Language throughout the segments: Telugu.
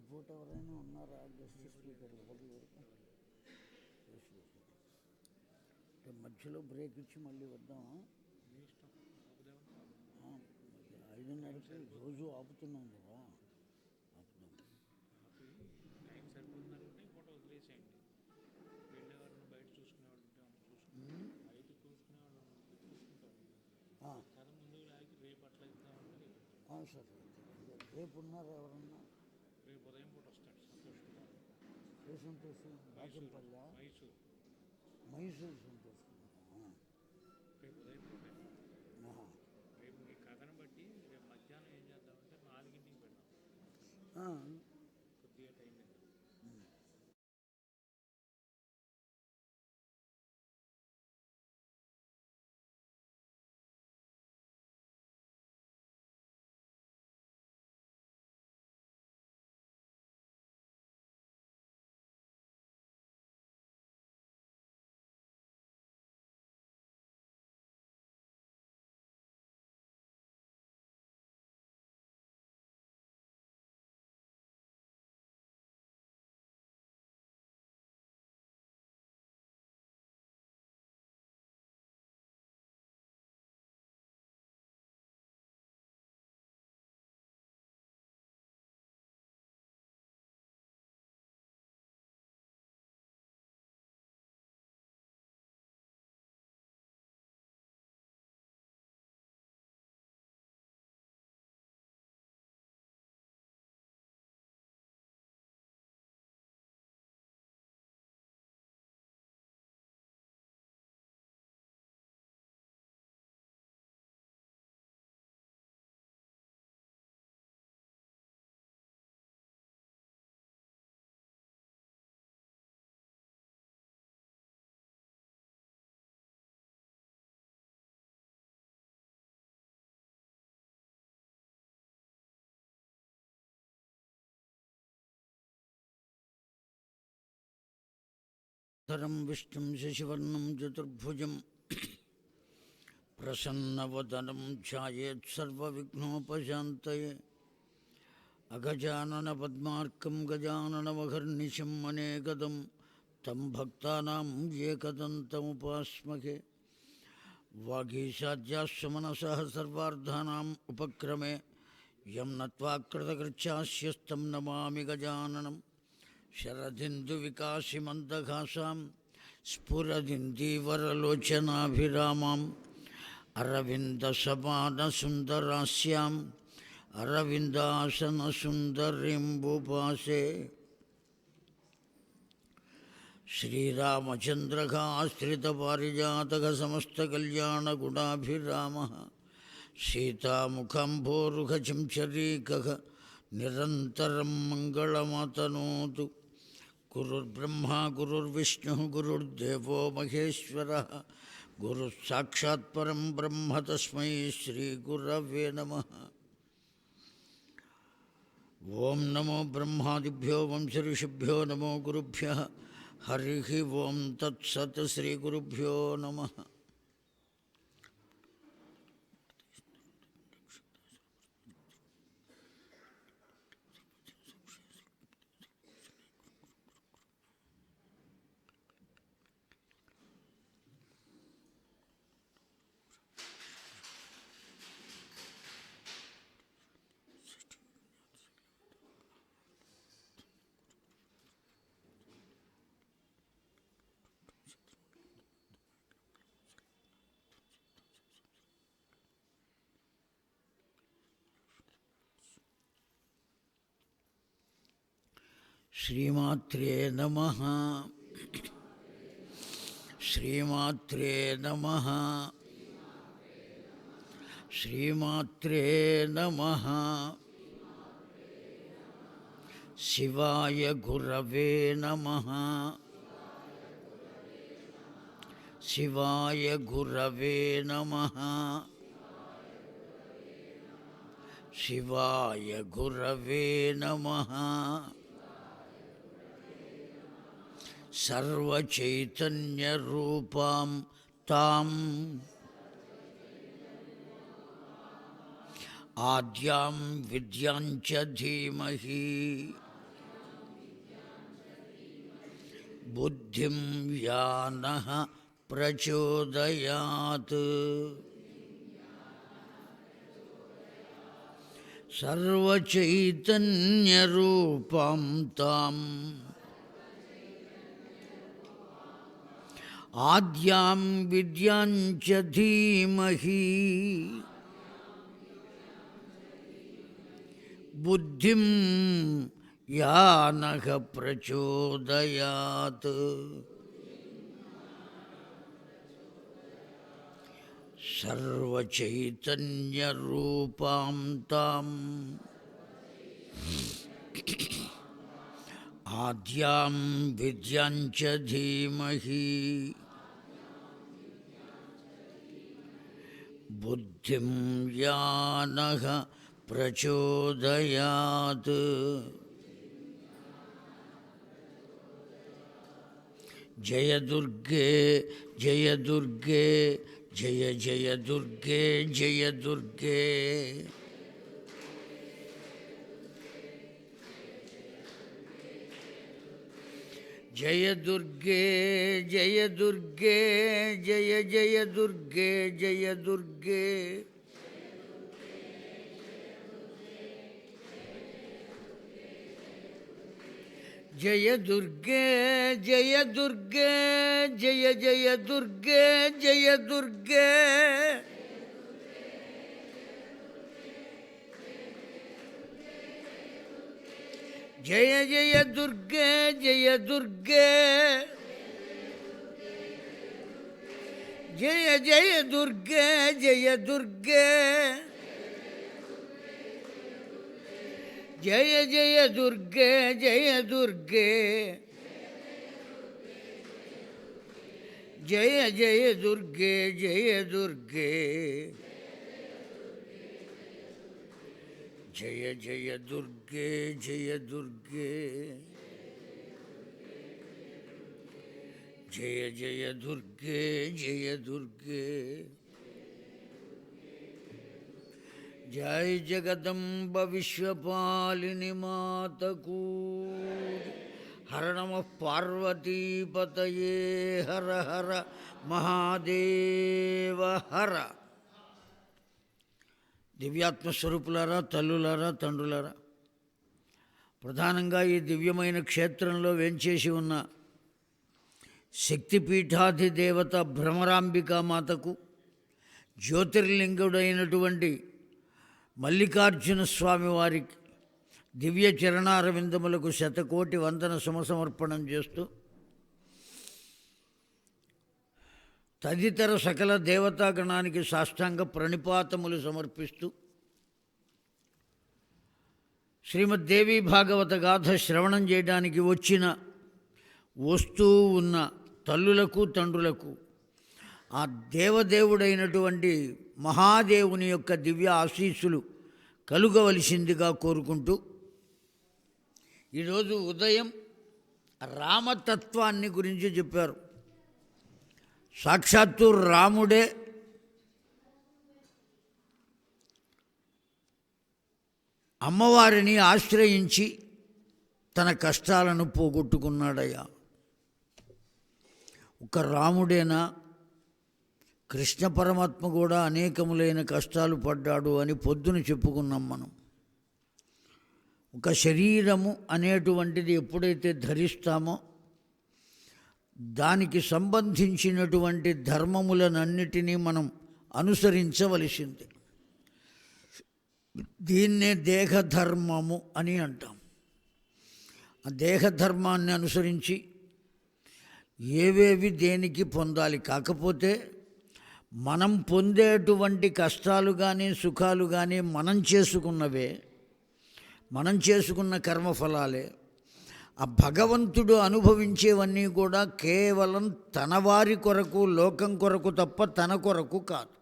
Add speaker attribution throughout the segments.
Speaker 1: పూట ఎవరైనా ఉన్నారా గెస్ట్ స్పీకర్ మధ్యలో బ్రేక్ ఇచ్చి మళ్ళీ వద్దామా? 5:30కి రోజు ఆపుతున్నాం కదా, ఆపుదాం.
Speaker 2: టైం సరిపోతుందంటే పూట వదిలేసేయండి. వెళ్ళేవారిని బయట చూసుకునేవాళ్ళు బయట చూసుకునేవాళ్ళు చూసుకుంటారు కదా. ముందు రేపు అట్లా ఇద్దామంటే
Speaker 1: సార్ రేపు ఉన్నారు ఎవరన్నా?
Speaker 2: రేపు ఉదయం పూట వస్తాడు సంతోష్ కుమార్.
Speaker 1: ఏ సంతోష్? బాచంపల్లి, మైసూరు సంతోష్ కుమార్.
Speaker 2: రేపు ఉదయం పూట. రేపు మీ కథను బట్టి రేపు మధ్యాహ్నం ఏం చేద్దామంటే 4ంటికి పెడదాం, కొద్దిగా టైం లేదు.
Speaker 1: ధరం విష్ణుం శశివర్ణం చతుర్భుజం ప్రసన్నవదనం ఛాయేత్ సర్వవిఘ్నోపశాంతయే. అగజానన పద్మార్కం గజాననమహర్నిశం అనేకదం తం భక్తానాం ఏకదంతముపాస్మహే. వాగీషాద్యాస్సు మనసః సర్వార్థానాం ఉపక్రమే యం నత్వా కృతకృత్యాస్యస్తం నమామి గజాననం. శరదిందు వికాసిమందఘాసాం స్ఫురదిందీవరలోచనాభిరామాం అరవిందసమానసుందరాస్యాం అరవిందాసనసుందరీంబుపాసే. శ్రీరామచంద్రకాశ్రితపారిజాతక సమస్తకల్యాణగుణాభిరామः సీతాముఖంభోరుహచించరీకः నిరంతరం మంగళమతనోతు. గురుర్బ్రహ్మా గురుర్విష్ణుః గురుర్దేవో మహేశ్వరः గురుః సాక్షాత్ పరం బ్రహ్మ తస్మై శ్రీగురవే నమః. ఓం నమో బ్రహ్మాదిభ్యో వంశఋషిభ్యో నమో గురుభ్యః. హరి ఓం తత్సత్. శ్రీగురుభ్యో నమః. శ్రీమాత్రే నమః. శ్రీమాత్రే నమః. శ్రీమాత్రే నమః. శివాయ గురవే నమః. శివాయ గురవే నమః. శివాయ గురవే నమః. సర్వచైతన్యరూపాం తాం ఆద్యాం విద్యాంచ ధీమహి బుద్ధిం యానః ప్రచోదయాత్. సర్వచైతన్యరూపం తాం ఆద్యాం విద్యాం చ ధీమహి బుద్ధిం యానః ప్రచోదయాత్. సర్వచైతన్యరూపాం తాం ఆద్యాం విద్యాం చ ధీమహి బుద్ధిం యానః ప్రచోదయాత్. జయ దుర్గే జయ దుర్గే జయ జయ దుర్గే జయ దుర్గే. జయ దుర్గే జయ దుర్గే జయ జయ దుర్గే జయ దుర్గే. జయ దుర్గే జయ దుర్గే జయ జయ దుర్గే జయ దుర్గే. జయ జయ దుర్గే జయ దుర్గే జయ జయ దుర్గే జయ దుర్గే. జయ జయ దుర్గే జయ దుర్గే జయ జయ దుర్గే జయ దుర్గే. జయ జయ దుర్గే జయ దుర్గే జయ జయ దుర్గే జయ దుర్గే. జయ జగదంబ విశ్వపాలిని మాతకు హర నమః పార్వతీపతయే హర హర మహాదేవ హర. దివ్యాత్మస్వరూపులారా, తల్లులారా, తండ్రులారా, ప్రధానంగా ఈ దివ్యమైన క్షేత్రంలో వేంచేసి ఉన్న శక్తిపీఠాధిదేవత భ్రమరాంబికామాతకు, జ్యోతిర్లింగుడైనటువంటి మల్లికార్జున స్వామి వారికి దివ్య చరణారవిందములకు శతకోటి వందన సమర్పణం చేస్తూ, తదితర సకల దేవతాగణానికి సాష్టాంగ ప్రణిపాతములు సమర్పిస్తూ, శ్రీమద్దేవి భాగవత గాథ శ్రవణం చేయడానికి వస్తూ ఉన్న తల్లులకు, తండ్రులకు ఆ దేవదేవుడైనటువంటి మహాదేవుని యొక్క దివ్య ఆశీస్సులు కలుగవలసిందిగా కోరుకుంటూ, ఈరోజు ఉదయం రామతత్వాన్ని గురించి చెప్పారు. సాక్షాత్తు రాముడే అమ్మవారిని ఆశ్రయించి తన కష్టాలను పోగొట్టుకున్నాడయ్యా. ఒక రాముడేనా? కృష్ణ పరమాత్మ కూడా అనేకములైన కష్టాలు పడ్డాడు అని పొద్దున చెప్పుకున్నాం మనం. ఒక శరీరము అనేటువంటిది ఎప్పుడైతే ధరిస్తామో దానికి సంబంధించినటువంటి ధర్మములనన్నిటినీ మనం అనుసరించవలసింది. దీన్నే దేహధర్మము అని అంటాం. ఆ దేహధర్మాన్ని అనుసరించి ఏవేవి దేనికి పొందాలి. కాకపోతే మనం పొందేటువంటి కష్టాలు కానీ సుఖాలు కానీ మనం చేసుకున్నవే, మనం చేసుకున్న కర్మఫలాలే. ఆ భగవంతుడు అనుభవించేవన్నీ కూడా కేవలం తన వారి కొరకు, లోకం కొరకు తప్ప తన కొరకు కాదు.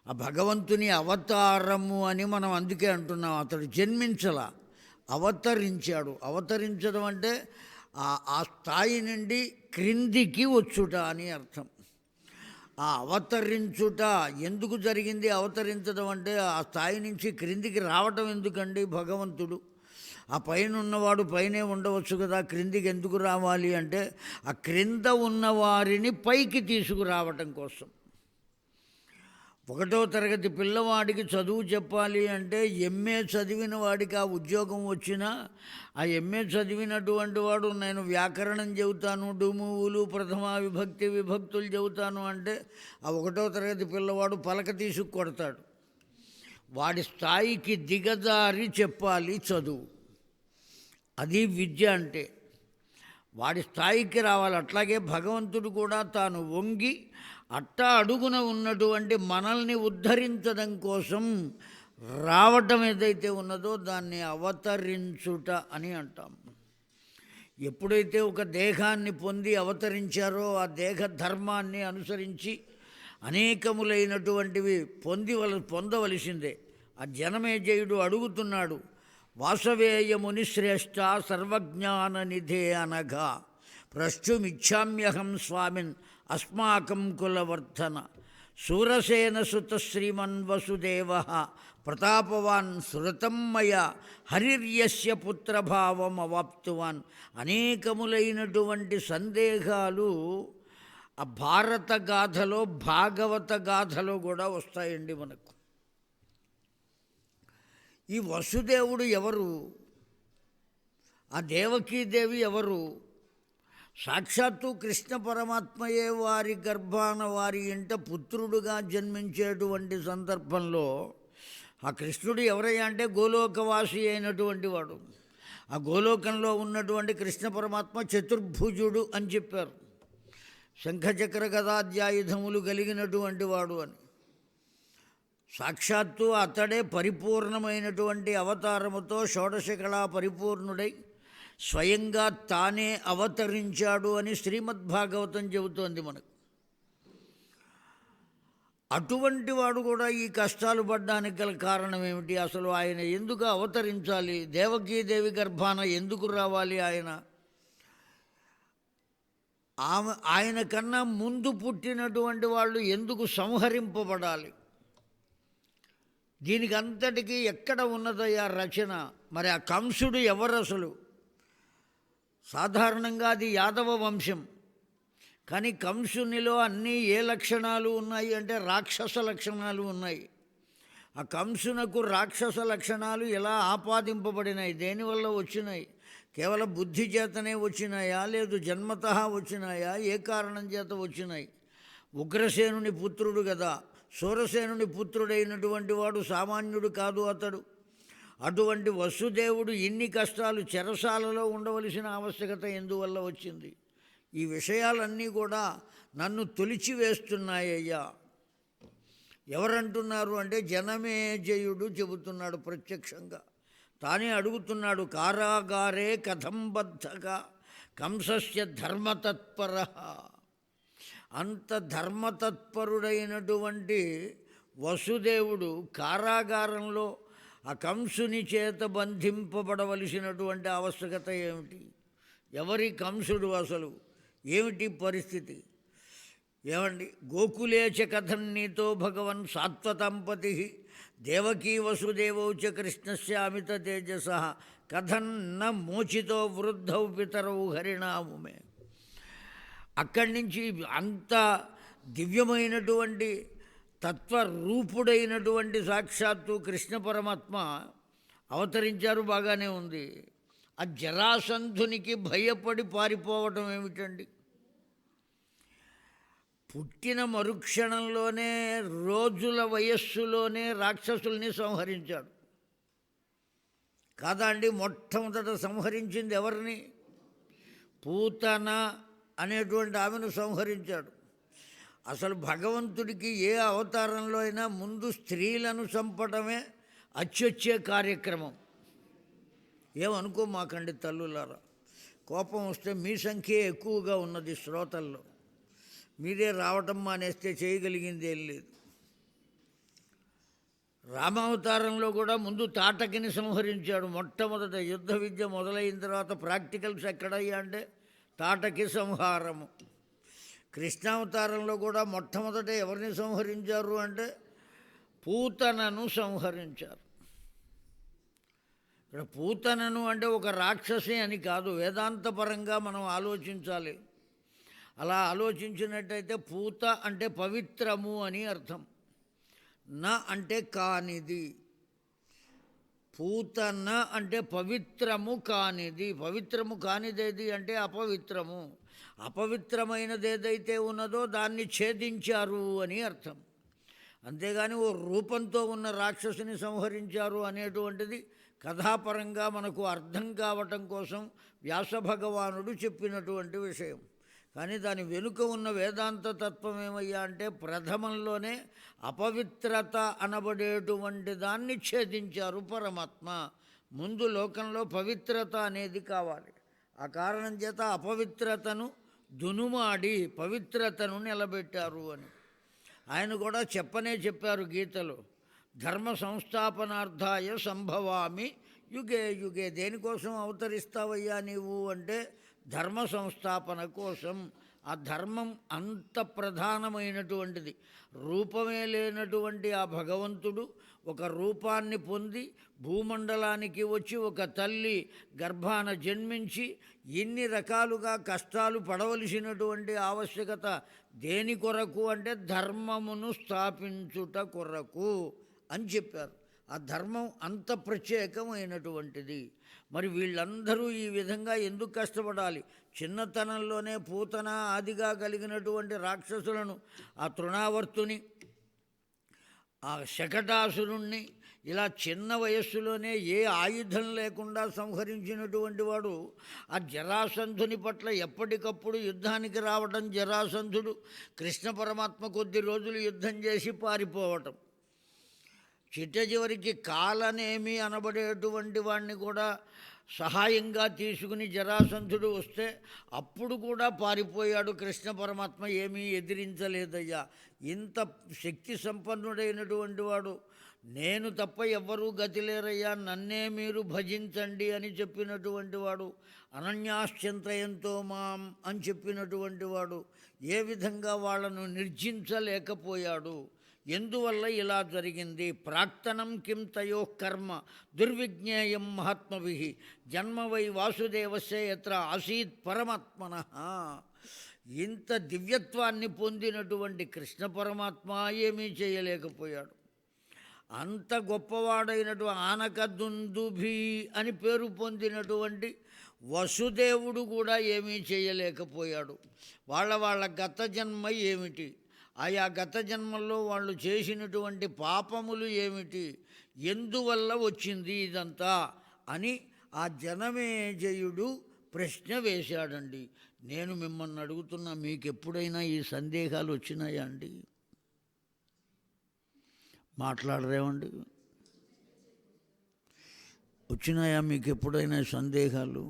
Speaker 1: ఆ భగవంతుని అవతారము అని మనం అందుకే అంటున్నాం. అతడు జన్మించలా, అవతరించాడు. అవతరించడం అంటే ఆ స్థాయి నుండి క్రిందికి వచ్చుట అని అర్థం. ఆ అవతరించుట ఎందుకు జరిగింది? అవతరించడం అంటే ఆ స్థాయి నుంచి క్రిందికి రావటం ఎందుకండి? భగవంతుడు ఆ పైన ఉన్నవాడు పైనే ఉండవచ్చు కదా, క్రిందికి ఎందుకు రావాలి అంటే ఆ క్రింద ఉన్నవారిని పైకి తీసుకురావటం కోసం. 1వ తరగతి పిల్లవాడికి చదువు చెప్పాలి అంటే ఎంఏ చదివిన వాడికి ఆ ఉద్యోగం వచ్చినా ఆ ఎంఏ చదివినటువంటి వాడు నేను వ్యాకరణం చెబుతాను, డుమువులు, ప్రథమ విభక్తి, విభక్తులు చెబుతాను అంటే ఆ 1వ తరగతి పిల్లవాడు పలక తీసుకు కొడతాడు. వాడి స్థాయికి దిగజారి చెప్పాలి చదువు. అది విద్య అంటే వాడి స్థాయికి రావాలి. అట్లాగే భగవంతుడు కూడా తాను వంగి అడుగున ఉన్నటువంటి మనల్ని ఉద్ధరించడం కోసం రావటం ఏదైతే ఉన్నదో దాన్ని అవతరించుట అని అంటాం. ఎప్పుడైతే ఒక దేహాన్ని పొంది అవతరించారో ఆ దేహ ధర్మాన్ని అనుసరించి అనేకములైనటువంటివి పొందవలసిందే. ఆ జనమేజయుడు అడుగుతున్నాడు, వాసవేయముని శ్రేష్ఠ సర్వజ్ఞాన నిధే అనగా ప్రష్టుమిచ్చామ్యహం స్వామిన్ అస్మాకం కులవర్ధన శూరసేన సుత శ్రీమన్ వసుదేవ ప్రతాపవాన్ సురతం మయ హరిర్యస్య పుత్రభావం అవాప్తువాన్. అనేకములైనటువంటి సందేహాలు ఆ భారత గాథలో, భాగవత గాథలో కూడా వస్తాయండి మనకు. ఈ వసుదేవుడు ఎవరు? ఆ దేవకీదేవి ఎవరు? సాక్షాత్తు కృష్ణ పరమాత్మయే వారి గర్భాన వారి ఇంట పుత్రుడుగా జన్మించేటువంటి సందర్భంలో ఆ కృష్ణుడు ఎవరయ్యా అంటే గోలోకవాసి అయినటువంటి వాడు. ఆ గోలోకంలో ఉన్నటువంటి కృష్ణ పరమాత్మ చతుర్భుజుడు అని చెప్పారు. శంఖచక్ర గదాధ్యాయుధములు కలిగినటువంటి వాడు అని. సాక్షాత్తు అతడే పరిపూర్ణమైనటువంటి అవతారముతో షోడశకళా పరిపూర్ణుడై స్వయంగా తానే అవతరించాడు అని శ్రీమద్భాగవతం చెబుతోంది మనకు. అటువంటి వాడు కూడా ఈ కష్టాలు పడ్డానికి గల కారణం ఏమిటి? అసలు ఆయన ఎందుకు అవతరించాలి? దేవకీదేవి గర్భాన ఎందుకు రావాలి ఆయన? ఆయన కన్నా ముందు పుట్టినటువంటి వాళ్ళు ఎందుకు సంహరింపబడాలి? దీనికి అంతటికీ ఎక్కడ ఉన్నదయ్యా రచన? మరి ఆ కంసుడు ఎవరు అసలు? సాధారణంగా అది యాదవ వంశం, కానీ కంసునిలో అన్నీ ఏ లక్షణాలు ఉన్నాయి అంటే రాక్షస లక్షణాలు ఉన్నాయి. ఆ కంసునకు రాక్షస లక్షణాలు ఎలా ఆపాదింపబడినాయి? దేనివల్ల వచ్చినాయి? కేవలం బుద్ధి చేతనే వచ్చినాయా, లేదు జన్మతః వచ్చినాయా? ఏ కారణం చేత వచ్చినాయి? ఉగ్రసేనుని పుత్రుడు కదా, సూరసేనుని పుత్రుడైనటువంటి వాడు సామాన్యుడు కాదు అతడు. అటువంటి వసుదేవుడు ఇన్ని కష్టాలు చెరసాలలో ఉండవలసిన ఆవశ్యకత ఎందువల్ల వచ్చింది? ఈ విషయాలన్నీ కూడా నన్ను తొలిచివేస్తున్నాయ్యా. ఎవరంటున్నారు అంటే జనమేజయుడు చెబుతున్నాడు ప్రత్యక్షంగా. తానే అడుగుతున్నాడు, కారాగారే కథం బద్ధగా కంసస్య ధర్మతత్పర. అంత ధర్మతత్పరుడైనటువంటి వసుదేవుడు కారాగారంలో ఆ కంసుని చేత బంధింపబడవలసినటువంటి ఆవశ్యకత ఏమిటి? ఎవరి కంసుడు అసలు? ఏమిటి పరిస్థితి? ఏమండి, గోకులేచ కథం నీతో భగవన్ సాత్వతంపతి దేవకీ వసుదేవౌచ కృష్ణస్య అమిత తేజస కథన్న మోచితో వృద్ధౌ పితరౌ హరిణాముమే. అక్కడి నుంచి అంత దివ్యమైనటువంటి తత్వరూపుడైనటువంటి సాక్షాత్తు కృష్ణ పరమాత్మ అవతరించారు, బాగానే ఉంది. ఆ జరాసంధునికి భయపడి పారిపోవటం ఏమిటండి? పుట్టిన మరుక్షణంలోనే, రోజుల వయస్సులోనే రాక్షసుల్ని సంహరించాడు కాదా అండి? మొట్టమొదట సంహరించింది ఎవరిని? పూతన అనేటువంటి ఆమెను సంహరించాడు. అసలు భగవంతుడికి ఏ అవతారంలో అయినా ముందు స్త్రీలను చంపడమే అచ్చొచ్చే కార్యక్రమం. ఏమనుకో మాకండి తల్లులారా, కోపం వస్తే మీ సంఖ్య ఎక్కువగా ఉన్నది శ్రోతల్లో. మీరే రావటం మానేస్తే చేయగలిగింది ఏం లేదు. రామావతారంలో కూడా ముందు తాటకిని సంహరించాడు. మొట్టమొదట యుద్ధ విద్య మొదలైన తర్వాత ప్రాక్టికల్స్ ఎక్కడయ్యా అంటే తాటకి సంహారము. కృష్ణావతారంలో కూడా మొట్టమొదట ఎవరిని సంహరించారు అంటే పూతనను సంహరించారు. ఇక్కడ పూతనను అంటే ఒక రాక్షసి అని కాదు, వేదాంతపరంగా మనం ఆలోచించాలి. అలా ఆలోచించినట్టయితే పూత అంటే పవిత్రము అని అర్థం. న అంటే కానిది. పూతన అంటే పవిత్రము కానిది. పవిత్రము కానిదేది అంటే అపవిత్రము. అపవిత్రమైనది ఏదైతే ఉన్నదో దాన్ని ఛేదించారు అని అర్థం. అంతేగాని ఓ రూపంతో ఉన్న రాక్షసుని సంహరించారు అనేటువంటిది కథాపరంగా మనకు అర్థం కావటం కోసం వ్యాసభగవానుడు చెప్పినటువంటి విషయం. కానీ దాని వెనుక ఉన్న వేదాంత తత్వం ఏమయ్యా అంటే ప్రథమంలోనే అపవిత్రత అనబడేటువంటి దాన్ని ఛేదించారు పరమాత్మ. ముందు లోకంలో పవిత్రత అనేది కావాలి. ఆ కారణం చేత అపవిత్రతను దునుమాడి పవిత్రతను నిలబెట్టారు అని ఆయన కూడా చెప్పారు గీతలో. ధర్మ సంస్థాపనార్థాయ సంభవామి యుగే యుగే. దేనికోసం అవతరిస్తావయ్యా నీవు అంటే ధర్మ సంస్థాపన కోసం. ఆ ధర్మం అంత ప్రధానమైనటువంటిది. రూపమే లేనటువంటి ఆ భగవంతుడు ఒక రూపాన్ని పొంది భూమండలానికి వచ్చి ఒక తల్లి గర్భాన జన్మించి ఇన్ని రకాలుగా కష్టాలు పడవలసినటువంటి ఆవశ్యకత దేని కొరకు అంటే ధర్మమును స్థాపించుట కొరకు అని చెప్పారు. ఆ ధర్మం అంత ప్రత్యేకమైనటువంటిది. మరి వీళ్ళందరూ ఈ విధంగా ఎందుకు కష్టపడాలి? చిన్నతనంలోనే పూతన ఆదిగా కలిగినటువంటి రాక్షసులను, ఆ తృణావర్తుని, ఆ శకటాసురుణ్ణి ఇలా చిన్న వయస్సులోనే ఏ ఆయుధం లేకుండా సంహరించినటువంటి వాడు ఆ జరాసంధుని పట్ల ఎప్పటికప్పుడు యుద్ధానికి రావటం. జరాసంధుడు కృష్ణ పరమాత్మ కొద్ది రోజులు యుద్ధం చేసి పారిపోవటం. చిట్ట చివరికి కాలనేమి అనబడేటువంటి వాడిని కూడా సహాయంగా తీసుకుని జరాసంధుడు వస్తే అప్పుడు కూడా పారిపోయాడు కృష్ణ పరమాత్మ. ఏమీ ఎదిరించలేదయ్యా. ఇంత శక్తి సంపన్నుడైనటువంటి వాడు, నేను తప్ప ఎవ్వరూ గతి లేరయ్యా, నన్నే మీరు భజించండి అని చెప్పినటువంటి వాడు, అనన్యాశ్చింతయంతో మాం అని చెప్పినటువంటి వాడు ఏ విధంగా వాళ్ళను నిర్జించలేకపోయాడు? ఎందువల్ల ఇలా జరిగింది? ప్రాక్తనం కిం తయో కర్మ దుర్విజ్ఞేయం మహాత్మభిః జన్మ వై వాసుదేవస్య యత్ర ఆసీత్ పరమాత్మనః. ఇంత దివ్యత్వాన్ని పొందినటువంటి కృష్ణ పరమాత్మ ఏమీ చేయలేకపోయాడు. అంత గొప్పవాడైనటువంటి ఆనకదుందుభి అని పేరు పొందినటువంటి వసుదేవుడు కూడా ఏమీ చేయలేకపోయాడు. వాళ్ళ గత జన్మ ఏమిటి, ఆయా గత జన్మల్లో వాళ్ళు చేసినటువంటి పాపములు ఏమిటి, ఎందువల్ల వచ్చింది ఇదంతా అని ఆ జనమేజయుడు ప్రశ్న వేశాడండి. నేను మిమ్మల్ని అడుగుతున్నా, మీకు ఎప్పుడైనా ఈ సందేహాలు వచ్చినాయా అండి? మాట్లాడరేమండి? వచ్చినాయా మీకు ఎప్పుడైనా సందేహాలు?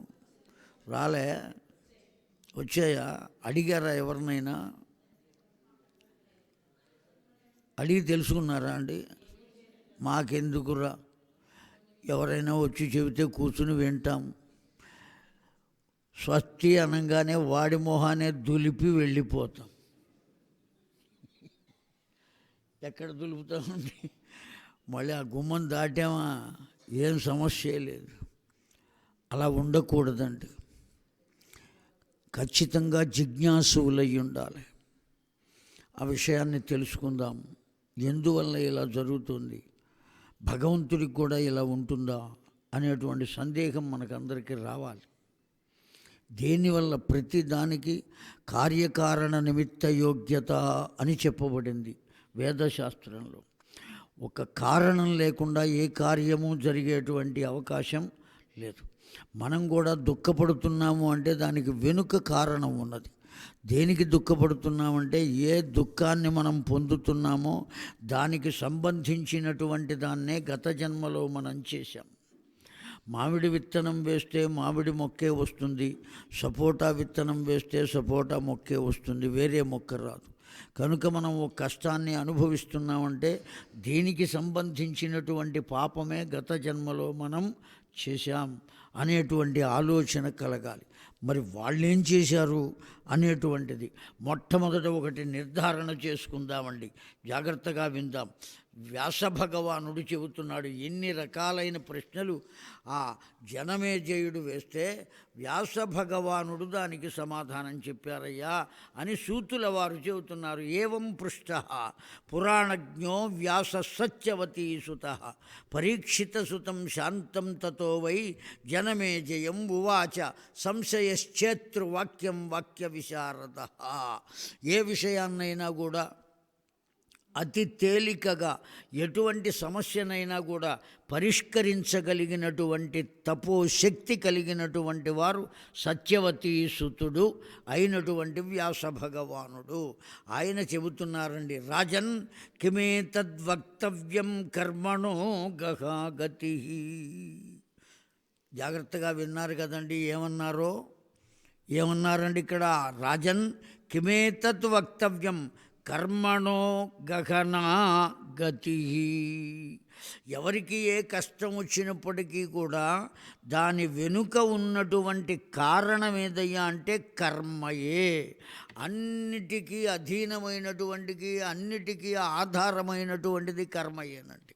Speaker 1: రాలే? వచ్చాయా? అడిగారా ఎవరినైనా? అడిగి తెలుసుకున్నారా అండి? మాకెందుకురా, ఎవరైనా వచ్చి చెబితే కూర్చుని వింటాం. స్వస్తి అనగానే వాడి మొహానే దులిపి వెళ్ళిపోతాం. ఎక్కడ దులుపుతామండి? మళ్ళీ ఆ గుమ్మం దాటామా ఏం సమస్య లేదు. అలా ఉండకూడదండి. ఖచ్చితంగా జిజ్ఞాసులై ఉండాలి. ఆ విషయాన్ని తెలుసుకుందాం. ఎందువల్ల ఇలా జరుగుతుంది, భగవంతుడికి కూడా ఇలా ఉంటుందా అనేటువంటి సందేహం మనకందరికీ రావాలి. దేనివల్ల? ప్రతి దానికి కార్యకారణ నిమిత్త యోగ్యత అని చెప్పబడింది వేదశాస్త్రంలో. ఒక కారణం లేకుండా ఏ కార్యము జరిగేటువంటి అవకాశం లేదు. మనం కూడా దుఃఖపడుతున్నాము అంటే దానికి వెనుక కారణం ఉన్నది. దేనికి దుఃఖపడుతున్నామంటే ఏ దుఃఖాన్ని మనం పొందుతున్నామో దానికి సంబంధించినటువంటి దాన్నే గత జన్మలో మనం చేశాం. మామిడి విత్తనం వేస్తే మామిడి మొక్కే వస్తుంది, సపోటా విత్తనం వేస్తే సపోటా మొక్కే వస్తుంది, వేరే మొక్క రాదు. కనుక మనం ఒక కష్టాన్ని అనుభవిస్తున్నామంటే దీనికి సంబంధించినటువంటి పాపమే గత జన్మలో మనం చేశాం అనేటువంటి ఆలోచన కలగాలి. మరి వాళ్ళేం చేశారు అనేటువంటిది మొట్టమొదట ఒకటి నిర్ధారణ చేసుకుందామండి. జాగ్రత్తగా విందాం. వ్యాస భగవానుడు చెబుతున్నాడు. ఎన్ని రకాలైన ప్రశ్నలు ఆ జనమేజయుడు వేస్తే వ్యాస భగవానుడు దానికి సమాధానం చెప్పారయ్యా అని సూతుల వారు చెబుతున్నారు. ఏవం పృష్ట పురాణజ్ఞో వ్యాస సత్యవతీ సుత పరీక్షిత సుతం శాంతం తతో వై జనమేజయం ఉవాచ సంశయశ్చేతృవాక్యం వాక్య విశారద. ఏ విషయాన్నైనా కూడా అతి తేలికగా ఎటువంటి సమస్యనైనా కూడా పరిష్కరించగలిగినటువంటి తపోశక్తి కలిగినటువంటి వారు సత్యవతీ సుతుడు అయినటువంటి వ్యాస భగవానుడు. ఆయన చెబుతున్నారండి, రాజన్ కిమే తద్వక్తవ్యం కర్మణో గతి. జాగ్రత్తగా విన్నారు కదండి ఏమన్నారండి ఇక్కడ. రాజన్ కిమే తత్ వక్తవ్యం కర్మణో గహనా గతి. ఎవరికి ఏ కష్టం వచ్చినప్పటికీ కూడా దాని వెనుక ఉన్నటువంటి కారణం ఏదయ్యా అంటే కర్మయే. అన్నిటికీ అధీనమైనటువంటిది, అన్నిటికీ ఆధారమైనటువంటిది కర్మయేనండి.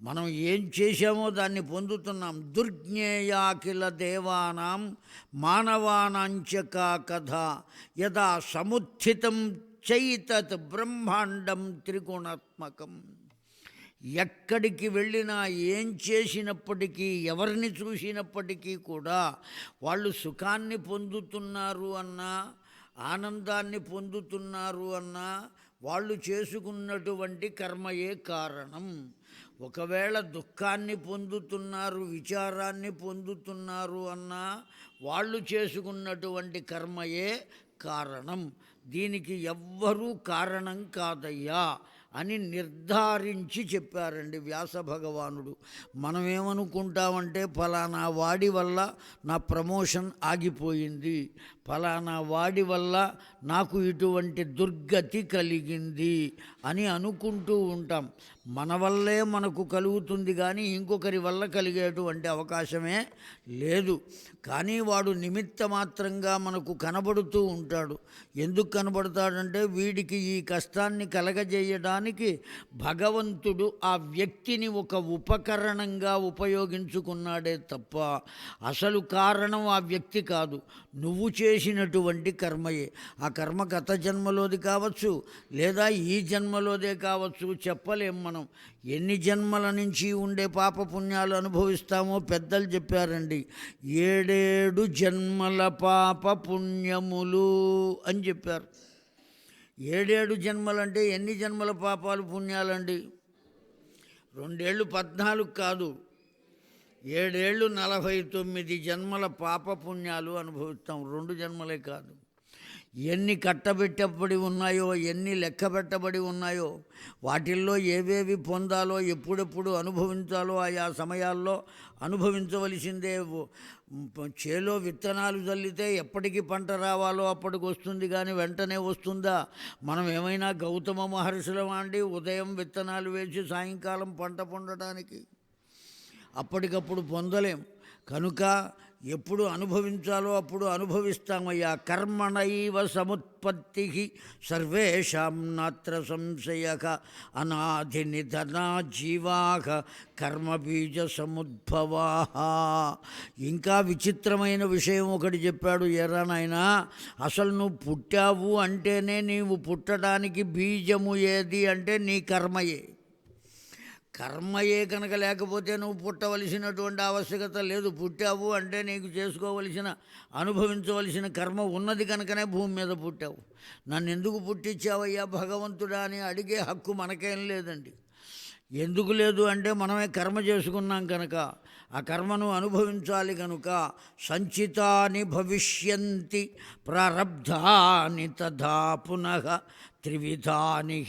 Speaker 1: మనం ఏం చేశామో దాన్ని పొందుతున్నాం. దుర్జ్ఞేయాఖిల దేవానాం మానవానాంచకా కథ యదా సముత్థితం చైతత్ బ్రహ్మాండం త్రిగుణాత్మకం. ఎక్కడికి వెళ్ళినా ఏం చేసినప్పటికీ ఎవరిని చూసినప్పటికీ కూడా వాళ్ళు సుఖాన్ని పొందుతున్నారు అన్నా ఆనందాన్ని పొందుతున్నారు అన్నా వాళ్ళు చేసుకున్నటువంటి కర్మయే కారణం. ఒకవేళ దుఃఖాన్ని పొందుతున్నారు, విచారాన్ని పొందుతున్నారు అన్నా వాళ్ళు చేసుకున్నటువంటి కర్మయే కారణం. దీనికి ఎవ్వరూ కారణం కాదయ్యా అని నిర్ధారించి చెప్పారండి వ్యాస భగవానుడు. మనం ఏమనుకుంటామంటే ఫలానా వాడి వల్ల నా ప్రమోషన్ ఆగిపోయింది, ఫలానా వాడి వల్ల నాకు ఇటువంటి దుర్గతి కలిగింది అని అనుకుంటూ ఉంటాం. మన వల్లే మనకు కలుగుతుంది కానీ ఇంకొకరి వల్ల కలిగేటువంటి అవకాశమే లేదు. కానీ వాడు నిమిత్త మాత్రంగా మనకు కనబడుతూ ఉంటాడు. ఎందుకు కనబడతాడంటే వీడికి ఈ కష్టాన్ని కలగజేయడానికి భగవంతుడు ఆ వ్యక్తిని ఒక ఉపకరణంగా ఉపయోగించుకున్నాడే తప్ప అసలు కారణం ఆ వ్యక్తి కాదు, నువ్వు చేసినటువంటి కర్మయే. ఆ కర్మ గత జన్మలోది కావచ్చు, లేదా ఈ జన్మలోదే కావచ్చు, చెప్పలేం మనం. ఎన్ని జన్మల నుంచి ఉండే పాపపుణ్యాలు అనుభవిస్తామో పెద్దలు చెప్పారండి. 7 జన్మల పాప పుణ్యములు అని చెప్పారు. 7 జన్మలంటే ఎన్ని జన్మల పాపాలు పుణ్యాలండి? 2 ఏళ్ళు 14 కాదు, 7 ఏళ్ళు 49 జన్మల పాప పుణ్యాలు అనుభవిస్తాం. 2 జన్మలే కాదు. ఎన్ని కట్టబెట్టబడి ఉన్నాయో, ఎన్ని లెక్క పెట్టబడి ఉన్నాయో, వాటిల్లో ఏవేవి పొందాలో, ఎప్పుడెప్పుడు అనుభవించాలో ఆయా సమయాల్లో అనుభవించవలసిందే. చేలో విత్తనాలు చల్లితే ఎప్పటికి పంట రావాలో అప్పటికి వస్తుంది కానీ వెంటనే వస్తుందా? మనం ఏమైనా గౌతమ మహర్షులమా అండి ఉదయం విత్తనాలు వేసి సాయంకాలం పంట పొందడానికి? అప్పటికప్పుడు పొందలేం. కనుక ఎప్పుడు అనుభవించాలో అప్పుడు అనుభవిస్తామయ్యా. కర్మణైవ సముత్పత్తి సర్వేషాం నాత్ర సంశయః అనాది నిధనా జీవాః కర్మబీజ సముద్భవాః. ఇంకా విచిత్రమైన విషయం ఒకటి చెప్పాడు. ఎరా నాయనా, అసలు నువ్వు పుట్టావు అంటేనే నీవు పుట్టడానికి బీజము ఏది అంటే నీ కర్మయే. కర్మయే కనుక లేకపోతే నువ్వు పుట్టవలసినటువంటి ఆవశ్యకత లేదు. పుట్టావు అంటే నీకు చేసుకోవలసిన, అనుభవించవలసిన కర్మ ఉన్నది కనుకనే భూమి మీద పుట్టావు. నన్ను ఎందుకు పుట్టించావయ్యా భగవంతుడా అని అడిగే హక్కు మనకేం లేదండి. ఎందుకు లేదు అంటే మనమే కర్మ చేసుకున్నాం కనుక, ఆ కర్మను అనుభవించాలి కనుక. సంచితాని భవిష్యంతి ప్రారబ్ధాని తథా పునః త్రివిధాని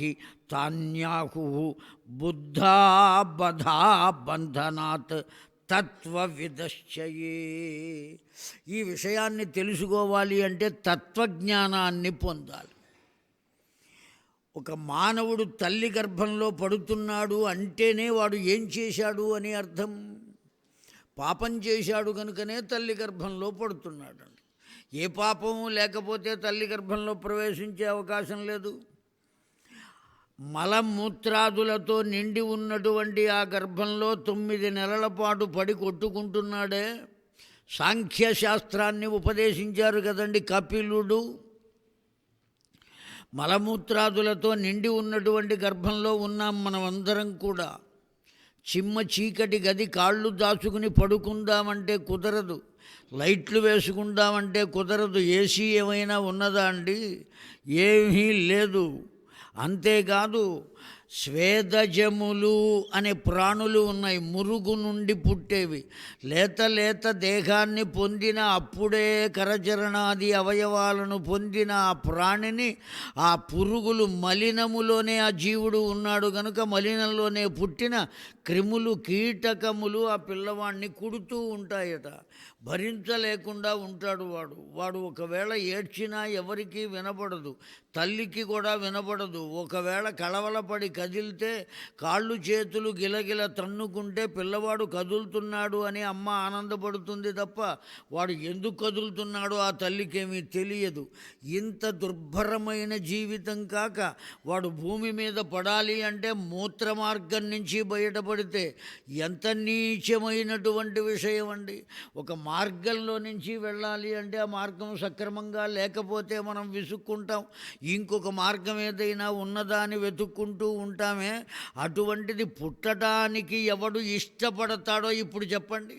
Speaker 1: తాన్యాహు బుద్ధా బధా బంధనాత్ తత్వవిదశ్చయే. ఈ విషయాన్ని తెలుసుకోవాలి అంటే తత్వజ్ఞానాన్ని పొందాలి. ఒక మానవుడు తల్లి గర్భంలో పడుతున్నాడు అంటేనే వాడు ఏం చేశాడు అని అర్థం. పాపం చేశాడు కనుకనే తల్లి గర్భంలో పడుతున్నాడండి. ఏ పాపము లేకపోతే తల్లి గర్భంలో ప్రవేశించే అవకాశం లేదు. మలమూత్రాదులతో నిండి ఉన్నటువంటి ఆ గర్భంలో 9 నెలల పాటు పడి కొట్టుకుంటున్నాడే. సాంఖ్యశాస్త్రాన్ని ఉపదేశించారు కదండి కపిలుడు. మలమూత్రాదులతో నిండి ఉన్నటువంటి గర్భంలో ఉన్నాం మనమందరం కూడా. చిమ్మ చీకటి గది కాళ్ళు దాచుకుని పడుకుందామంటే కుదరదు, లైట్లు వేసుకుందామంటే కుదరదు. ఏసీ ఏమైనా ఉన్నదా అండి? ఏమీ లేదు. అంతేకాదు స్వేదజములు అనే ప్రాణులు ఉన్నాయి, మురుగు నుండి పుట్టేవి. లేత లేత దేహాన్ని పొందిన, అప్పుడే కరచరణాది అవయవాలను పొందిన ఆ ప్రాణిని ఆ పురుగులు మలినములోనే ఆ జీవుడు ఉన్నాడు కనుక మలినంలోనే పుట్టిన క్రిములు కీటకములు ఆ పిల్లవాడిని కుడుతూ ఉంటాయట. భరించలేకుండా ఉంటాడు వాడు ఒకవేళ ఏడ్చినా ఎవరికీ వినపడదు, తల్లికి కూడా వినపడదు. ఒకవేళ కలవలపడి కదిలితే కాళ్ళు చేతులు గిలగిల తన్నుకుంటే పిల్లవాడు కదులుతున్నాడు అని అమ్మ ఆనందపడుతుంది తప్ప వాడు ఎందుకు కదులుతున్నాడో ఆ తల్లికేమీ తెలియదు. ఇంత దుర్భరమైన జీవితం కాక వాడు భూమి మీద పడాలి అంటే మూత్ర మార్గం నుంచి బయటపడితే ఎంత నీచమైనటువంటి విషయం అండి. ఒక మార్గంలో నుంచి వెళ్ళాలి అంటే ఆ మార్గం సక్రమంగా లేకపోతే మనం విసుక్కుంటాం, ఇంకొక మార్గం ఏదైనా ఉన్నదా అని వెతుక్కుంటూ ఉంటామే. అటువంటిది పుట్టడానికి ఎవడు ఇష్టపడతాడో ఇప్పుడు చెప్పండి.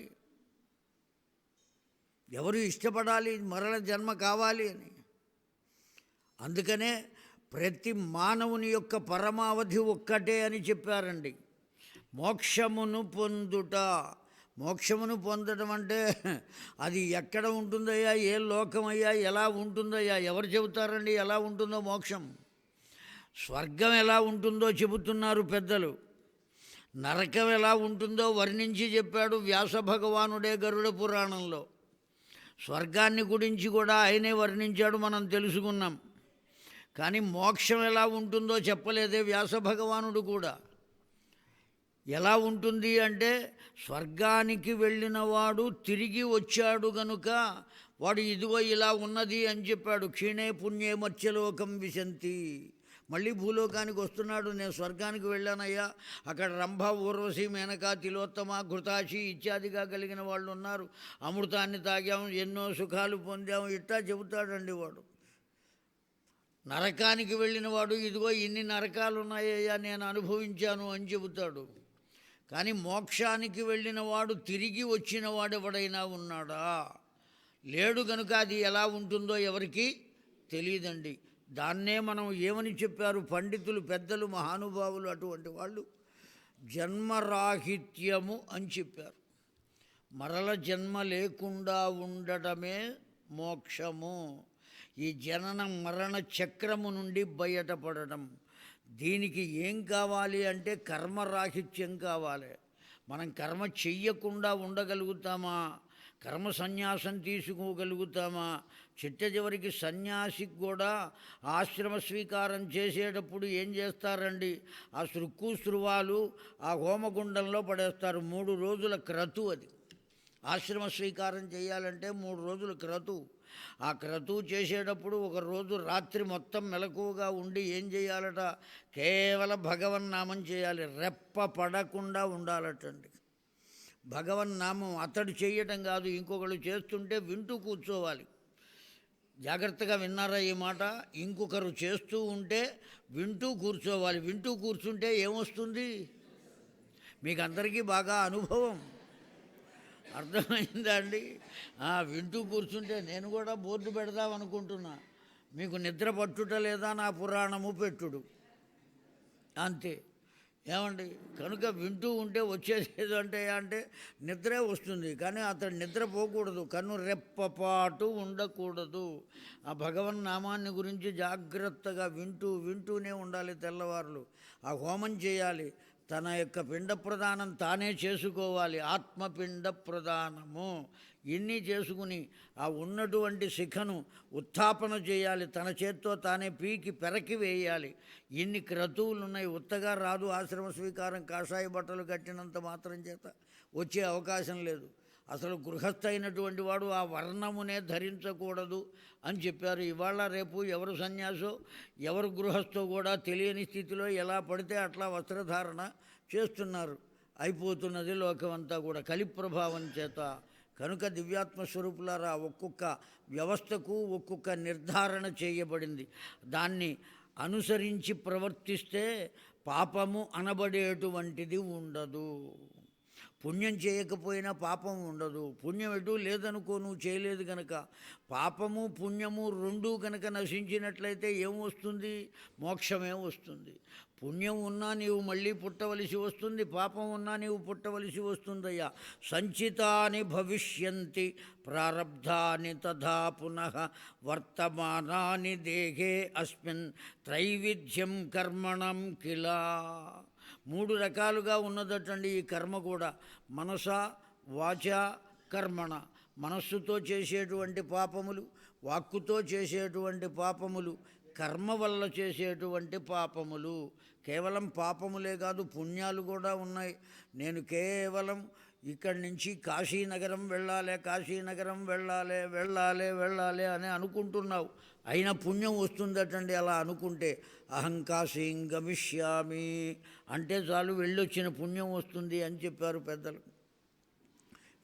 Speaker 1: ఎవరు ఇష్టపడాలి మరల జన్మ కావాలి అని? అందుకనే ప్రతి మానవుని యొక్క పరమావధి ఒక్కటే అని చెప్పారండి, మోక్షమును పొందుట. మోక్షమును పొందడం అంటే అది ఎక్కడ ఉంటుందయ్యా, ఏ లోకమయ్యా, ఎలా ఉంటుందయ్యా? ఎవరు చెబుతారండి ఎలా ఉంటుందో మోక్షం? స్వర్గం ఎలా ఉంటుందో చెబుతున్నారు పెద్దలు, నరకం ఎలా ఉంటుందో వర్ణించి చెప్పాడు వ్యాస భగవానుడే గరుడ పురాణంలో. స్వర్గాన్ని గురించి కూడా ఆయనే వర్ణించాడు, మనం తెలుసుకున్నాం. కానీ మోక్షం ఎలా ఉంటుందో చెప్పలేదే వ్యాస భగవానుడు కూడా. ఎలా ఉంటుంది అంటే స్వర్గానికి వెళ్ళినవాడు తిరిగి వచ్చాడు గనుక వాడు ఇదిగో ఇలా ఉన్నది అని చెప్పాడు. క్షీణే పుణ్యే మత్స్యలోకం విశంతి. మళ్ళీ భూలోకానికి వస్తున్నాడు. నేను స్వర్గానికి వెళ్ళానయ్యా, అక్కడ రంభ, ఊర్వశి, మేనక, తిలోత్తమ, ఘృతాచి ఇత్యాదిగా కలిగిన వాళ్ళు ఉన్నారు, అమృతాన్ని తాగాము, ఎన్నో సుఖాలు పొందాము, ఇట్టా చెబుతాడండి వాడు. నరకానికి వెళ్ళిన వాడు ఇదిగో ఇన్ని నరకాలు ఉన్నాయ్యా నేను అనుభవించాను అని చెబుతాడు. కానీ మోక్షానికి వెళ్ళిన వాడు తిరిగి వచ్చిన వాడు ఎవడైనా ఉన్నాడా? లేడు గనుక అది ఎలా ఉంటుందో ఎవరికి తెలియదండి. దాన్నే మనం ఏమని చెప్పారు పండితులు, పెద్దలు, మహానుభావులు, అటువంటి వాళ్ళు జన్మరాహిత్యము అని చెప్పారు. మరల జన్మ లేకుండా ఉండటమే మోక్షము. ఈ జనన మరణ చక్రము నుండి బయటపడడం. దీనికి ఏం కావాలి అంటే కర్మరాహిత్యం కావాలి. మనం కర్మ చెయ్యకుండా ఉండగలుగుతామా? కర్మ సన్యాసం తీసుకోగలుగుతామా? చిట్ట చివరికి సన్యాసికి కూడా ఆశ్రమ స్వీకారం చేసేటప్పుడు ఏం చేస్తారండి? ఆ సృక్కు స్రువాలు ఆ హోమగుండంలో పడేస్తారు. 3 రోజుల క్రతు అది. ఆశ్రమ స్వీకారం చేయాలంటే 3 రోజుల క్రతు. ఆ క్రతువు చేసేటప్పుడు ఒక రోజు రాత్రి మొత్తం మెలకువగా ఉండి ఏం చేయాలట? కేవలం భగవన్నామం చేయాలి, రెప్ప పడకుండా ఉండాలటండి. భగవన్నామం అతడు చేయటం కాదు, ఇంకొకళ్ళు చేస్తుంటే వింటూ కూర్చోవాలి. జాగ్రత్తగా విన్నారా ఈ మాట? ఇంకొకరు చేస్తూ ఉంటే వింటూ కూర్చోవాలి. వింటూ కూర్చుంటే ఏమొస్తుంది? మీకు అందరికీ బాగా అనుభవం అర్థమైందా అండి? వింటూ కూర్చుంటే నేను కూడా బోర్డు పెడదాం అనుకుంటున్నా. మీకు నిద్ర పట్టుట లేదా నా పురాణము పెట్టుడు, అంతే. ఏమండి? కనుక వింటూ ఉంటే వచ్చేసేది అంటే నిద్రే వస్తుంది, కానీ అతడు నిద్రపోకూడదు, కన్ను రెప్పపాటు ఉండకూడదు. ఆ భగవన్నామాన్ని గురించి జాగ్రత్తగా వింటూనే ఉండాలి. తెల్లవారులు ఆ హోమం చేయాలి. తన యొక్క పిండ ప్రదానం తానే చేసుకోవాలి, ఆత్మపిండ ప్రదానము. ఇన్ని చేసుకుని ఆ ఉన్నటువంటి శిఖను ఉత్థాపన చేయాలి, తన చేత్తో తానే పీకి పెరకి వేయాలి. ఇన్ని క్రతువులు ఉన్నాయి, ఉత్తగా రాదు ఆశ్రమ స్వీకారం. కాషాయ బట్టలు కట్టినంత మాత్రం చేత వచ్చే అవకాశం లేదు. అసలు గృహస్థ అయినటువంటి వాడు ఆ వర్ణమునే ధరించకూడదు అని చెప్పారు. ఇవాళ రేపు ఎవరు సన్యాసో ఎవరు గృహస్థో కూడా తెలియని స్థితిలో ఎలా పడితే అట్లా వస్త్రధారణ చేస్తున్నారు. అయిపోతున్నది లోకమంతా కూడా కలి ప్రభావం చేత. కనుక దివ్యాత్మ స్వరూపులారా, ఒక్కొక్క వ్యవస్థకు ఒక్కొక్క నిర్ధారణ చేయబడింది. దాన్ని అనుసరించి ప్రవర్తిస్తే పాపము అనబడేటువంటిది ఉండదు. పుణ్యం చేయకపోయినా పాపం ఉండదు. పుణ్యం ఎటు లేదనుకో, నువ్వు చేయలేదు కనుక. పాపము పుణ్యము రెండూ కనుక నశించినట్లయితే ఏం వస్తుంది? మోక్షమే వస్తుంది. పుణ్యం ఉన్నా నీవు మళ్ళీ పుట్టవలసి వస్తుంది, పాపం ఉన్నా నీవు పుట్టవలసి వస్తుందయ్యా. సంచితాని భవిష్యంతి ప్రారబ్ధాని తథా పునః వర్తమానాని దేహే అస్మిన్ త్రైవిధ్యం కర్మణం కిలా. 3 రకాలుగా ఉన్నదటండి ఈ కర్మ కూడా. మనస, వాచ, కర్మణ. మనస్సుతో చేసేటువంటి పాపములు, వాక్కుతో చేసేటువంటి పాపములు, కర్మ వల్ల చేసేటువంటి పాపములు. కేవలం పాపములే కాదు, పుణ్యాలు కూడా ఉన్నాయి. నేను కేవలం ఇక్కడి నుంచి కాశీనగరం వెళ్ళాలి, కాశీనగరం వెళ్ళాలి వెళ్ళాలి వెళ్ళాలి అని అనుకుంటున్నావు. అయినా పుణ్యం వస్తుందటండి అలా అనుకుంటే. అహం కాశీం గమిష్యామి అంటే చాలు, వెళ్ళొచ్చిన పుణ్యం వస్తుంది అని చెప్పారు పెద్దలు.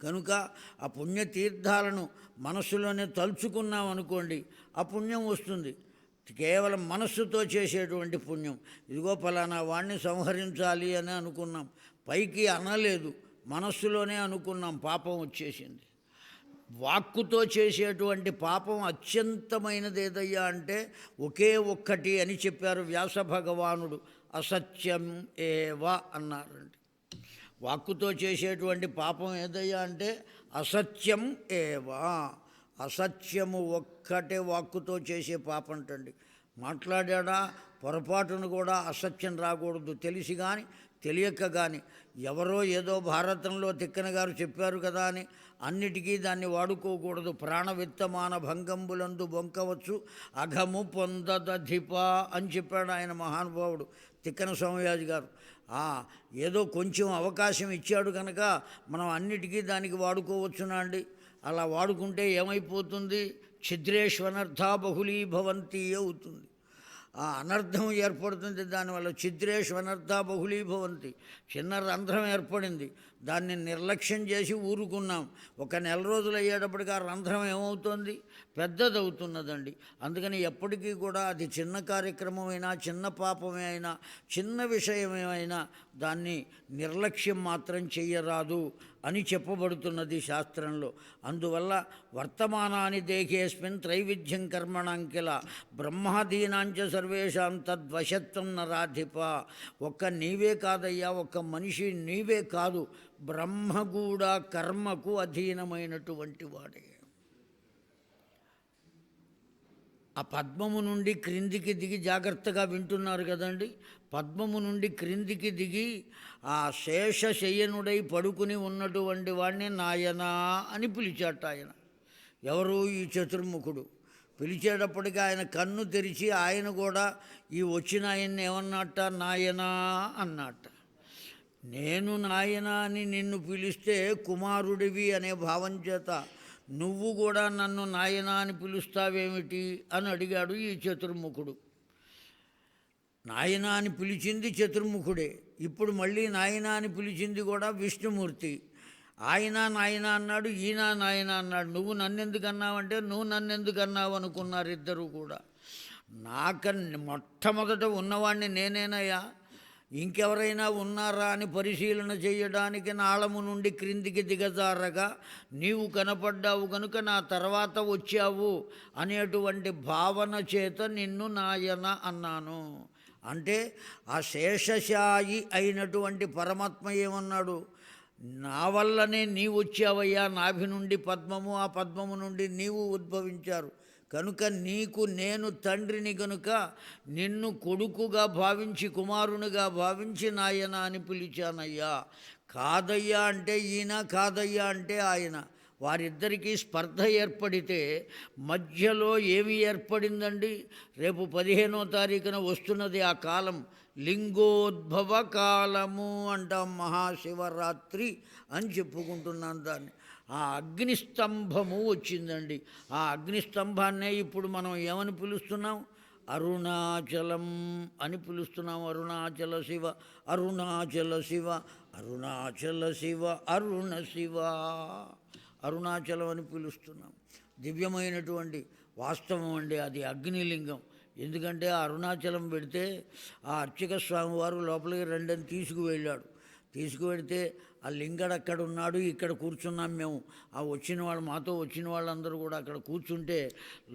Speaker 1: కనుక ఆ పుణ్యతీర్థాలను మనస్సులోనే తలుచుకున్నాం అనుకోండి, ఆ పుణ్యం వస్తుంది. కేవలం మనస్సుతో చేసేటువంటి పుణ్యం. ఇదిగో ఫలానా వాణ్ణి సంహరించాలి అని అనుకున్నాం, పైకి అనలేదు, మనస్సులోనే అనుకున్నాం, పాపం వచ్చేసింది. వాక్కుతో చేసేటువంటి పాపం అత్యంతమైనది ఏదయ్యా అంటే ఒకే ఒక్కటి అని చెప్పారు వ్యాస భగవానుడు. అసత్యం ఏవ అన్నారండి. వాక్కుతో చేసేటువంటి పాపం ఏదయ్యా అంటే అసత్యం ఏవా. అసత్యము ఒక్కటే వాక్కుతో చేసే పాపం అంటండి. మాట్లాడా పొరపాటును కూడా అసత్యం రాకూడదు. తెలిసి కానీ తెలియక కానీ. ఎవరో ఏదో భారతంలో తిక్కన గారు చెప్పారు కదా అని అన్నిటికీ దాన్ని వాడుకోకూడదు. ప్రాణవిత్తమాన భంగంబులందు బొంకవచ్చు అఘము పొందదధిప అని చెప్పాడు ఆయన మహానుభావుడు తిక్కన సోమయాజి గారు. ఏదో కొంచెం అవకాశం ఇచ్చాడు కనుక మనం అన్నిటికీ దానికి వాడుకోవచ్చునా అండి? అలా వాడుకుంటే ఏమైపోతుంది? ఛిద్రేష్వనర్థా బహుళీభవంతి అవుతుంది. అనర్థం ఏర్పడుతుంది దానివల్ల. ఛిద్రేష్వనర్థా బహుళీభవంతి. చిన్న రంధ్రం ఏర్పడింది, దాన్ని నిర్లక్ష్యం చేసి ఊరుకున్నాం. ఒక నెల రోజులు అయ్యేటప్పటికి ఆ రంధ్రం ఏమవుతుంది? పెద్దదవుతున్నదండి. అందుకని ఎప్పటికీ కూడా అది చిన్న కార్యక్రమమైనా, చిన్న పాపమే అయినా, చిన్న విషయమేమైనా దాన్ని నిర్లక్ష్యం మాత్రం చెయ్యరాదు అని చెప్పబడుతున్నది శాస్త్రంలో. అందువల్ల వర్తమానాన్ని దేహేస్మిన్ త్రైవిధ్యం కర్మణాంకిల బ్రహ్మాదీనాంచ సర్వేషాం తద్వశత్వం నరాధిప. ఒక్క నీవే కాదయ్యా, ఒక్క మనిషి నీవే కాదు, బ్రహ్మ కూడా కర్మకు అధీనమైనటువంటి వాడే. ఆ పద్మము నుండి క్రిందికి దిగి, జాగ్రత్తగా వింటున్నారు కదండి, పద్మము నుండి క్రిందికి దిగి ఆ శేషశయ్యనుడై పడుకుని ఉన్నటువంటి వాడిని నాయనా అని పిలిచాట ఆయన. ఎవరు? ఈ చతుర్ముఖుడు. పిలిచేటప్పటికి ఆయన కన్ను తెరిచి ఆయన కూడా ఈ వచ్చిన ఆయన్ని ఏమన్నట్ట? నాయనా అన్నట్ట. నేను నాయనా అని నిన్ను పిలిస్తే కుమారుడివి అనే భావం చేత నువ్వు కూడా నన్ను నాయనా అని పిలుస్తావేమిటి అని అడిగాడు ఈ చతుర్ముఖుడు. నాయనా అని పిలిచింది చతుర్ముఖుడే. ఇప్పుడు మళ్ళీ నాయనా అని పిలిచింది కూడా విష్ణుమూర్తి. ఆయన నాయన అన్నాడు, ఈయన నాయన అన్నాడు. నువ్వు నన్నెందుకు అన్నావంటే నువ్వు నన్నెందుకు అన్నావు అనుకున్నారు ఇద్దరు కూడా. నాకన్నా మొట్టమొదట ఉన్నవాడిని నేనేనయ్యా, ఇంకెవరైనా ఉన్నారా అని పరిశీలన చేయడానికి నాళము నుండి క్రిందికి దిగజారగా నీవు కనపడ్డావు కనుక నా తర్వాత వచ్చావు అనేటువంటి భావన చేత నిన్ను నాయన అన్నాను. అంటే ఆ శేషశాయి అయినటువంటి పరమాత్మ ఏమన్నాడు? నా వల్లనే నీవు వచ్చావయ్యా, నాభి నుండి పద్మము, ఆ పద్మము నుండి నీవు ఉద్భవించారు కనుక నీకు నేను తండ్రిని కనుక నిన్ను కొడుకుగా భావించి, కుమారునిగా భావించి నాయన అని పిలిచానయ్యా. కాదయ్యా అంటే ఈయన, కాదయ్యా అంటే ఆయన. వారిద్దరికీ స్పర్ధ ఏర్పడితే మధ్యలో ఏమి ఏర్పడిందండి? రేపు 15వ తారీఖున వస్తున్నది ఆ కాలం, లింగోద్భవ కాలము అంటాం, మహాశివరాత్రి అని చెప్పుకుంటున్నాను దాన్ని. ఆ అగ్నిస్తంభము వచ్చిందండి. ఆ అగ్నిస్తంభాన్నే ఇప్పుడు మనం ఏమని పిలుస్తున్నాం? అరుణాచలం అని పిలుస్తున్నాం. అరుణాచల శివ, అరుణాచల శివ, అరుణాచల శివ, అరుణ శివ, అరుణాచలం అని పిలుస్తున్నాం. దివ్యమైనటువంటి వాస్తవం అండి అది అగ్నిలింగం. ఎందుకంటే ఆ అరుణాచలం పెడితే ఆ అర్చక స్వామివారు లోపలికి రెండని తీసుకువెడితే ఆ లింగడు అక్కడ ఉన్నాడు, ఇక్కడ కూర్చున్నాం మేము. ఆ వచ్చిన వాళ్ళు, మాతో వచ్చిన వాళ్ళందరూ కూడా అక్కడ కూర్చుంటే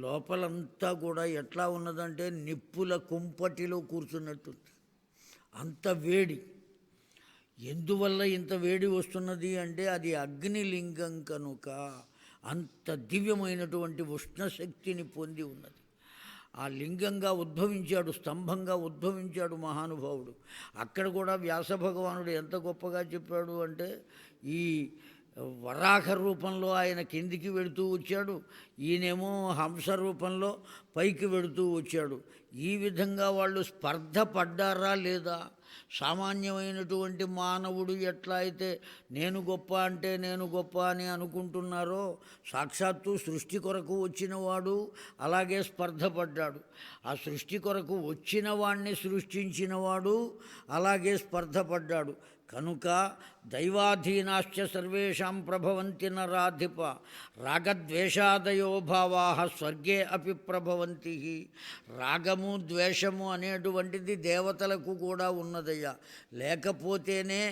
Speaker 1: లోపలంతా కూడా ఎట్లా ఉన్నదంటే నిప్పుల కుంపటిలో కూర్చున్నట్టుంది. అంత వేడి. ఎందువల్ల ఇంత వేడి వస్తున్నది అంటే అది అగ్నిలింగం కనుక అంత దివ్యమైనటువంటి ఉష్ణశక్తిని పొంది ఉన్నది. ఆ లింగంగా ఉద్భవించాడు, స్తంభంగా ఉద్భవించాడు మహానుభావుడు. అక్కడ కూడా వ్యాస భగవానుడు ఎంత గొప్పగా చెప్పాడు అంటే ఈ వరాహ రూపంలో ఆయన కిందికి వెళుతూ వచ్చాడు, ఈయనేమో హంస రూపంలో పైకి వెళుతూ వచ్చాడు. ఈ విధంగా వాళ్ళు స్పర్ధ పడ్డారా లేదా? సామాన్యమైనటువంటి మానవుడు ఎట్లా అయితే నేను గొప్ప అంటే నేను గొప్ప అని అనుకుంటున్నారో, సాక్షాత్తు సృష్టి కొరకు వచ్చినవాడు అలాగే స్పర్ధ పడ్డాడు. ఆ సృష్టి కొరకు వచ్చిన వాణ్ణి సృష్టించినవాడు అలాగే స్పర్ధ పడ్డాడు. కనుక దైవాధీనాశ్చ సర్వేషాం ప్రభవంతి నరాధిప రాగద్వేషాదయో భావా స్వర్గే అపి ప్రభవంతి. రాగము ద్వేషము అనేటువంటిది దేవతలకు కూడా ఉన్నదయ్యా. లేకపోతేనే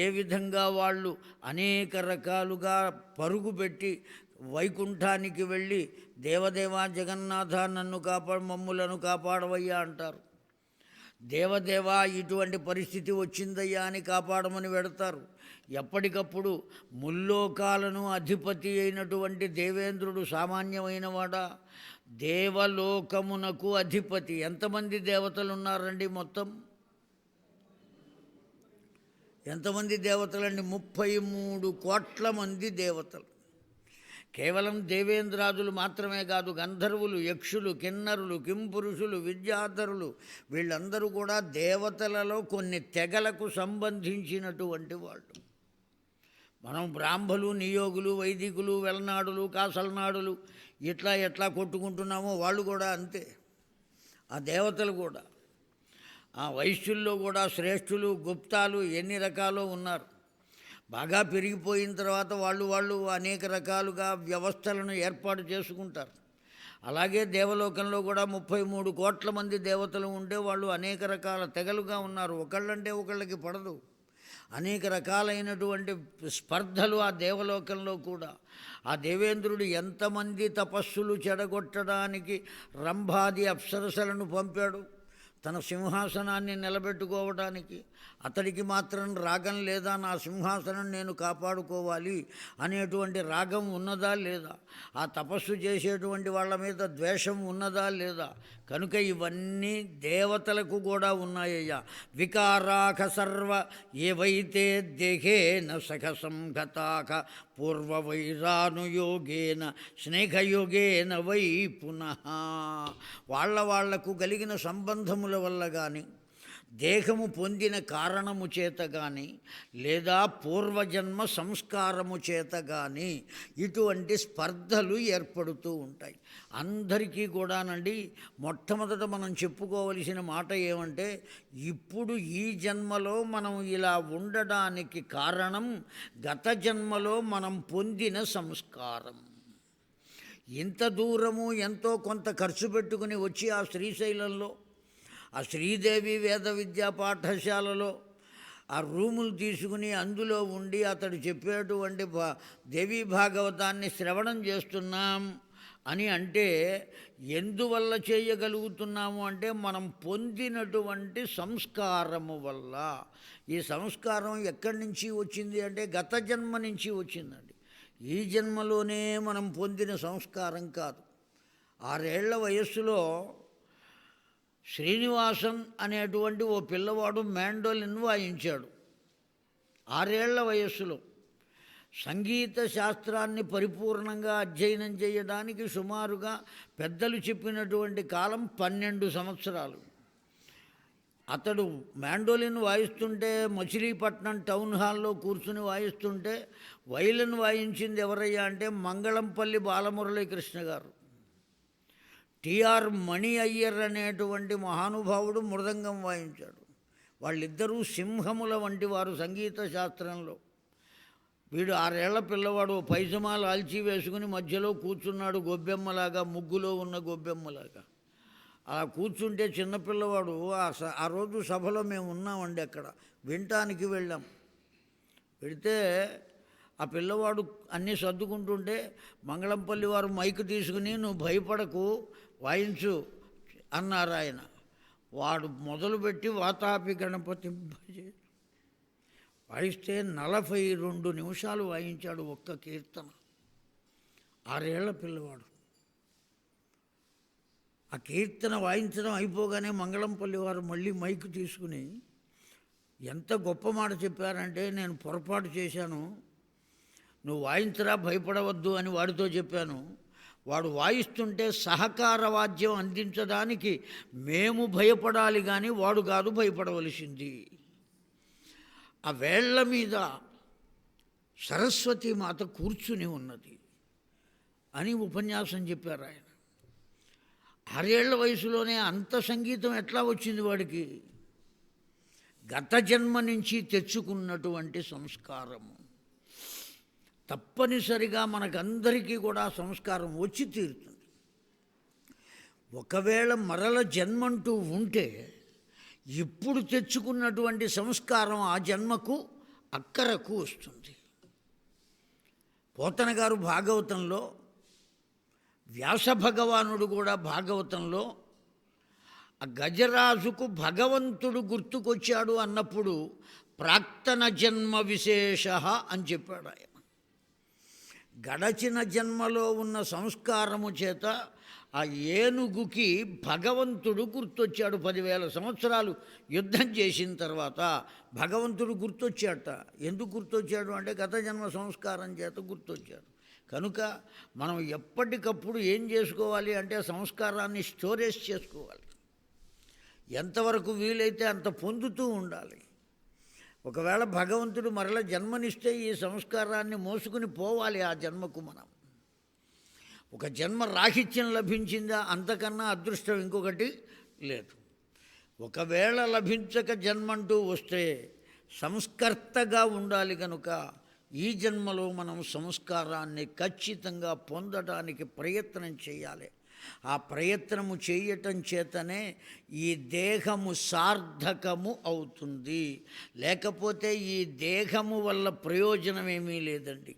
Speaker 1: ఏ విధంగా వాళ్ళు అనేక రకాలుగా పరుగుపెట్టి వైకుంఠానికి వెళ్ళి దేవదేవా జగన్నాథ నన్ను మమ్ములను కాపాడవయ్యా అంటారు. దేవదేవా ఇటువంటి పరిస్థితి వచ్చిందయ్యా అని కాపాడమని వెడతారు. ఎప్పటికప్పుడు ముల్లోకాలను అధిపతి అయినటువంటి దేవేంద్రుడు సామాన్యమైన వాడా? దేవలోకమునకు అధిపతి. ఎంతమంది దేవతలు ఉన్నారండి? మొత్తం ఎంతమంది దేవతలండి? 33 కోట్ల మంది దేవతలు. కేవలం దేవేంద్రాదులు మాత్రమే కాదు, గంధర్వులు, యక్షులు, కిన్నరులు, కింపురుషులు, విద్యాధరులు, వీళ్ళందరూ కూడా దేవతలలో కొన్ని తెగలకు సంబంధించినటువంటి వాళ్ళు. మనం బ్రాహ్మలు, నియోగులు, వైదికులు, వెలనాడులు, కాసలనాడులు ఎట్లా కొట్టుకుంటున్నామో వాళ్ళు కూడా అంతే. ఆ దేవతలు కూడా, ఆ వైశ్యుల్లో కూడా శ్రేష్ఠులు, గుప్తాలు ఎన్ని రకాలు ఉన్నారు. బాగా పెరిగిపోయిన తర్వాత వాళ్ళు అనేక రకాలుగా వ్యవస్థలను ఏర్పాటు చేసుకుంటారు. అలాగే దేవలోకంలో కూడా 33 కోట్ల మంది దేవతలు ఉంటే వాళ్ళు అనేక రకాల తెగలుగా ఉన్నారు. ఒకళ్ళంటే ఒకళ్ళకి పడదు. అనేక రకాలైనటువంటి స్పర్ధలు ఆ దేవలోకంలో కూడా. ఆ దేవేంద్రుడు ఎంతమంది తపస్సులు చెడగొట్టడానికి రంభాది అప్సరసలను పంపాడు తన సింహాసనాన్ని నిలబెట్టుకోవడానికి. అతడికి మాత్రం రాగం లేదా? నా సింహాసనం నేను కాపాడుకోవాలి అనేటువంటి రాగం ఉన్నదా లేదా? ఆ తపస్సు చేసేటువంటి వాళ్ళ మీద ద్వేషం ఉన్నదా లేదా? కనుక ఇవన్నీ దేవతలకు కూడా ఉన్నాయ్యా. వికారాక సర్వ ఏవైతే దేహేన సఖ సంగతాక పూర్వవైరానుయోగేన స్నేహయోగేన వై పునః. వాళ్లకు కలిగిన సంబంధముల వల్ల కానీ, దేహము పొందిన కారణము చేత కానీ, లేదా పూర్వజన్మ సంస్కారము చేత కానీ ఇటువంటి స్పర్ధలు ఏర్పడుతూ ఉంటాయి. అందరికీ కూడానండి మొట్టమొదట మనం చెప్పుకోవలసిన మాట ఏమంటే, ఇప్పుడు ఈ జన్మలో మనం ఇలా ఉండడానికి కారణం గత జన్మలో మనం పొందిన సంస్కారం. ఇంత దూరము ఎంతో కొంత ఖర్చు పెట్టుకుని వచ్చి ఆ శ్రీశైలంలో ఆ శ్రీదేవి వేద విద్యా పాఠశాలలో ఆ రూములు తీసుకుని అందులో ఉండి అతడు చెప్పేటువంటి దేవీ భాగవతాన్ని శ్రవణం చేస్తున్నాం అని అంటే ఎందువల్ల చేయగలుగుతున్నాము అంటే మనం పొందినటువంటి సంస్కారము వల్ల. ఈ సంస్కారం ఎక్కడి నుంచి వచ్చింది అంటే గత జన్మ నుంచి వచ్చిందండి. ఈ జన్మలోనే మనం పొందిన సంస్కారం కాదు. 6 ఏళ్ల వయస్సులో శ్రీనివాసన్ అనేటువంటి ఓ పిల్లవాడు మ్యాండోలిన్ వాయించాడు. 6 ఏళ్ల వయస్సులో. సంగీత శాస్త్రాన్ని పరిపూర్ణంగా అధ్యయనం చేయడానికి సుమారుగా పెద్దలు చెప్పినటువంటి కాలం 12 సంవత్సరాలు. అతడు మ్యాండోలిన్ వాయిస్తుంటే మచిలీపట్నం టౌన్ హాల్లో కూర్చుని వాయిస్తుంటే వైలిన్ వాయించింది ఎవరయ్యా అంటే మంగళంపల్లి బాలమురళీకృష్ణ గారు. టిఆర్ మణి అయ్యర్ అనేటువంటి మహానుభావుడు మృదంగం వాయించాడు. వాళ్ళిద్దరూ సింహముల వంటి వారు సంగీత శాస్త్రంలో. వీడు 6 ఏళ్ల పిల్లవాడు పైజమా లాల్చీ వేసుకుని మధ్యలో కూర్చున్నాడు, గొబ్బెమ్మలాగా, ముగ్గులో ఉన్న గొబ్బెమ్మలాగా. అలా కూర్చుంటే చిన్నపిల్లవాడు ఆ రోజు సభలో మేము ఉన్నామండి, అక్కడ వినటానికి వెళ్ళాం. వెళితే ఆ పిల్లవాడు అన్నీ సర్దుకుంటుంటే మంగళంపల్లి వారు మైకు తీసుకుని నువ్వు భయపడకు వాయించు అన్నారు ఆయన. వాడు మొదలుపెట్టి వాతాపి గణపతి వాయిస్తే 42 నిమిషాలు వాయించాడు ఒక్క కీర్తన. 6 ఏళ్ల పిల్లవాడు. ఆ కీర్తన వాయించడం అయిపోగానే మంగళంపల్లి వారు మళ్ళీ మైకు తీసుకుని ఎంత గొప్ప మాట చెప్పారంటే, నేను పొరపాటు చేశాను, నువ్వు వాయించరా భయపడవద్దు అని వాడితో చెప్పాను. వాడు వాయిస్తుంటే సహకార వాద్యం అందించడానికి మేము భయపడాలి కానీ వాడు కాదు భయపడవలసింది. ఆ వేళ్ల మీద సరస్వతీమాత కూర్చుని ఉన్నది అని ఉపన్యాసం చెప్పారు ఆయన. 6 ఏళ్ల వయసులోనే అంత సంగీతం ఎట్లా వచ్చింది వాడికి? గత జన్మ నుంచి తెచ్చుకున్నటువంటి సంస్కారము. తప్పనిసరిగా మనకందరికీ కూడా సంస్కారం వచ్చి తీరుతుంది. ఒకవేళ మరల జన్మంటూ ఉంటే ఇప్పుడు తెచ్చుకున్నటువంటి సంస్కారం ఆ జన్మకు అక్కరకు వస్తుంది. పోతన గారు భాగవతంలో, వ్యాస భగవానుడు కూడా భాగవతంలో ఆ గజరాజుకు భగవంతుడు గుర్తుకొచ్చాడు అన్నప్పుడు ప్రాక్తన జన్మ విశేష అని చెప్పాడు ఆయన. గడచిన జన్మలో ఉన్న సంస్కారము చేత ఆ ఏనుగుకి భగవంతుడు గుర్తొచ్చాడు. 10,000 సంవత్సరాలు యుద్ధం చేసిన తర్వాత భగవంతుడు గుర్తొచ్చాట. ఎందుకు గుర్తొచ్చాడు అంటే గత జన్మ సంస్కారం చేత గుర్తొచ్చాడు. కనుక మనం ఎప్పటికప్పుడు ఏం చేసుకోవాలి అంటే సంస్కారాన్ని స్టోరేజ్ చేసుకోవాలి. ఎంతవరకు వీలైతే అంత పొందుతూ ఉండాలి. ఒకవేళ భగవంతుడు మరల జన్మనిస్తే ఈ సంస్కారాన్ని మోసుకుని పోవాలి. ఆ జన్మకు మనం ఒక జన్మ రాహిత్యం లభించిందా, అంతకన్నా అదృష్టం ఇంకొకటి లేదు. ఒకవేళ లభించక జన్మంటూ వస్తే సంస్కర్తగా ఉండాలి. కనుక ఈ జన్మలో మనం సంస్కారాన్ని ఖచ్చితంగా పొందడానికి ప్రయత్నం చేయాలి. ఆ ప్రయత్నము చేయటం చేతనే ఈ దేహము సార్థకము అవుతుంది. లేకపోతే ఈ దేహము వల్ల ప్రయోజనం ఏమీ లేదండి.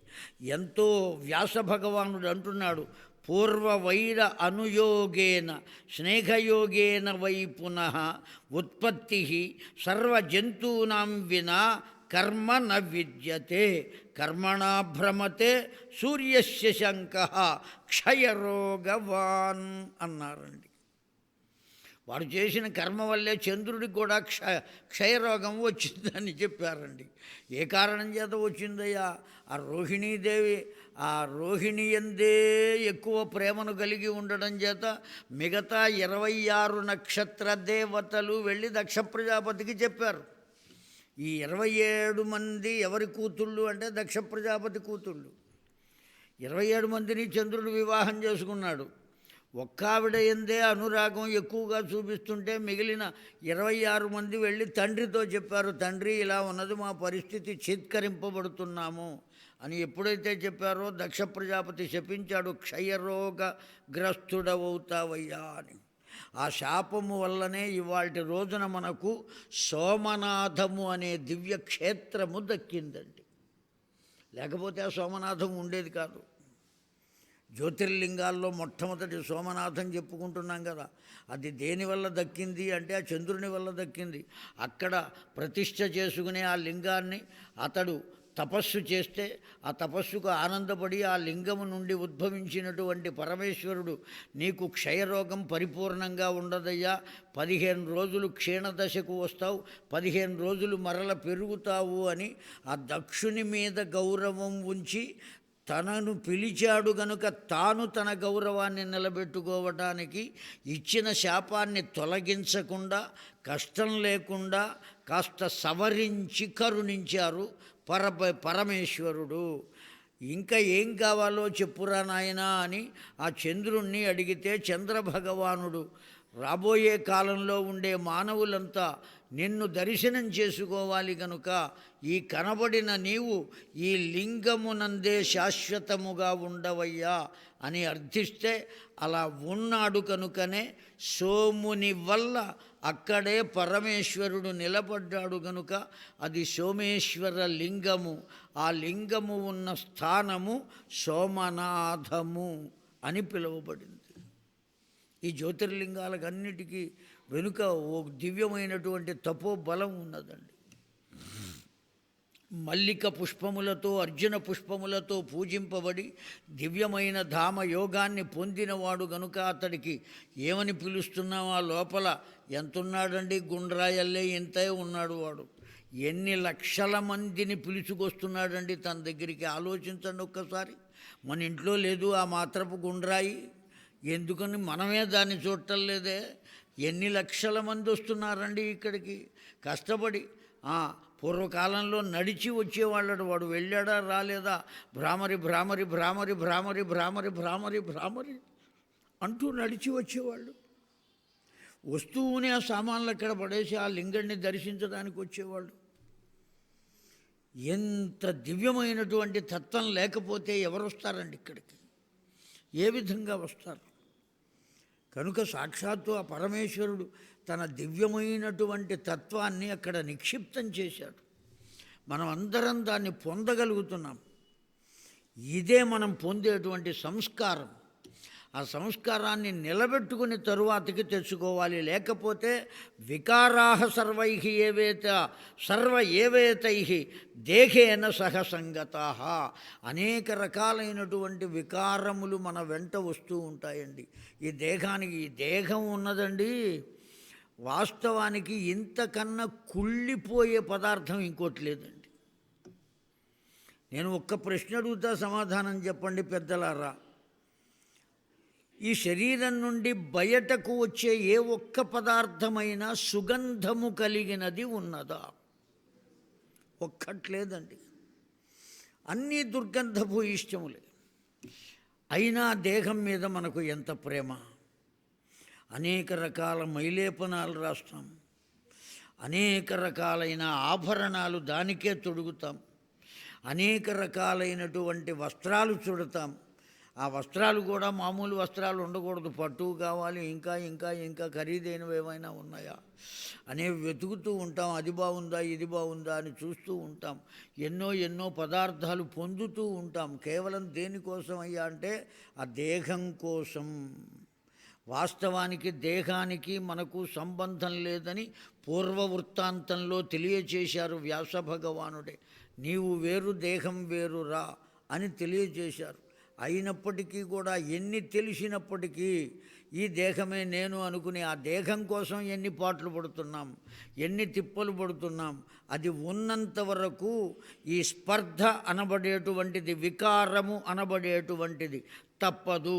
Speaker 1: ఎంతో వ్యాస భగవానుడు అంటున్నాడు, పూర్వ వైర అనుయోగేన స్నేహయోగేన వై పునః ఉత్పత్తి సర్వజంతూనాం వినా కర్మ న విద్యతే కర్మణా భ్రమతే సూర్యస్య శంకః క్షయరోగవాన్ అన్నారండి. వాడు చేసిన కర్మ వల్లే చంద్రుడికి కూడా క్షయరోగం వచ్చిందని చెప్పారండి. ఏ కారణం చేత వచ్చిందయ్యా? ఆ రోహిణీదేవి ఆ రోహిణియందే ఎక్కువ ప్రేమను కలిగి ఉండడం చేత మిగతా 26 నక్షత్ర దేవతలు వెళ్ళి దక్ష ప్రజాపతికి చెప్పారు. ఈ 27 మంది ఎవరి కూతుళ్ళు అంటే దక్ష ప్రజాపతి కూతుళ్ళు. 27 మందిని చంద్రుడు వివాహం చేసుకున్నాడు. ఒక్కావిడ ఎందే అనురాగం ఎక్కువగా చూపిస్తుంటే మిగిలిన 26 మంది వెళ్ళి తండ్రితో చెప్పారు, తండ్రి ఇలా ఉన్నది, మా పరిస్థితి చిత్కరింపబడుతున్నాము అని. ఎప్పుడైతే చెప్పారో దక్ష ప్రజాపతి శపించాడు, క్షయరోగగ్రస్తుడవుతావయ్యా అని. ఆ శాపము వల్లనే ఇవాల్టి రోజున మనకు సోమనాథము అనే దివ్య క్షేత్రము దక్కిందండి. లేకపోతే ఆ సోమనాథం ఉండేది కాదు. జ్యోతిర్లింగాల్లో మొట్టమొదటి సోమనాథం చెప్పుకుంటున్నాం కదా, అది దేనివల్ల దక్కింది అంటే ఆ చంద్రుని వల్ల దక్కింది. అక్కడ ప్రతిష్ఠ చేసుకునే ఆ లింగాన్ని అతడు తపస్సు చేస్తే ఆ తపస్సుకు ఆనందపడి ఆ లింగము నుండి ఉద్భవించినటువంటి పరమేశ్వరుడు, నీకు క్షయరోగం పరిపూర్ణంగా ఉండదయ్యా, 15 రోజులు క్షీణదశకు వస్తావు, 15 రోజులు మరల పెరుగుతావు అని ఆ దక్షుని మీద గౌరవం ఉంచి తనను పిలిచాడు గనుక తాను తన గౌరవాన్ని నిలబెట్టుకోవటానికి ఇచ్చిన శాపాన్ని తొలగించకుండా కష్టం లేకుండా కాస్త సవరించి కరుణించారు పరమేశ్వరుడు. ఇంకా ఏం కావాలో చెప్పురా నాయనా అని ఆ చంద్రుణ్ణి అడిగితే చంద్రభగవానుడు రాబోయే కాలంలో ఉండే మానవులంతా నిన్ను దర్శనం చేసుకోవాలి గనుక ఈ కనబడిన నీవు ఈ లింగమునందే శాశ్వతముగా ఉండవయ్యా అని అర్థిస్తే అలా ఉన్నాడు కనుకనే సోముని వల్ల అక్కడే పరమేశ్వరుడు నిలబడ్డాడు గనుక అది సోమేశ్వర లింగము. ఆ లింగము ఉన్న స్థానము సోమనాథము అని పిలువబడింది. ఈ జ్యోతిర్లింగాలకన్నిటికీ వెనుక ఓ దివ్యమైనటువంటి తపోబలం ఉన్నదండి. మల్లిక పుష్పములతో అర్జున పుష్పములతో పూజింపబడి దివ్యమైన ధామ యోగాన్ని పొందినవాడు గనుక అతడికి ఏమని పిలుస్తున్నాం? ఆ లోపల ఎంతున్నాడండి? గుండ్రాయల్లే ఇంతే ఉన్నాడు వాడు. ఎన్ని లక్షల మందిని పిలుచుకొస్తున్నాడండి తన దగ్గరికి. ఆలోచించండి ఒక్కసారి. మన ఇంట్లో లేదు ఆ మాత్రపు గుండ్రాయి, ఎందుకని మనమే దాన్ని చూడటం లేదే? ఎన్ని లక్షల మంది వస్తున్నారండి ఇక్కడికి కష్టపడి. పూర్వకాలంలో నడిచి వచ్చేవాళ్ళడు. వాడు వెళ్ళాడా రాలేదా? భ్రామరి భ్రామరి భ్రామరి భ్రామరి భ్రామరి భ్రామరి భ్రామరి అంటూ నడిచి వచ్చేవాళ్ళు. వస్తూనే ఆ సామాన్లు అక్కడ పడేసి ఆ లింగాన్ని దర్శించడానికి వచ్చేవాళ్ళు. ఎంత దివ్యమైనటువంటి తత్వం లేకపోతే ఎవరు వస్తారండి ఇక్కడికి? ఏ విధంగా వస్తారు? కనుక సాక్షాత్తు ఆ పరమేశ్వరుడు తన దివ్యమైనటువంటి తత్వాన్ని అక్కడ నిక్షిప్తం చేశాడు. మనం అందరం దాన్ని పొందగలుగుతున్నాం. ఇదే మనం పొందేటువంటి సంస్కారం. ఆ సంస్కారాన్ని నిలబెట్టుకుని తరువాతకి తెచ్చుకోవాలి. లేకపోతే వికారాహ సర్వ ఏవేతై దేహేన సహ సంగతాః. అనేక రకాలైనటువంటి వికారములు మన వెంట వస్తూ ఉంటాయండి. ఈ దేహం ఉన్నదండి, వాస్తవానికి ఇంతకన్నా కుళ్ళిపోయే పదార్థం ఇంకోటి లేదండి. నేను ఒక్క ప్రశ్న అడుగుతా, సమాధానం చెప్పండి పెద్దలారా. ఈ శరీరం నుండి బయటకు వచ్చే ఏ ఒక్క పదార్థమైనా సుగంధము కలిగినది ఉన్నదా? ఒక్కట్లేదండి. అన్నీ దుర్గంధపు ఇష్టములే. అయినా దేహం మీద మనకు ఎంత ప్రేమ! అనేక రకాల మైలేపనాలు రాస్తాం, అనేక రకాలైన ఆభరణాలు దానికే తొడుగుతాం, అనేక రకాలైనటువంటి వస్త్రాలు చుడతాం. ఆ వస్త్రాలు కూడా మామూలు వస్త్రాలు ఉండకూడదు, పట్టు కావాలి, ఇంకా ఇంకా ఇంకా ఖరీదైనవి ఏమైనా ఉన్నాయా అనేవి వెతుకుతూ ఉంటాం. అది బాగుందా ఇది బాగుందా అని చూస్తూ ఉంటాం. ఎన్నో పదార్థాలు పొందుతూ ఉంటాం. కేవలం దేనికోసం అయ్యా అంటే ఆ దేహం కోసం. వాస్తవానికి దేహానికి మనకు సంబంధం లేదని పూర్వ వృత్తాంతంలో తెలియచేశారు వ్యాస భగవానుడే. నీవు వేరు దేహం వేరురా అని తెలియజేశారు. అయినప్పటికీ కూడా ఎన్ని తెలిసినప్పటికీ ఈ దేహమే నేను అనుకుని ఆ దేహం కోసం ఎన్ని పాటలు పడుతున్నాం, ఎన్ని తిప్పలు పడుతున్నాం. అది ఉన్నంత వరకు ఈ స్పర్ధ అనబడేటువంటిది, వికారము అనబడేటువంటిది తప్పదు,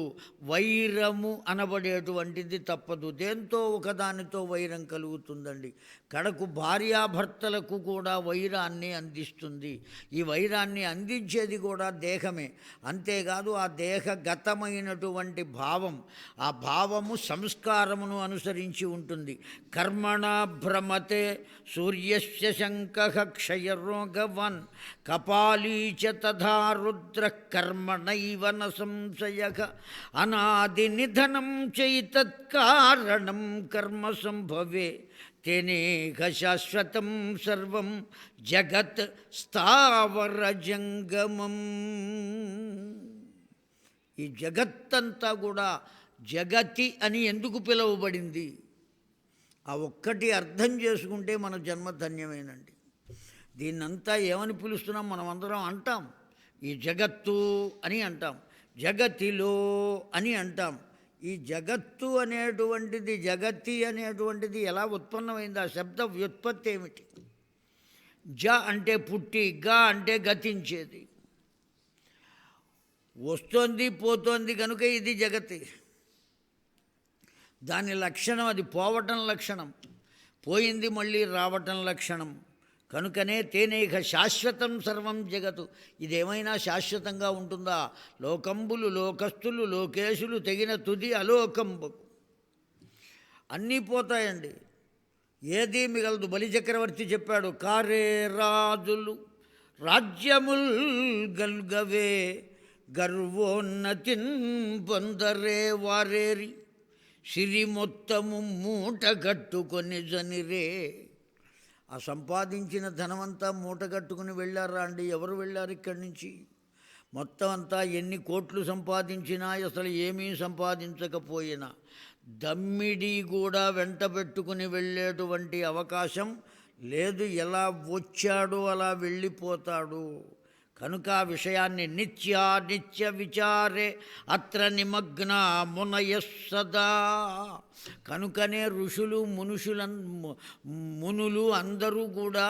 Speaker 1: వైరము అనబడేటువంటిది తప్పదు. దేంతో ఒకదానితో వైరం కలుగుతుందండి. కడకు భార్యాభర్తలకు కూడా వైరాన్ని అందిస్తుంది. ఈ వైరాన్ని అందించేది కూడా దేహమే. అంతేకాదు ఆ దేహగతమైనటువంటి భావం, ఆ భావము సంస్కారమును అనుసరించి ఉంటుంది. కర్మణా భ్రమతే సూర్యస్య శంఖః క్షయరోగవన్ కపాలీ చ తథా రుద్రః కర్మణైవ న సంశయః అనాది నిధనం చైతత్కారణం కర్మ సంభవే తేనేహ శాశ్వతం సర్వం జగత్ స్థావర జంగమం. ఈ జగత్తంతా కూడా జగతి అని ఎందుకు పిలువబడింది? ఆ ఒక్కటి అర్థం చేసుకుంటే మన జన్మ ధన్యమేనండి. దీన్నంతా ఏమని పిలుస్తున్నాం? మనం అందరం అంటాం, ఈ జగత్తు అని అంటాం, జగతిలో అని అంటాం. ఈ జగత్తు అనేటువంటిది, జగతి అనేటువంటిది ఎలా ఉత్పన్నమైంది? ఆ శబ్ద వ్యుత్పత్తి ఏమిటి? జ అంటే పుట్టి, గ అంటే గతించేది. వస్తోంది పోతోంది కనుక ఇది జగతి. దాని లక్షణం అది, పోవటం లక్షణం, పోయింది మళ్ళీ రావటం లక్షణం. కనుకనే తేనేక శాశ్వతం సర్వం జగత్తు. ఇదేమైనా శాశ్వతంగా ఉంటుందా? లోకంబులు లోకస్తులు లోకేశులు తెగిన తుది అలోకంబు. అన్నీ పోతాయండి, ఏదీ మిగలదు. బలిచక్రవర్తి చెప్పాడు, కారే రాజులు రాజ్యముల్ గల్గవే గర్వోన్నతిన్ పొందరే వారేరి సిరి మొత్తము మూట కట్టుకొని జనిరే. ఆ సంపాదించిన ధనమంతా మూట కట్టుకుని వెళ్ళారా అండి? ఎవరు వెళ్ళారు ఇక్కడి నుంచి? మొత్తం అంతా ఎన్ని కోట్లు సంపాదించినా, అసలు ఏమీ సంపాదించకపోయినా దమ్మిడి కూడా వెంట పెట్టుకుని వెళ్ళేటువంటి అవకాశం లేదు. ఎలా వచ్చాడో అలా వెళ్ళిపోతాడు. కనుక ఆ విషయాన్ని నిత్య విచారే అత్ర నిమగ్న మునయ సదా. కనుకనే ఋషులు మునులు అందరూ కూడా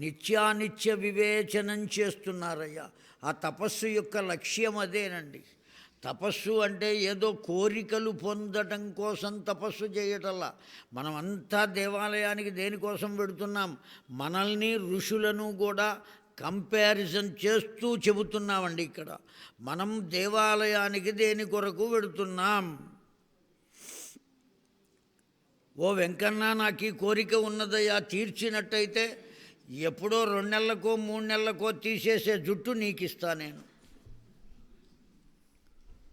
Speaker 1: నిత్యానిత్య వివేచనం చేస్తున్నారయ్యా. ఆ తపస్సు యొక్క లక్ష్యం అదేనండి. తపస్సు అంటే ఏదో కోరికలు పొందటం కోసం తపస్సు చేయటల్లా. మనమంతా దేవాలయానికి దేనికోసం పెడుతున్నాం? మనల్ని ఋషులను కూడా కంపారిజన్ చేస్తూ చెబుతున్నామండి. ఇక్కడ మనం దేవాలయానికి దేని కొరకు పెడుతున్నాం? ఓ వెంకన్న, నాకు ఈ కోరిక ఉన్నదయ్యా, తీర్చినట్టయితే ఎప్పుడో 2 నెలలకో 3 నెలలకో తీసేసే జుట్టు నీకు ఇస్తా నేను.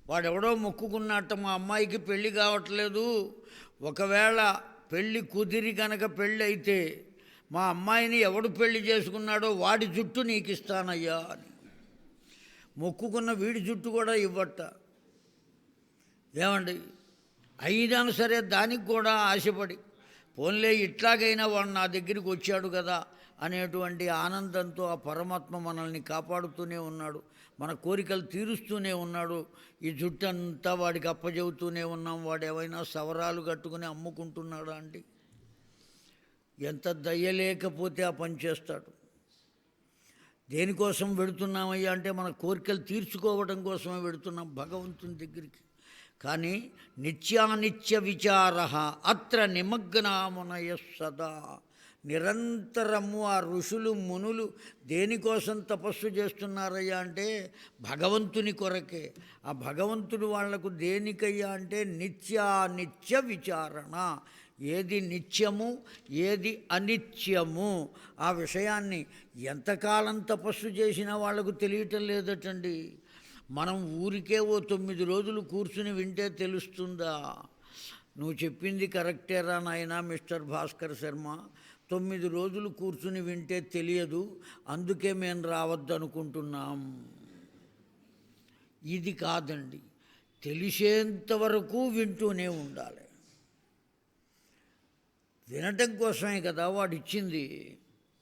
Speaker 1: వాడెవడో మొక్కుకున్నట్ట, మా అమ్మాయికి పెళ్ళి కావట్లేదు, ఒకవేళ పెళ్ళి కుదిరి కనుక పెళ్ళి అయితే మా అమ్మాయిని ఎవడు పెళ్లి చేసుకున్నాడో వాడి జుట్టు నీకు ఇస్తానయ్యా అని మొక్కుకున్న వీడి జుట్టు కూడా ఇవ్వట. ఏమండి, అయినా సరే దానికి కూడా ఆశపడి, పోన్లే ఇట్లాగైనా వాడు నా దగ్గరికి వచ్చాడు కదా అనేటువంటి ఆనందంతో ఆ పరమాత్మ మనల్ని కాపాడుతూనే ఉన్నాడు, మన కోరికలు తీరుస్తూనే ఉన్నాడు. ఈ జుట్టు అంతా వాడికి అప్పచెబుతూనే ఉన్నాం. వాడు ఏమైనా సవరాలు కట్టుకుని అమ్ముకుంటున్నాడా అండి? ఎంత దయ్యలేకపోతే ఆ పని చేస్తాడు. దేనికోసం వెడుతున్నామయ్యా అంటే మన కోరికలు తీర్చుకోవడం కోసమే వెడుతున్నాం భగవంతుని దగ్గరికి. కానీ నిత్యానిత్య విచార అత్ర నిమగ్నామునయ సదా. నిరంతరము ఆ ఋషులు మునులు దేనికోసం తపస్సు చేస్తున్నారయ్యా అంటే భగవంతుని కొరకే. ఆ భగవంతుడు వాళ్లకు దేనికయ్యా అంటే నిత్యానిత్య విచారణ. ఏది నిత్యము ఏది అనిత్యము ఆ విషయాన్ని ఎంతకాలం తపస్సు చేసినా వాళ్లకు తెలియటం లేదటండి. మనం ఊరికే ఓ 9 రోజులు కూర్చుని వింటే తెలుస్తుందా? నువ్వు చెప్పింది కరెక్టేరా నాయనా మిస్టర్ భాస్కర్ శర్మ, 9 రోజులు కూర్చుని వింటే తెలియదు, అందుకే మేము రావద్దనుకుంటున్నాం. ఇది కాదండి, తెలిసేంతవరకు వింటూనే ఉండాలి. వినటం కోసమే కదా వాడు ఇచ్చింది.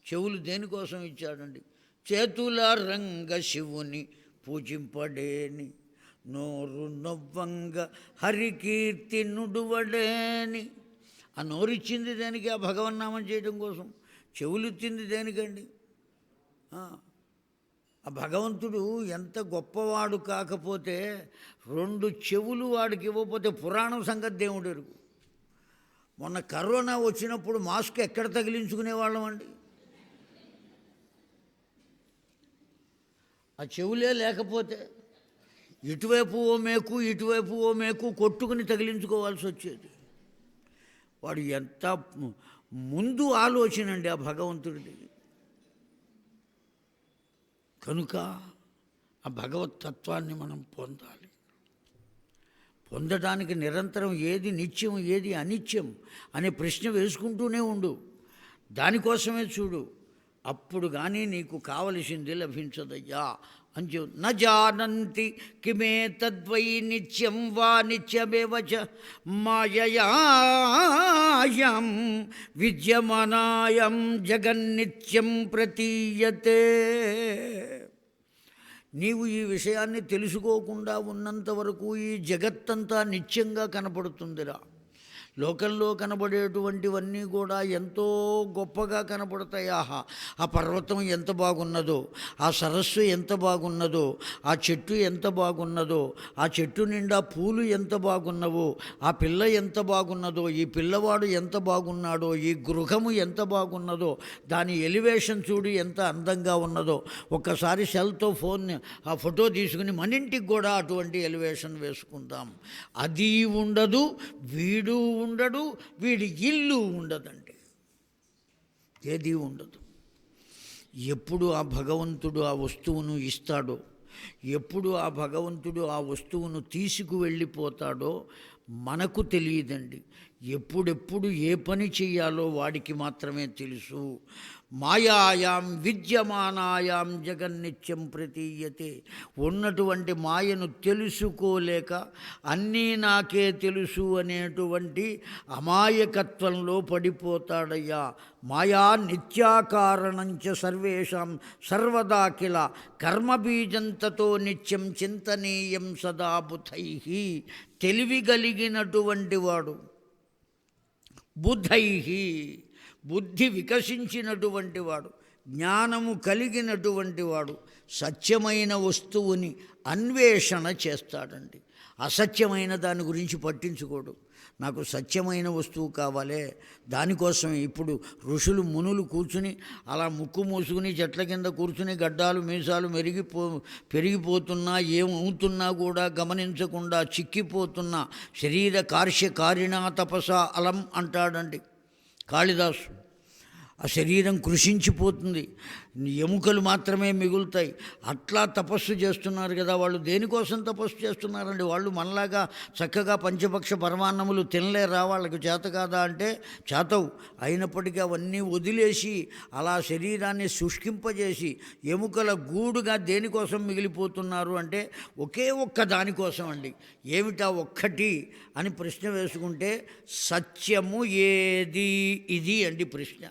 Speaker 1: చెవులు దేనికోసం ఇచ్చాడండి? చేతుల రంగ శివుని పూజింపడేని, నోరు నవ్వంగ హరికీర్తి నుడువడేని. ఆ నోరిచ్చింది దేనికి? ఆ భగవన్నామం చేయడం కోసం. చెవులు ఇచ్చింది దేనికండి? ఆ భగవంతుడు ఎంత గొప్పవాడు కాకపోతే 2 చెవులు వాడికి ఇవ్వకపోతే పురాణం సంగతి దేవుడు ఎరుగు. మొన్న కరోనా వచ్చినప్పుడు మాస్క్ ఎక్కడ తగిలించుకునేవాళ్ళం అండి? ఆ చెవులే లేకపోతే ఇటువైపు ఓ మేకు ఇటువైపు ఓ మేకు కొట్టుకుని తగిలించుకోవాల్సి వచ్చేది. వాడు ఎంత ముందు ఆలోచన అండి ఆ భగవంతుడిది. కనుక ఆ భగవత్ తత్వాన్ని మనం పొందాలి. పొందడానికి నిరంతరం ఏది నిత్యం ఏది అనిత్యం అనే ప్రశ్న వేసుకుంటూనే ఉండు. దానికోసమే చూడు, అప్పుడు కానీ నీకు కావలసింది లభించదయ్యా అని చెబు. న జానంతి కిమే తద్వై నిత్యం వా నిత్యమేవ చ మాయయాయాం విద్యమానాయం జగన్నిత్యం ప్రతీయతే. నీవు ఈ విషయాన్ని తెలుసుకోకుండా ఉన్నంత వరకు ఈ జగత్తంతా నిత్యంగా కనపడుతుందిరా. లోకంలో కనబడేటువంటివన్నీ కూడా ఎంతో గొప్పగా కనబడతాయి. ఆహా, ఆ పర్వతం ఎంత బాగున్నదో, ఆ సరస్సు ఎంత బాగున్నదో, ఆ చెట్టు ఎంత బాగున్నదో, ఆ చెట్టు నిండా పూలు ఎంత బాగున్నవో, ఆ పిల్ల ఎంత బాగున్నదో, ఈ పిల్లవాడు ఎంత బాగున్నాడో, ఈ గృహము ఎంత బాగున్నదో, దాని ఎలివేషన్ చూడు ఎంత అందంగా ఉన్నదో. ఒక్కసారి సెల్తో ఆ ఫోటో తీసుకుని మన ఇంటికి కూడా అటువంటి ఎలివేషన్ వేసుకుందాం. అది ఉండదు, వీడు ఉండడు, వీడి ఇల్లు ఉండదండి, ఏది ఉండదు. ఎప్పుడు ఆ భగవంతుడు ఆ వస్తువును ఇస్తాడో, ఎప్పుడు ఆ భగవంతుడు ఆ వస్తువును తీసుకువెళ్ళిపోతాడో మనకు తెలియదండి. ఎప్పుడెప్పుడు ఏ పని చెయ్యాలో వాడికి మాత్రమే తెలుసు. మాయాయాం విద్యమానాయాం జగన్నిత్యం ప్రతీయతే. ఉన్నటువంటి మాయను తెలుసుకోలేక అన్నీ నాకే తెలుసు అనేటువంటి అమాయకత్వంలో పడిపోతాడయ్యా. మాయా నిత్యాకారణంచ సర్వేషాం సర్వదా కిల కర్మబీజంతతో నిత్యం చింతనీయం సదా బుధై. తెలివి కలిగినటువంటి వాడు, బుధై బుద్ధి వికసించినటువంటి వాడు, జ్ఞానము కలిగినటువంటి వాడు సత్యమైన వస్తువుని అన్వేషణ చేస్తాడండి. అసత్యమైన దాని గురించి పట్టించుకోడు. నాకు సత్యమైన వస్తువు కావాలే, దానికోసం ఇప్పుడు ఋషులు మునులు కూర్చుని అలా ముక్కు మూసుకుని చెట్ల కింద కూర్చుని గడ్డాలు మీసాలు పెరిగిపోతున్నా, ఏమవుతున్నా కూడా గమనించకుండా చిక్కిపోతున్నా శరీర కార్యకారిణా తపస అలం అంటాడండి కాళిదాసు. ఆ శరీరం కృషించిపోతుంది, ఎముకలు మాత్రమే మిగులుతాయి. అట్లా తపస్సు చేస్తున్నారు కదా వాళ్ళు. దేనికోసం తపస్సు చేస్తున్నారండి? వాళ్ళు మనలాగా చక్కగా పంచపక్ష పరమాన్నములు తినలేరా? వాళ్ళకి చేత కాదా అంటే చేతవు. అయినప్పటికీ అవన్నీ వదిలేసి అలా శరీరాన్ని శుష్కింపజేసి ఎముకల గూడుగా దేనికోసం మిగిలిపోతున్నారు అంటే ఒకే ఒక్క దానికోసం అండి. ఏమిటా ఒక్కటి అని ప్రశ్న వేసుకుంటే సత్యము ఏది ఇది అండి ప్రశ్న.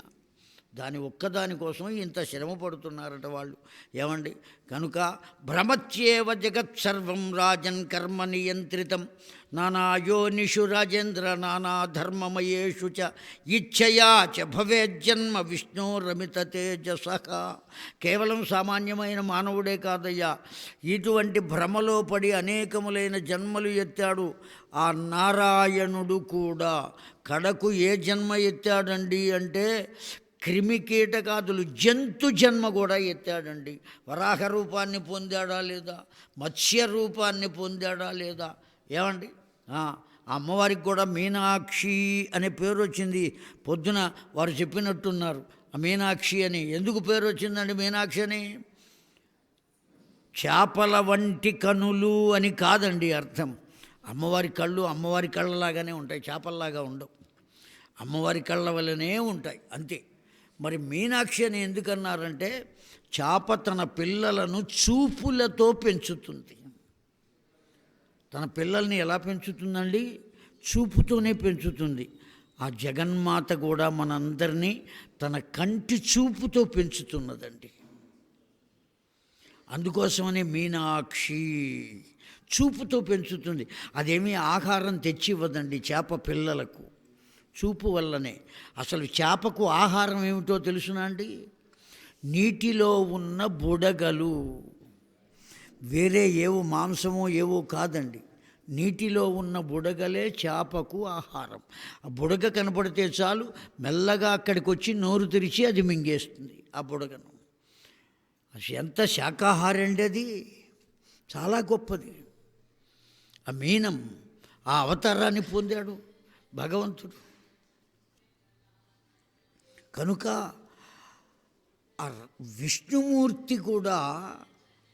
Speaker 1: దాని ఒక్కదానికోసం ఇంత శ్రమ పడుతున్నారట వాళ్ళు. ఏమండి? కనుక భ్రమత్యేవ జగత్సర్వం రాజన్ కర్మ నియంత్రితం నానాయోనిషు రాజేంద్ర నానాధర్మమయేషు చ ఇచ్ఛయా చ భవేజ్జన్మ విష్ణోరమిత తేజస. కేవలం సామాన్యమైన మానవుడే కాదయ్యా, ఇటువంటి భ్రమలో పడి అనేకములైన జన్మలు ఎత్తాడు ఆ నారాయణుడు కూడా. కడకు ఏ జన్మ ఎత్తాడండి అంటే క్రిమికీటకాదులు జంతు జన్మ కూడా ఎత్తాడండి. వరాహ రూపాన్ని పొందాడా లేదా? మత్స్య రూపాన్ని పొందాడా లేదా? ఏమండి? అమ్మవారికి కూడా మీనాక్షి అనే పేరు వచ్చింది. పొద్దున వారు చెప్పినట్టున్నారు ఆ మీనాక్షి అని. ఎందుకు పేరు వచ్చిందండి మీనాక్షి అని? చేపల వంటి కనులు అని కాదండి అర్థం. అమ్మవారి కళ్ళు అమ్మవారి కళ్ళలాగానే ఉంటాయి, చేపల్లాగా ఉండవు. అమ్మవారి కళ్ళ వల్లనే ఉంటాయి అంతే. మరి మీనాక్షి అని ఎందుకన్నారంటే చేప తన పిల్లలను చూపులతో పెంచుతుంది. తన పిల్లల్ని ఎలా పెంచుతుందండి? చూపుతోనే పెంచుతుంది. ఆ జగన్మాత కూడా మనందరినీ తన కంటి చూపుతో పెంచుతున్నదండి. అందుకోసమనే మీనాక్షి చూపుతో పెంచుతుంది. అదేమీ ఆహారం తెచ్చి ఇవ్వదండి చేప పిల్లలకు, చూపు వల్లనే. అసలు చేపకు ఆహారం ఏమిటో తెలుసునా అండి? నీటిలో ఉన్న బుడగలు, వేరే ఏవో మాంసమో ఏవో కాదండి. నీటిలో ఉన్న బుడగలే చేపకు ఆహారం. ఆ బుడగ కనపడితే చాలు మెల్లగా అక్కడికి వచ్చి నోరు తెరిచి అది మింగేస్తుంది ఆ బుడగను. ఎంత శాకాహారం అండి అది, చాలా గొప్పది. ఆ మీనం ఆ అవతారాన్ని పొందాడు భగవంతుడు. కనుక ఆ విష్ణుమూర్తి కూడా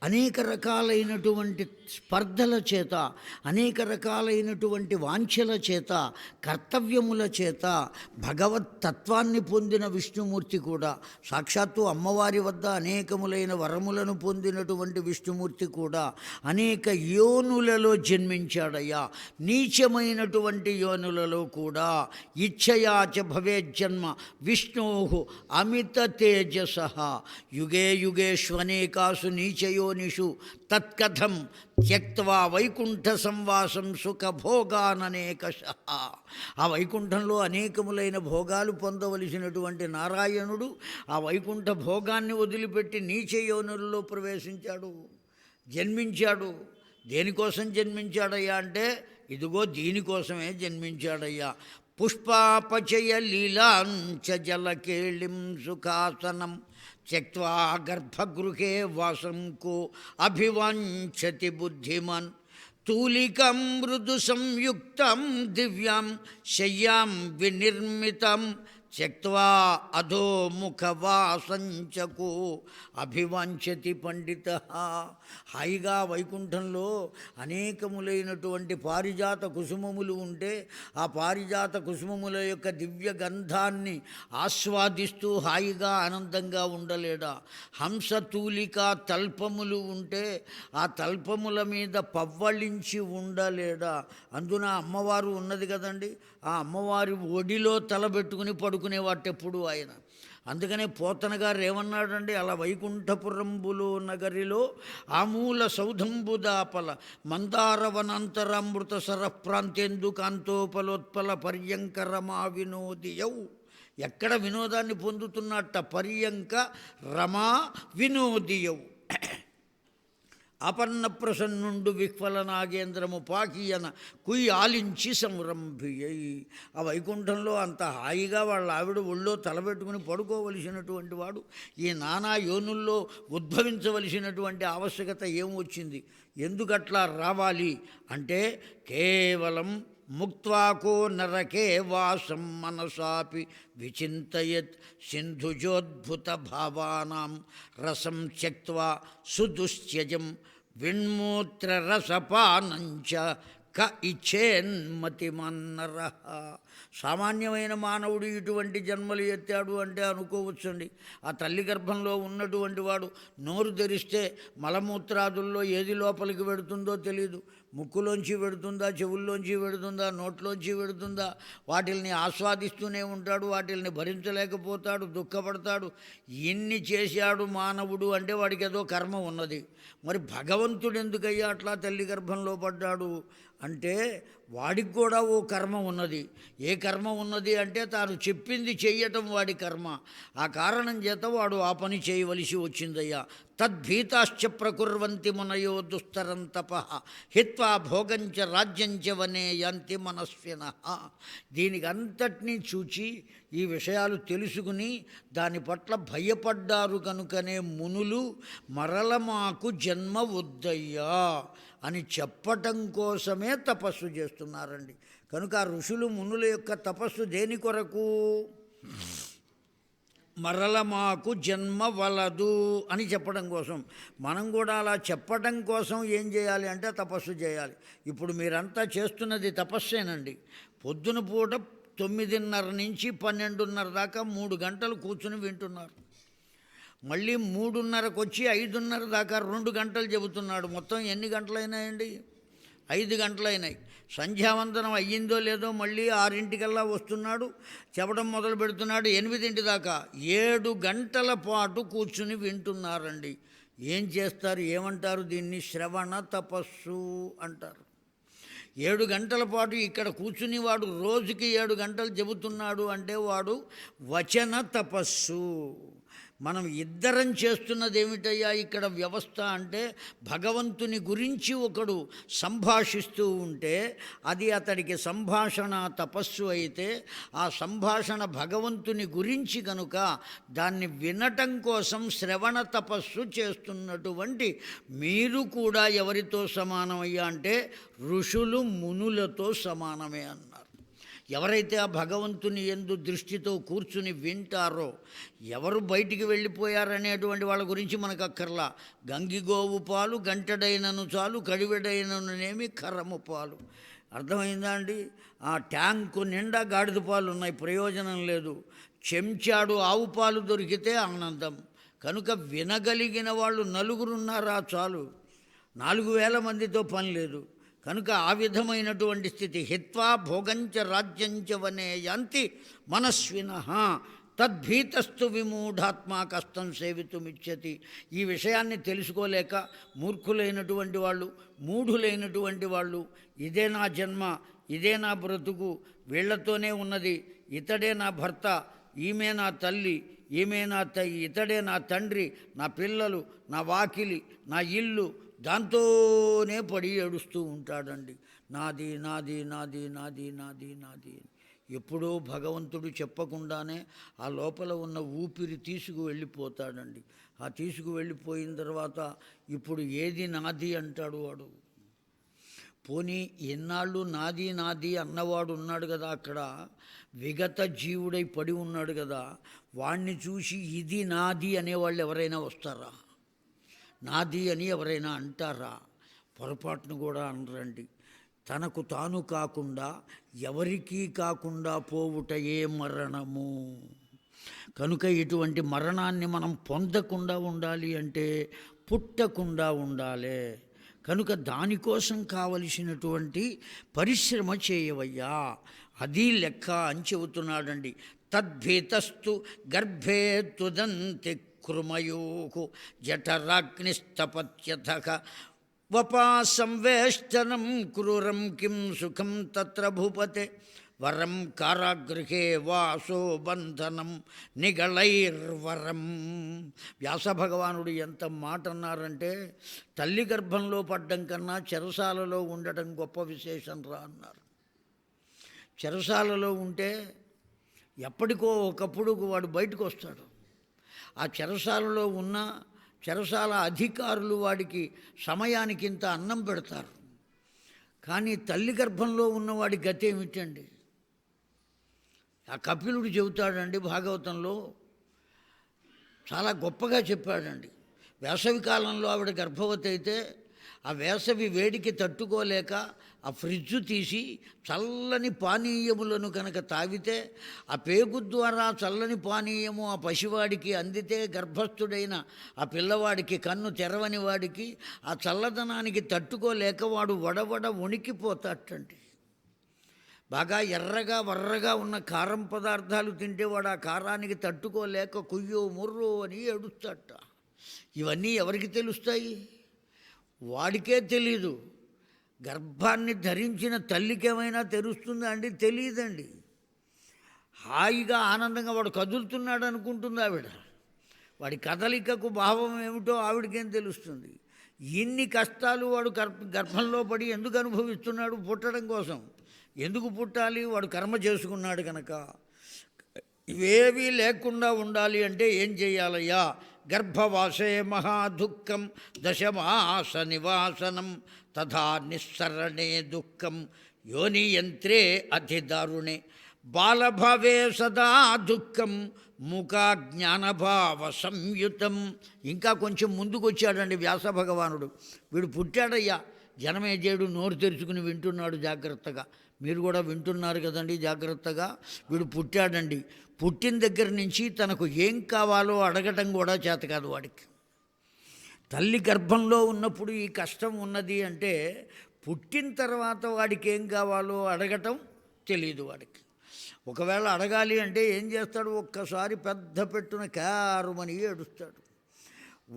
Speaker 1: అనేక రకాలైనటువంటి స్పర్ధల చేత, అనేక రకాలైనటువంటి వాంఛల చేత, కర్తవ్యముల చేత భగవత్ తత్వాన్ని పొందిన విష్ణుమూర్తి కూడా, సాక్షాత్తు అమ్మవారి వద్ద అనేకములైన వరములను పొందినటువంటి విష్ణుమూర్తి కూడా అనేక యోనులలో జన్మించాడయ్యా. నీచమైనటువంటి యోనులలో కూడా ఇచ్ఛయాచ భవేజ్జన్మ విష్ణో అమిత తేజస యుగే యుగేష్వనేకాసు నీచయో యోనిషు తత్కథం త్యక్త్వా వైకుంఠ సంవాసం సుఖభోగాననేకశః. ఆ వైకుంఠంలో అనేకములైన భోగాలు పొందవలసినటువంటి నారాయణుడు ఆ వైకుంఠ భోగాన్ని వదిలిపెట్టి నీచ యోనుల్లో ప్రవేశించాడు, జన్మించాడు. దేనికోసం జన్మించాడయ్యా అంటే ఇదిగో దీనికోసమే జన్మించాడయ్యా. పుష్పాపచయ లీలాంచ జలకేళిం సుఖాసనం త్యక్త్వా గర్భగృహే వాసం కో అభివాంఛతి బుద్ధిమాన్ తూలికం మృదు సంయుక్తం దివ్యాం శయ్యాం వినిర్మితం త్యక్త్వా అధోముఖవాసంచకు అభివాంఛతి పండిత. హాయిగా వైకుంఠంలో అనేకములైనటువంటి పారిజాత కుసుమములు ఉంటే ఆ పారిజాత కుసుమముల యొక్క దివ్య గంధాన్ని ఆస్వాదిస్తూ హాయిగా ఆనందంగా ఉండలేడా? హంసతూలిక తల్పములు ఉంటే ఆ తల్పముల మీద పవ్వళించి ఉండలేడా? అందున అమ్మవారు ఉన్నది కదండి, ఆ అమ్మవారి ఒడిలో తలబెట్టుకుని పడుకునేవాటెప్పుడు ఆయన. అందుకనే పోతన గారు ఏమన్నాడండి, అలా వైకుంఠపురంబులో నగరిలో ఆమూల సౌధంబుదాపల మందారవనాంతరామృత సరప్రాంతేందు కాంతోపలోత్పల పర్యంకరమా వినోదియౌ. ఎక్కడ వినోదాన్ని పొందుతున్నట్ట? పర్యంక రమా వినోదియౌ. అపర్ణ ప్రసన్నుండు విహ్వల నాగేంద్రము పాకియన కుయ్ ఆలించి సంరంభియ్యై. ఆ వైకుంఠంలో అంత హాయిగా వాళ్ళ ఆవిడ ఒళ్ళో తలబెట్టుకుని పడుకోవలసినటువంటి వాడు ఈ నానా యోనుల్లో ఉద్భవించవలసినటువంటి ఆవశ్యకత ఏం వచ్చింది? ఎందుకట్లా రావాలి అంటే కేవలం ముక్త్వాకో నరకే వాసం మనసాపి విచింతయత్ సింధుజోద్భుత భావానాం రసం త్యక్త్వా సుదుశ్యజం విన్మూత్రరసపానంచ క ఇచ్చేన్మతిమన్నరః. సామాన్యమైన మానవుడు ఇటువంటి జన్మలు ఎత్తాడు అంటే అనుకోవచ్చండి. ఆ తల్లి గర్భంలో ఉన్నటువంటి వాడు నోరు తెరిస్తే మలమూత్రాదుల్లో ఏది లోపలికి వెడుతుందో తెలియదు. ముక్కులోంచి వెడుతుందా, చెవుల్లోంచి వెడుతుందా, నోట్లోంచి వెడుతుందా, వాటిల్ని ఆస్వాదిస్తూనే ఉంటాడు, వాటిల్ని భరించలేకపోతాడు, దుఃఖపడతాడు. ఇన్ని చేశాడు మానవుడు అంటే వాడికి ఏదో కర్మ ఉన్నది. మరి భగవంతుడు ఎందుకయ్యా అట్లా తల్లి గర్భంలో పడ్డాడు అంటే వాడికి కూడా ఓ కర్మ ఉన్నది. ఏ కర్మ ఉన్నది అంటే తాను చెప్పింది చెయ్యటం వాడి కర్మ. ఆ కారణం చేత వాడు ఆ పని చేయవలసి వచ్చిందయ్యా. తద్భీతాశ్చ ప్రకుర్వంతి మునయో దుస్తరం తపః హిత్వా భోగంచ రాజ్యంచ వనే యంతి మనస్వినః. దీనికి అంతటినీ చూచి ఈ విషయాలు తెలుసుకుని దాని పట్ల భయపడ్డారు కనుకనే మునులు మరల మాకు జన్మ వద్దయ్యా అని చెప్పటం కోసమే తపస్సు చేస్తున్నారండి. కనుక ఆ ఋషులు మునుల యొక్క తపస్సు దేని కొరకు? మరల మాకు జన్మ వలదు అని చెప్పడం కోసం. మనం కూడా అలా చెప్పడం కోసం ఏం చేయాలి అంటే తపస్సు చేయాలి. ఇప్పుడు మీరంతా చేస్తున్నది తపస్సేనండి. పొద్దున పూట 9:30 నుంచి 12:30 దాకా 3 గంటలు కూర్చుని వింటున్నారు. మళ్ళీ 3:30కు వచ్చి 5:30 దాకా 2 గంటలు చెబుతున్నాడు. మొత్తం ఎన్ని గంటలైనాయండి? 5 గంటలైనాయి. సంధ్యావందనం అయ్యిందో లేదో మళ్ళీ 6 వస్తున్నాడు, చెప్పడం మొదలు పెడుతున్నాడు 8 దాకా. 7 గంటల పాటు కూర్చుని వింటున్నారండి. ఏం చేస్తారు? ఏమంటారు దీన్ని? శ్రవణ తపస్సు అంటారు. 7 గంటల పాటు ఇక్కడ కూర్చుని వాడు రోజుకి 7 గంటలు చెబుతున్నాడు అంటే వాడు వచన తపస్సు. మనం ఇద్దరం చేస్తున్నది ఏమిటయ్యా ఇక్కడ వ్యవస్థ అంటే భగవంతుని గురించి ఒకడు సంభాషిస్తూ ఉంటే అది అతడికి సంభాషణ తపస్సు అయితే ఆ సంభాషణ భగవంతుని గురించి కనుక దాన్ని వినటం కోసం శ్రవణ తపస్సు చేస్తున్నటువంటి మీరు కూడా ఎవరితో సమానమయ్యా అంటే ఋషులు మునులతో సమానమే అన్నారు. ఎవరైతే ఆ భగవంతుని యందు దృష్టితో కూర్చుని వింటారో, ఎవరు బయటికి వెళ్ళిపోయారనేటువంటి వాళ్ళ గురించి మనకు అక్కర్లా. గంగిగోవు పాలు గంటెడైనను చాలు కడివెడైననేమి కర్రము పాలు. అర్థమైందా అండి? ఆ ట్యాంకు నిండా గాడిద పాలు ఉన్నాయి, ప్రయోజనం లేదు. చెంచాడు ఆవు పాలు దొరికితే ఆనందం. కనుక వినగలిగిన వాళ్ళు 4 ఉన్నారా చాలు, 4000 మందితో పని లేదు. కనుక ఆ విధమైనటువంటి స్థితి హిత్వా భోగంచ రాజ్యంచ వనే యాంతి మనస్వినః తద్భీతస్తు విమూఢాత్మ కష్టం సేవితుమిచ్చతి. ఈ విషయాన్ని తెలుసుకోలేక మూర్ఖులైనటువంటి వాళ్ళు, మూఢులైనటువంటి వాళ్ళు, ఇదే నా జన్మ, ఇదే నా బ్రతుకు, వీళ్లతోనే ఉన్నది, ఇతడే నా భర్త, ఈమె నా తల్లి, ఇతడే నా తండ్రి, నా పిల్లలు, నా వాకిలి, నా ఇల్లు, దాంతోనే పడి ఏడుస్తూ ఉంటాడండి. నాది నాది నాది నాది నాది నాది. ఎప్పుడో భగవంతుడు చెప్పకుండానే ఆ లోపల ఉన్న ఊపిరి తీసుకువెళ్ళిపోతాడండి. ఆ తీసుకువెళ్ళిపోయిన తర్వాత ఇప్పుడు ఏది నాది అంటాడు వాడు. పోనీ ఎన్నాళ్ళు నాది నాది అన్నవాడు ఉన్నాడు కదా, అక్కడ విగత జీవుడై పడి ఉన్నాడు కదా, వాణ్ణి చూసి ఇది నాది అనేవాళ్ళు ఎవరైనా వస్తారా? నాది అని ఎవరైనా అంటారా? పొరపాటును కూడా అనరండి. తనకు తాను కాకుండా ఎవరికీ కాకుండా పోవుటయే మరణము. కనుక ఇటువంటి మరణాన్ని మనం పొందకుండా ఉండాలి అంటే పుట్టకుండా ఉండాలి. కనుక దానికోసం కావలసినటువంటి పరిశ్రమ చేయవయ్యా, అది లెక్క అని చెబుతున్నాడండి. తద్భీతస్తు గర్భే తుదంతి కృమయోః జఠరాగ్నిస్తపత్యథః వపాసంవేష్టనం క్రూరం కిం సుఖం తత్ర భూపతే వరం కారాగృహే వాసో బంధనం నిగళైర్వరం. వ్యాసభగవానుడు ఎంత మాట అన్నారంటే, తల్లి గర్భంలో పడ్డం కన్నా చెరసాలలో ఉండటం గొప్ప విశేషం రా అన్నారు. చెరసాలలో ఉంటే ఎప్పటికో ఒకప్పుడు వాడు బయటకు వస్తాడు. ఆ చెరసాలలో ఉన్న చెరసాల అధికారులు వాడికి సమయానికి ఇంత అన్నం పెడతారు. కానీ తల్లి గర్భంలో ఉన్నవాడి గతి ఏమిటండి? ఆ కపిలుడు చెబుతాడండి భాగవతంలో, చాలా గొప్పగా చెప్పాడండి. వేసవి కాలంలో ఆవిడ గర్భవతి అయితే ఆ వేసవి వేడికి తట్టుకోలేక ఆ ఫ్రిడ్జు తీసి చల్లని పానీయములను కనుక తాగితే, ఆ పేగు ద్వారా చల్లని పానీయము ఆ పసివాడికి అందితే, గర్భస్థుడైన ఆ పిల్లవాడికి, కన్ను తెరవని వాడికి ఆ చల్లదనానికి తట్టుకోలేక వాడు వడవడ వణికిపోతాటండి. బాగా ఎర్రగా వర్రగా ఉన్న కారం పదార్థాలు తింటే వాడు ఆ కారానికి తట్టుకోలేక కుయ్యో ముర్రో అని ఏడుస్తాట. ఇవన్నీ ఎవరికి తెలుస్తాయి? వాడికే తెలీదు. గర్భాన్ని ధరించిన తల్లికేమైనా తెలుస్తుందా అండి? తెలియదండి. హాయిగా ఆనందంగా వాడు కదులుతున్నాడు అనుకుంటుంది ఆవిడ. వాడి కదలికకు భావం ఏమిటో ఆవిడకేం తెలుస్తుంది? ఇన్ని కష్టాలు వాడు గర్భంలో పడి ఎందుకు అనుభవిస్తున్నాడు? పుట్టడం కోసం. ఎందుకు పుట్టాలి? వాడు కర్మ చేసుకున్నాడు కనుక. ఇవేవీ లేకుండా ఉండాలి అంటే ఏం చేయాలయ్యా? గర్భవాసే మహాదుఃఖం దశమాస నివాసనం తథా నిస్సరణే దుఃఖం యోనియంత్రే అధిదారుణే బాలభావే సదా దుఃఖం ముఖా జ్ఞానభావ సంయుతం. ఇంకా కొంచెం ముందుకు వచ్చాడండి వ్యాస భగవానుడు. వీడు పుట్టాడయ్యా, జనమేజయుడు నోరు తెరుచుకుని వింటున్నాడు జాగ్రత్తగా. మీరు కూడా వింటున్నారు కదండి జాగ్రత్తగా. వీడు పుట్టాడండి. పుట్టిన దగ్గర నుంచి తనకు ఏం కావాలో అడగటం కూడా చేత కాదు వాడికి. తల్లి గర్భంలో ఉన్నప్పుడు ఈ కష్టం ఉన్నది అంటే, పుట్టిన తర్వాత వాడికి ఏం కావాలో అడగటం తెలియదు వాడికి. ఒకవేళ అడగాలి అంటే ఏం చేస్తాడు? ఒక్కసారి పెద్ద పెట్టున కారుమని ఏడుస్తాడు.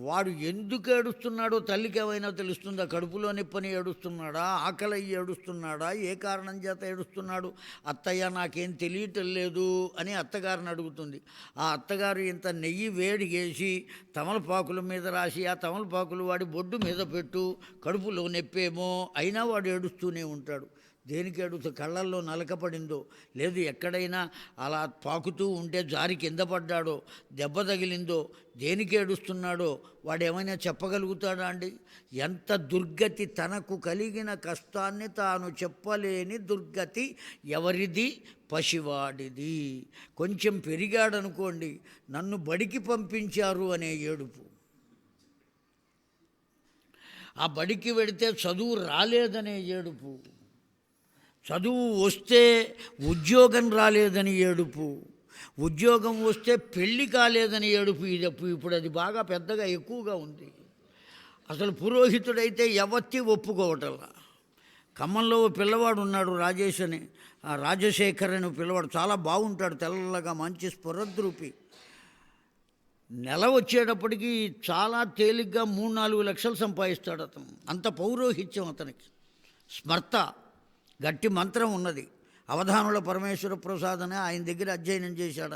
Speaker 1: వాడు ఎందుకు ఏడుస్తున్నాడో తల్లికి ఏమైనా తెలుస్తుందా? కడుపులో నొప్పని ఏడుస్తున్నాడా? ఆకలి ఏడుస్తున్నాడా? ఏ కారణం చేత ఏడుస్తున్నాడు? అత్తయ్య నాకేం తెలియటం లేదు అని అత్తగారిని అడుగుతుంది. ఆ అత్తగారు ఇంత నెయ్యి వేడి చేసి తమలపాకుల మీద రాసి, ఆ తమలపాకులు వాడి బొడ్డు మీద పెట్టు, కడుపులో నొప్పేమో, అయినా వాడు ఏడుస్తూనే ఉంటాడు. దేనికి ఏడుస్తూ? కళ్ళల్లో నలకపడిందో, లేదు ఎక్కడైనా అలా పాకుతూ ఉంటే జారి కింద పడ్డాడో, దెబ్బ తగిలిందో, దేనికి ఏడుస్తున్నాడో వాడు ఏమైనా చెప్పగలుగుతాడా అండి? ఎంత దుర్గతి! తనకు కలిగిన కష్టాన్ని తాను చెప్పలేని దుర్గతి ఎవరిది? పసివాడిది. కొంచెం పెరిగాడనుకోండి, నన్ను బడికి పంపించారు అనే ఏడుపు, ఆ బడికి వెడితే చదువు రాలేదనే ఏడుపు, చదువు వస్తే ఉద్యోగం రాలేదని ఏడుపు, ఉద్యోగం వస్తే పెళ్ళి కాలేదని ఏడుపు. ఇప్పుడు అది బాగా పెద్దగా ఎక్కువగా ఉంది. అసలు పురోహితుడైతే ఎవత్తి ఒప్పుకోవటంలా. ఖమ్మంలో ఓ పిల్లవాడు ఉన్నాడు, రాజేష్ అని, రాజశేఖర్ అని పిల్లవాడు, చాలా బాగుంటాడు, తెల్లగా మంచి స్ఫురద్రూపి. నెల వచ్చేటప్పటికి చాలా తేలిగ్గా 3-4 లక్షలు సంపాదిస్తాడు అతను. అంత పౌరోహిత్యం అతనికి. స్మర్త, గట్టి మంత్రం ఉన్నది. అవధానుల పరమేశ్వర ప్రసాద్ అని ఆయన దగ్గర అధ్యయనం చేశాడు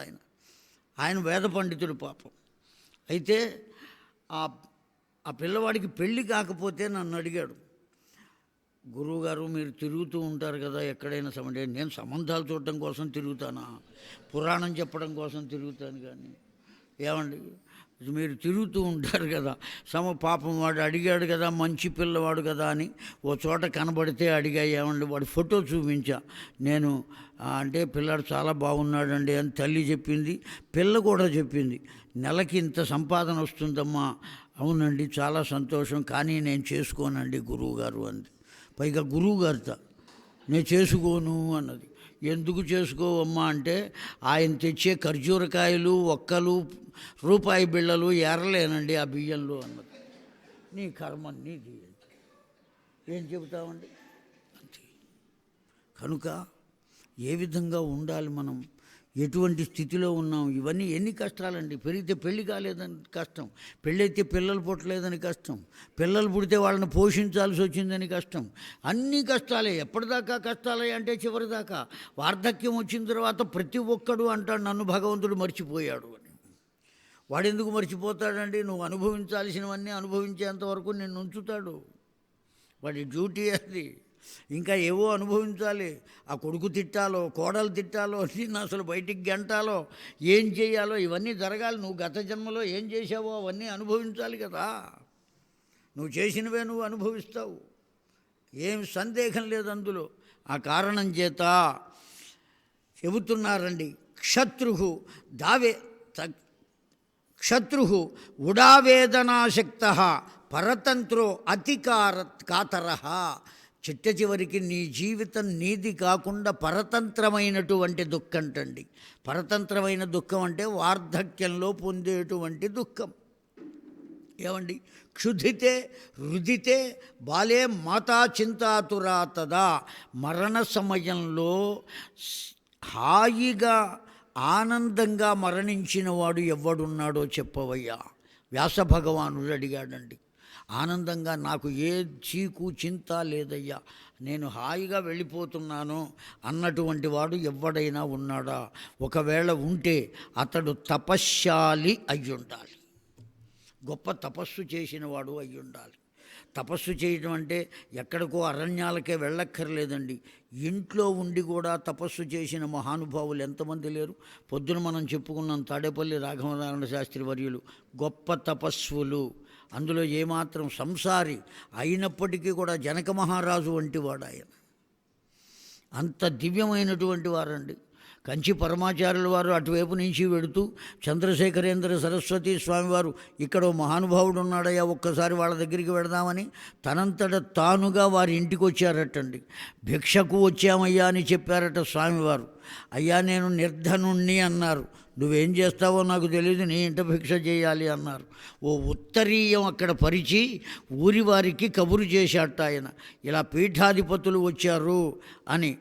Speaker 1: ఆయన వేద పండితుడు పాపం. అయితే ఆ పిల్లవాడికి పెళ్ళి కాకపోతే నన్ను అడిగాడు, గురువుగారు మీరు తిరుగుతూ ఉంటారు కదా ఎక్కడైనా నేను సంబంధాలు చూడటం కోసం తిరుగుతానా, పురాణం చెప్పడం కోసం తిరుగుతాను కానీ, ఏమండి మీరు తిరుగుతూ ఉంటారు కదా, పాపం వాడు అడిగాడు కదా, మంచి పిల్లవాడు కదా అని ఓ చోట కనబడితే అడిగా, ఏమండి వాడి ఫోటో చూపించా నేను, అంటే పిల్లాడు చాలా బాగున్నాడండి అని తల్లి చెప్పింది, పిల్ల కూడా చెప్పింది, నెలకి ఇంత సంపాదన వస్తుందమ్మా. అవునండి చాలా సంతోషం, కానీ నేను చేసుకోనండి గురువుగారు అంది. పైగా గురువుగారితో నేను చేసుకోను అన్నది. ఎందుకు చేసుకోవమ్మా అంటే, ఆయన తెచ్చే ఖర్జూరకాయలు, ఒక్కలు, రూపాయి బిళ్ళలు ఏరలేనండి ఆ బియ్యంలో అన్నది. నీ కర్మ నీది, ఏం చెబుతామండి అంతే. కనుక ఏ విధంగా ఉండాలి మనం, ఎటువంటి స్థితిలో ఉన్నాం, ఇవన్నీ ఎన్ని కష్టాలండి. పెరిగితే పెళ్ళి కాలేదని కష్టం, పెళ్ళైతే పిల్లలు పుట్టలేదని కష్టం, పిల్లలు పుడితే వాళ్ళని పోషించాల్సి వచ్చిందని కష్టం, అన్నీ కష్టాలే. ఎప్పటిదాకా కష్టాలే అంటే చివరిదాకా. వార్ధక్యం వచ్చిన తర్వాత ప్రతి ఒక్కడు అంటాడు నన్ను భగవంతుడు మర్చిపోయాడు అని. వాడెందుకు మర్చిపోతాడండి? నువ్వు అనుభవించాల్సినవన్నీ అనుభవించేంతవరకు నిన్ను ఉంచుతాడు, వాడి డ్యూటీ అది. ఇంకా ఏవో అనుభవించాలి, ఆ కొడుకు తిట్టాలో, కోడలు తిట్టాలో, నిన్ను అసలు బయటికి గెంటాలో, ఏం చేయాలో ఇవన్నీ జరగాలి. నువ్వు గత జన్మలో ఏం చేసావో అవన్నీ అనుభవించాలి కదా. నువ్వు చేసినవే నువ్వు అనుభవిస్తావు, ఏం సందేహం లేదు అందులో. ఆ కారణం చేత చెబుతున్నారండి, క్షత్రు ఉడావేదనాశక్త పరతంత్రో కాతర. చిట్ట చివరికి నీ జీవితం నీది కాకుండా పరతంత్రమైనటువంటి దుఃఖం అంటండి. పరతంత్రమైన దుఃఖం అంటే వార్ధక్యంలో పొందేటువంటి దుఃఖం. ఏమండి, క్షుధితే రుదితే బాలే మాతా చింతాతురా తదా. మరణ సమయంలో హాయిగా ఆనందంగా మరణించిన వాడు ఎవడున్నాడో చెప్పవయ్యా. వ్యాస భగవానుడు అడిగాడండి. ఆనందంగా నాకు ఏ చీకు చింత లేదయ్యా, నేను హాయిగా వెళ్ళిపోతున్నాను అన్నటువంటి వాడు ఎవడైనా ఉన్నాడా? ఒకవేళ ఉంటే అతడు తపశ్శాలి అయ్యుండాలి, గొప్ప తపస్సు చేసిన వాడు అయ్యుండాలి. తపస్సు చేయడం అంటే ఎక్కడికో అరణ్యాలకే వెళ్ళక్కర్లేదండి, ఇంట్లో ఉండి కూడా తపస్సు చేసిన మహానుభావులు ఎంతమంది లేరు. పొద్దున మనం చెప్పుకున్నాం తాడేపల్లి రాఘవనారాయణ శాస్త్రి వర్యులు గొప్ప తపస్సులు. అందులో ఏమాత్రం సంసారి అయినప్పటికీ కూడా జనక మహారాజు వంటి వాడు ఆయన. అంత దివ్యమైనటువంటి వారండి. కంచి పరమాచార్యుల వారు అటువైపు నుంచి వెడుతూ చంద్రశేఖరేంద్ర సరస్వతి స్వామివారు ఇక్కడ మహానుభావుడు ఉన్నాడయ్యా, ఒక్కసారి వాళ్ళ దగ్గరికి వెళదామని తనంతట తానుగా వారి ఇంటికి వచ్చారటండి. భిక్షకు వచ్చామయ్యా అని చెప్పారట స్వామివారు. అయ్యా నేను నిర్ధనుణ్ణి అన్నారు. నువ్వేం చేస్తావో నాకు తెలియదు, నీ ఇంట భిక్ష చేయాలి అన్నారు. ఓ ఉత్తరీయం అక్కడ పరిచి ఊరి వారికి కబురు చేశాట ఆయన, ఇలా పీఠాధిపతులు వచ్చారు అని.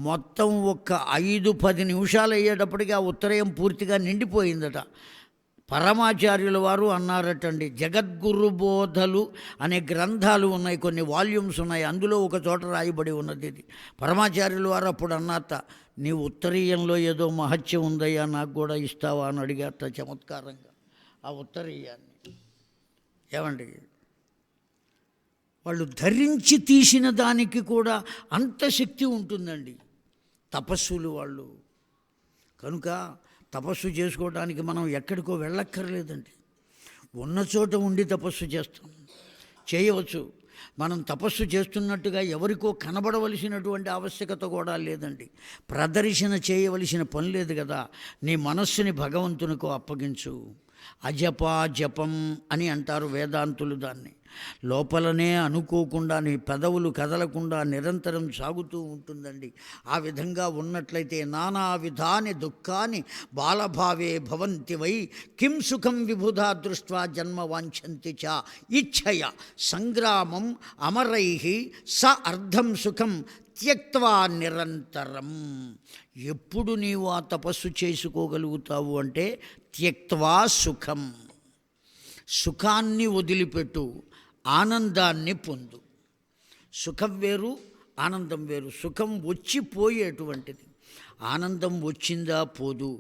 Speaker 1: మొత్తం ఒక్క 5-10 నిమిషాలు అయ్యేటప్పటికి ఆ ఉత్తరీయం పూర్తిగా నిండిపోయిందట. పరమాచార్యుల వారు అన్నారటండి, జగద్గురు బోధలు అనే గ్రంథాలు ఉన్నాయి, కొన్ని వాల్యూమ్స్ ఉన్నాయి, అందులో ఒక చోట రాయబడి ఉన్నది ఇది. పరమాచార్యుల వారు అప్పుడు అన్నారట, నీ ఉత్తరీయంలో ఏదో మహత్యం ఉందయ్యా, నాకు కూడా ఇస్తావా అని అడిగారట చమత్కారంగా ఆ ఉత్తరీయాన్ని. ఏమండి, వాళ్ళు ధరించి తీసిన దానికి కూడా అంత శక్తి ఉంటుందండి తపస్సులు వాళ్ళు. కనుక తపస్సు చేసుకోవడానికి మనం ఎక్కడికో వెళ్ళక్కర్లేదండి, ఉన్న చోట ఉండి తపస్సు చేయవచ్చు. మనం తపస్సు చేస్తున్నట్టుగా ఎవరికో కనబడవలసినటువంటి ఆవశ్యకత కూడా లేదండి. ప్రదర్శన చేయవలసిన పని లేదు కదా. నీ మనస్సుని భగవంతునికో అప్పగించు. అజపా జపం అని అంటారు వేదాంతులు దాన్ని. లోపలనే అనుకోకుండా నీ పెదవులు కదలకుండా నిరంతరం సాగుతూ ఉంటుందండి. ఆ విధంగా ఉన్నట్లయితే నానా విధాని దుఃఖాన్ని బాలభావే భవంతి వై కిం సుఖం విబుధా దృష్ట్వా జన్మ వాంఛంతి చ ఇచ్ఛయ సంగ్రామం అమరై స అర్ధం సుఖం త్యక్త్వా నిరంతరం. ఎప్పుడు నీవు ఆ తపస్సు చేసుకోగలుగుతావు అంటే త్యక్త్వా సుఖం, సుఖాన్ని వదిలిపెట్టు, ఆనందాన్ని పొందు. సుఖం వేరు, ఆనందం వేరు. సుఖం వచ్చిపోయేటువంటిది, ఆనందం వచ్చిందా పోదు.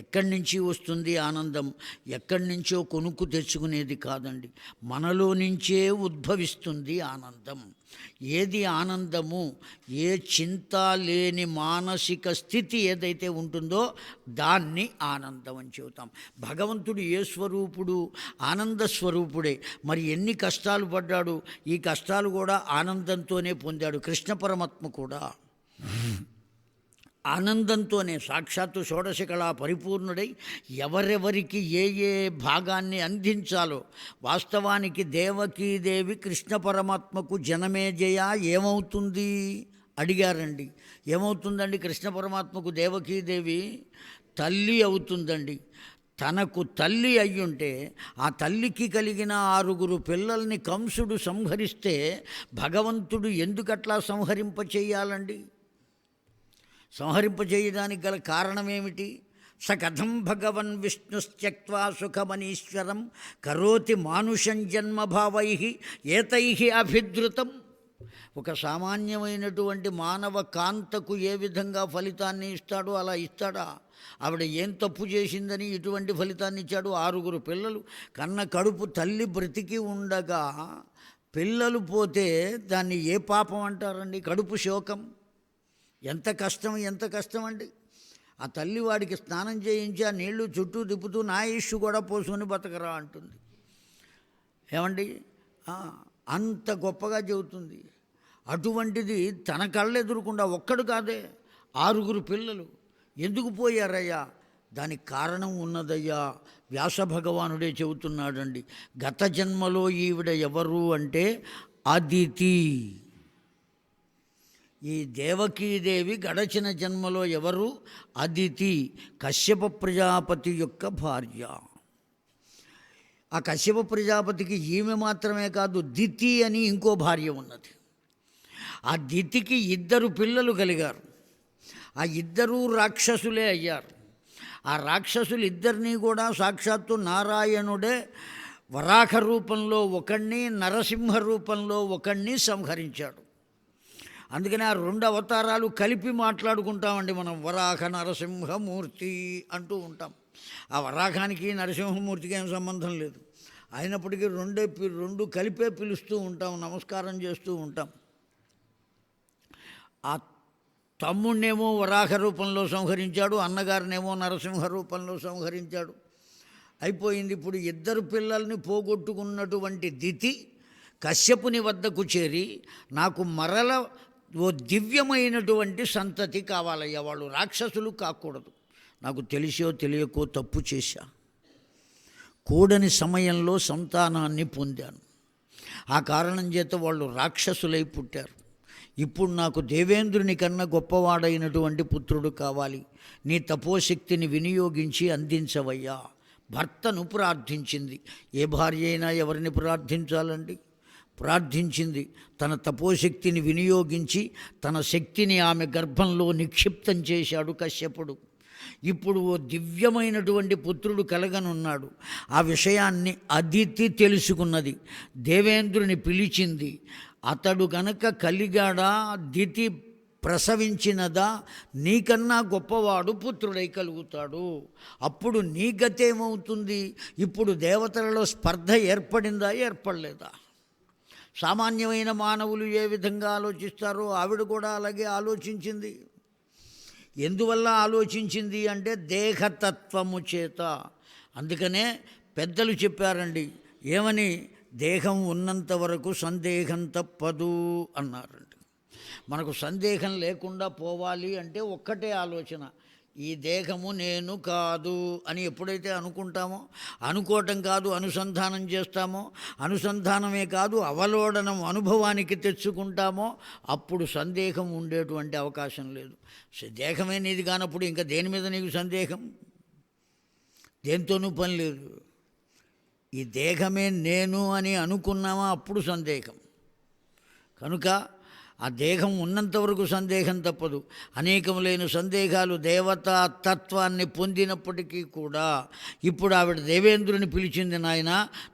Speaker 1: ఎక్కడి నుంచి వస్తుంది ఆనందం? ఎక్కడి నుంచో కొనుక్కు తెచ్చుకునేది కాదండి, మనలో నుంచే ఉద్భవిస్తుంది ఆనందం. ఏది ఆనందము? ఏ చింత లేని మానసిక స్థితి ఏదైతే ఉంటుందో దాన్ని ఆనందం అని చెబుతాం. భగవంతుడు ఏ స్వరూపుడు? ఆనంద స్వరూపుడే. మరి ఎన్ని కష్టాలు పడ్డాడు? ఈ కష్టాలు కూడా ఆనందంతోనే పొందాడు. కృష్ణ పరమాత్మ కూడా ఆనందంతోనే సాక్షాత్తు షోడశకళా పరిపూర్ణుడై ఎవరెవరికి ఏ ఏ భాగాన్ని అందించాలో. వాస్తవానికి దేవకీదేవి కృష్ణ పరమాత్మకు జనమేజయ ఏమవుతుంది అడిగారండి. ఏమవుతుందండి కృష్ణ పరమాత్మకు దేవకీదేవి? తల్లి అవుతుందండి. తనకు తల్లి అయ్యుంటే ఆ తల్లికి కలిగిన 6 పిల్లల్ని కంసుడు సంహరిస్తే భగవంతుడు ఎందుకట్లా సంహరింపచేయాలండి? సంహరింపజేయడానికి గల కారణమేమిటి? స కథం భగవన్ విష్ణుశ్చక్త్వా సుఖమనీశ్వరం కరోతి మానుషం జన్మభావై ఏతై అభిద్రుతం. ఒక సామాన్యమైనటువంటి మానవ కాంతకు ఏ విధంగా ఫలితాన్ని ఇస్తాడో అలా ఇస్తాడా? ఆవిడ ఏం తప్పు చేసిందని ఇటువంటి ఫలితాన్ని ఇచ్చాడు? 6 పిల్లలు కన్న కడుపు తల్లి బ్రతికి ఉండగా పిల్లలు పోతే దాన్ని ఏ పాపం అంటారండి? కడుపు శోకం. ఎంత కష్టం అండి. ఆ తల్లి వాడికి స్నానం చేయించి ఆ నీళ్లు చుట్టూ తిప్పుతూ నా ఇష్యూ కూడా పోసుకొని బతకరా అంటుంది. ఏమండి, అంత గొప్పగా చెబుతుంది. అటువంటిది తన కళ్ళు ఎదురకుండా ఒక్కడు కాదే 6 పిల్లలు ఎందుకు పోయారయ్యా? దానికి కారణం ఉన్నదయ్యా. వ్యాస భగవానుడే చెబుతున్నాడండి. గత జన్మలో ఈవిడ ఎవరు అంటే అదితి. ఈ దేవకీదేవి గడచిన జన్మలో ఎవరు? అదితి, కశ్యప ప్రజాపతి యొక్క భార్య. ఆ కశ్యప ప్రజాపతికి ఈమె మాత్రమే కాదు, దితి అని ఇంకో భార్య ఉన్నది. ఆ దితికి 2 పిల్లలు కలిగారు. ఆ 2 రాక్షసులే అయ్యారు. ఆ రాక్షసులు 2 కూడా సాక్షాత్తు నారాయణుడే వరాహ రూపంలో ఒకణ్ణి, నరసింహ రూపంలో ఒకణ్ణి సంహరించాడు. అందుకని ఆ 2 అవతారాలు కలిపి మాట్లాడుకుంటామండి మనం. వరాహ నరసింహమూర్తి అంటూ ఉంటాం. ఆ వరాహానికి నరసింహమూర్తికి ఏం సంబంధం లేదు. అయినప్పటికీ 2 కలిపే పిలుస్తూ ఉంటాం, నమస్కారం చేస్తూ ఉంటాం. ఆ తమ్ముడినేమో వరాహ రూపంలో సంహరించాడు, అన్నగారినేమో నరసింహ రూపంలో సంహరించాడు. అయిపోయింది. ఇప్పుడు 2 పిల్లల్ని పోగొట్టుకున్నటువంటి దితి కశ్యపుని వద్దకు చేరి నాకు మరల ఓ దివ్యమైనటువంటి సంతతి కావాలయ్యా, వాళ్ళు రాక్షసులు కాకూడదు. నాకు తెలిసో తెలియకో తప్పు చేశా, కూడని సమయంలో సంతానాన్ని పొందాను. ఆ కారణం చేత వాళ్ళు రాక్షసులై పుట్టారు. ఇప్పుడు నాకు దేవేంద్రుని కన్నా గొప్పవాడైనటువంటి పుత్రుడు కావాలి. నీ తపోశక్తిని వినియోగించి అందించవయ్యా. భర్తను ప్రార్థించింది. ఏ భార్య అయినా ఎవరిని ప్రార్థించాలండి? ప్రార్థించింది. తన తపోశక్తిని వినియోగించి తన శక్తిని ఆమె గర్భంలో నిక్షిప్తం చేశాడు కశ్యపుడు. ఇప్పుడు ఓ దివ్యమైనటువంటి పుత్రుడు కలగనున్నాడు. ఆ విషయాన్ని అదితి తెలుసుకున్నది. దేవేంద్రుని పిలిచింది. అతడు గనక కలిగాడా, దితి ప్రసవించినదా, నీకన్నా గొప్పవాడు పుత్రుడై కలుగుతాడు. అప్పుడు నీ గతేమవుతుంది? ఇప్పుడు దేవతలలో స్పర్ధ ఏర్పడిందా, ఏర్పడలేదా? సామాన్యమైన మానవులు ఏ విధంగా ఆలోచిస్తారో ఆవిడ కూడా అలాగే ఆలోచించింది. ఎందువల్ల ఆలోచించింది అంటే దేహతత్వము చేత. అందుకనే పెద్దలు చెప్పారండి, ఏమని? దేహం ఉన్నంత వరకు సందేహం తప్పదు అన్నారండి. మనకు సందేహం లేకుండా పోవాలి అంటే ఒక్కటే ఆలోచన, ఈ దేహము నేను కాదు అని ఎప్పుడైతే అనుకుంటామో, అనుకోవటం కాదు అనుసంధానం చేస్తామో, అనుసంధానమే కాదు అవలోడనం అనుభవానికి తెచ్చుకుంటామో, అప్పుడు సందేహం ఉండేటువంటి అవకాశం లేదు. దేహమే నీది కానప్పుడు ఇంకా దేని మీద నీకు సందేహం? దేంతోనూ పని లేదు. ఈ దేహమే నేను అని అనుకున్నామా అప్పుడు సందేహం. కనుక ఆ దేహం ఉన్నంతవరకు సందేహం తప్పదు. అనేకములైన సందేహాలు దేవతా తత్వాన్ని పొందినప్పటికీ కూడా ఇప్పుడు ఆవిడ దేవేంద్రుని పిలిచింది, నాయన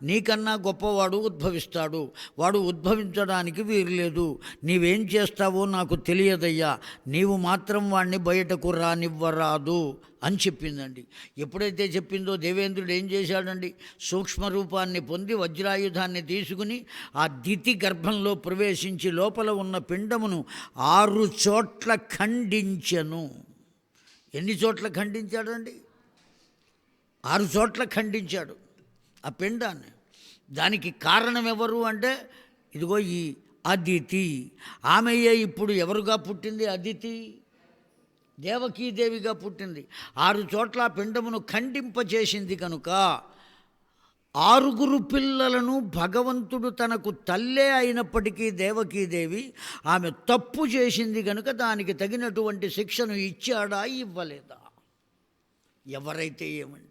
Speaker 1: నీకన్నా గొప్పవాడు ఉద్భవిస్తాడు, వాడు ఉద్భవించడానికి వీరలేదు, నీవేం చేస్తావో నాకు తెలియదయ్యా, నీవు మాత్రం వాడిని బయటకు రానివ్వరాదు అని చెప్పిందండి. ఎప్పుడైతే చెప్పిందో దేవేంద్రుడు ఏం చేశాడండి, సూక్ష్మరూపాన్ని పొంది వజ్రాయుధాన్ని తీసుకుని ఆ దితి గర్భంలో ప్రవేశించి లోపల ఉన్న పిండమును 6 చోట్ల ఖండించెను. ఎన్ని చోట్ల ఖండించాడండి? 6 చోట్ల ఖండించాడు ఆ పిండాన్ని. దానికి కారణం ఎవరు అంటే ఇదిగో ఈ అదితి. ఆమెయే ఇప్పుడు ఎవరుగా పుట్టింది? అదితి దేవకీదేవిగా పుట్టింది. 6 చోట్ల పిండమును ఖండింపచేసింది కనుక 6 పిల్లలను భగవంతుడు తనకు తల్లే అయినప్పటికీ దేవకీదేవి ఆమె తప్పు చేసింది కనుక దానికి తగినటువంటి శిక్షను ఇచ్చాడా ఇవ్వలేదా? ఎవరైతే ఏమండి,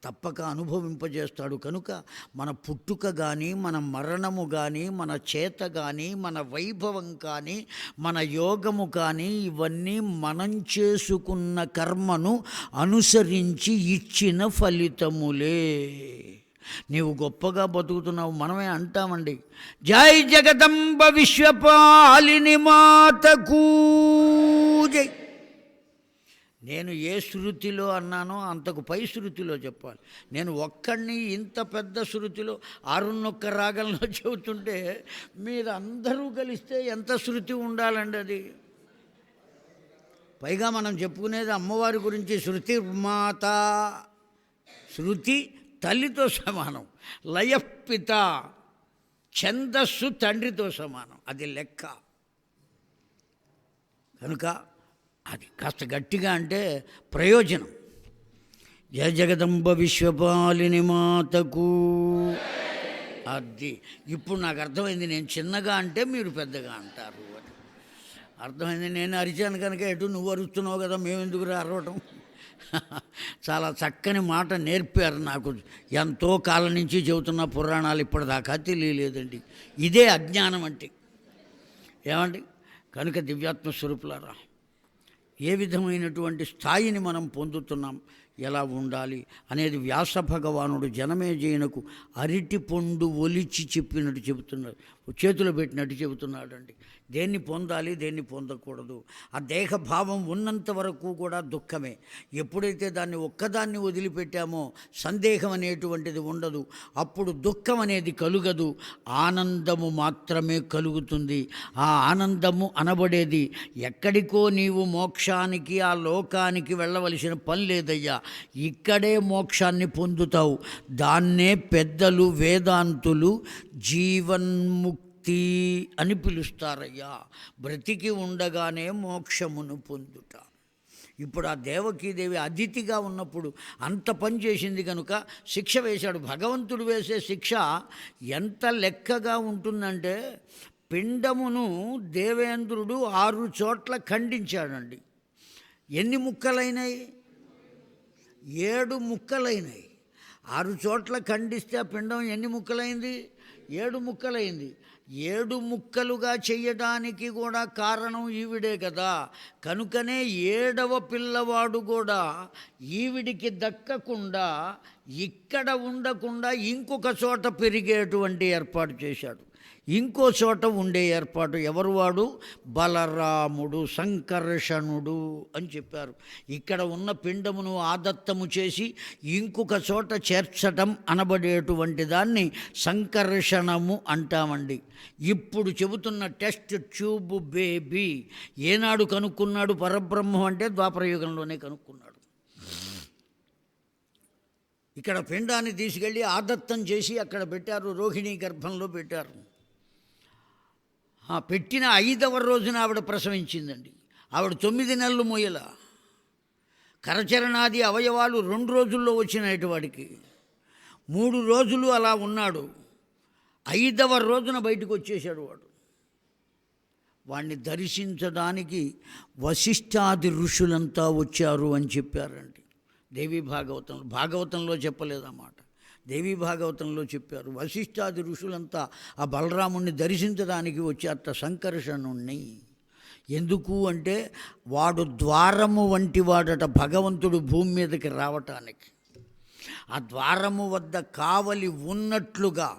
Speaker 1: తప్పక అనుభవింపజేస్తాడు. కనుక మన పుట్టుక కానీ, మన మరణము కానీ, మన చేత కానీ, మన వైభవం కానీ, మన యోగము కానీ, ఇవన్నీ మనం చేసుకున్న కర్మను అనుసరించి ఇచ్చిన ఫలితములే. నీవు గొప్పగా బతుకుతున్నావు, మనమే అంటామండి, జై జగదంబ విశ్వపాలిని మాతకు జై. నేను ఏ శృతిలో అన్నానో అంతకు పై శృతిలో చెప్పాలి. నేను ఒక్కడిని ఇంత పెద్ద శృతిలో 6 రాగంలో చెబుతుంటే మీరు అందరూ కలిస్తే ఎంత శృతి ఉండాలండి అది. పైగా మనం చెప్పుకునేది అమ్మవారి గురించి. శృతి మాత, శృతి తల్లితో సమానం, లయపిత ఛందస్సు తండ్రితో సమానం. అది లెక్క. కనుక అది కాస్త గట్టిగా అంటే ప్రయోజనం. జయ జగదంబ విశ్వపాలిని మాతకు. అది ఇప్పుడు నాకు అర్థమైంది. నేను చిన్నగా అంటే మీరు పెద్దగా అంటారు అని అర్థమైంది. నేను అరిచాను కనుక ఎటు నువ్వు అరుస్తున్నావు కదా, మేమెందుకు అరవటం. చాలా చక్కని మాట నేర్పారు నాకు. ఎంతో కాలం నుంచి చెబుతున్న పురాణాలు ఇప్పటిదాకా తెలియలేదండి. ఇదే అజ్ఞానం అంటే ఏమండి. కనుక దివ్యాత్మ స్వరూపులారా, ఏ విధమైనటువంటి స్థాయిని మనం పొందుతున్నాం, ఎలా ఉండాలి అనేది వ్యాస భగవానుడు జనమేజయునకు అరటి పండు ఒలిచి చెప్పినట్టు చెబుతున్నాడు, చేతిలో పెట్టినట్టు చెబుతున్నాడండి. దేన్ని పొందాలి, దేన్ని పొందకూడదు. ఆ దేహభావం ఉన్నంత వరకు కూడా దుఃఖమే. ఎప్పుడైతే దాన్ని ఒక్కదాన్ని వదిలిపెట్టామో సందేహం అనేటువంటిది ఉండదు. అప్పుడు దుఃఖం అనేది కలుగదు, ఆనందము మాత్రమే కలుగుతుంది. ఆ ఆనందము అనబడేది ఎక్కడికో నీవు మోక్షానికి, ఆ లోకానికి వెళ్ళవలసిన పని లేదయ్యా, ఇక్కడే మోక్షాన్ని పొందుతావు. దాన్నే పెద్దలు వేదాంతులు జీవన్ముక్తి అని పిలుస్తారయ్యా. బ్రతికి ఉండగానే మోక్షమును పొందుట. ఇప్పుడు ఆ దేవకీదేవి అతిథిగా ఉన్నప్పుడు అంత పని చేసింది కనుక శిక్ష వేశాడు. భగవంతుడు వేసే శిక్ష ఎంత లెక్కగా ఉంటుందంటే, పిండమును దేవేంద్రుడు 6 చోట్ల ఖండించాడండి. ఎన్ని ముక్కలైనాయి? 7 ముక్కలైనాయి. 6 చోట్ల ఖండిస్తే ఆ పిండం ఎన్ని ముక్కలైంది? 7 ముక్కలైంది. 7 ముక్కలుగా చెయ్యడానికి కూడా కారణం ఈవిడే కదా. కనుకనే 7వ పిల్లవాడు కూడా ఈవిడికి దక్కకుండా, ఇక్కడ ఉండకుండా ఇంకొక చోట పెరిగేటువంటి ఏర్పాటు చేశాడు. ఇంకో చోట ఉండే ఏర్పాటు. ఎవరు వాడు? బలరాముడు, సంకర్షణుడు అని చెప్పారు. ఇక్కడ ఉన్న పిండమును ఆదత్తము చేసి ఇంకొక చోట చేర్చటం అనబడేటువంటి దాన్ని సంకర్షణము అంటామండి. ఇప్పుడు చెబుతున్న టెస్ట్ ట్యూబ్ బేబీ ఏనాడు కనుక్కున్నాడు పరబ్రహ్మం అంటే ద్వాపరయుగంలోనే కనుక్కున్నాడు. ఇక్కడ పిండాన్ని తీసుకెళ్ళి ఆదత్తం చేసి అక్కడ పెట్టారు, రోహిణీ గర్భంలో పెట్టారు. పెట్టిన 5వ రోజున ఆవిడ ప్రసవించిందండి. ఆవిడ 9 నెలలు మోయల. కరచరణాది అవయవాలు 2 రోజుల్లో వచ్చినాయి వాడికి. 3 రోజులు అలా ఉన్నాడు. 5వ రోజున బయటకు వచ్చేసాడు వాడు. వాణ్ణి దర్శించడానికి వశిష్ఠాది ఋషులంతా వచ్చారు అని చెప్పారండి దేవీ భాగవతంలో చెప్పలేదన్నమాట. దేవీ భాగవతంలో చెప్పారు. వశిష్ఠాది ఋషులంతా ఆ బలరాముణ్ణి దర్శించడానికి వచ్చారట సంకర్షణుణ్ణి. ఎందుకు అంటే వాడు ద్వారము వంటి వాడట భగవంతుడు భూమి మీదకి రావటానికి. ఆ ద్వారము వద్ద కావలి ఉన్నట్లుగా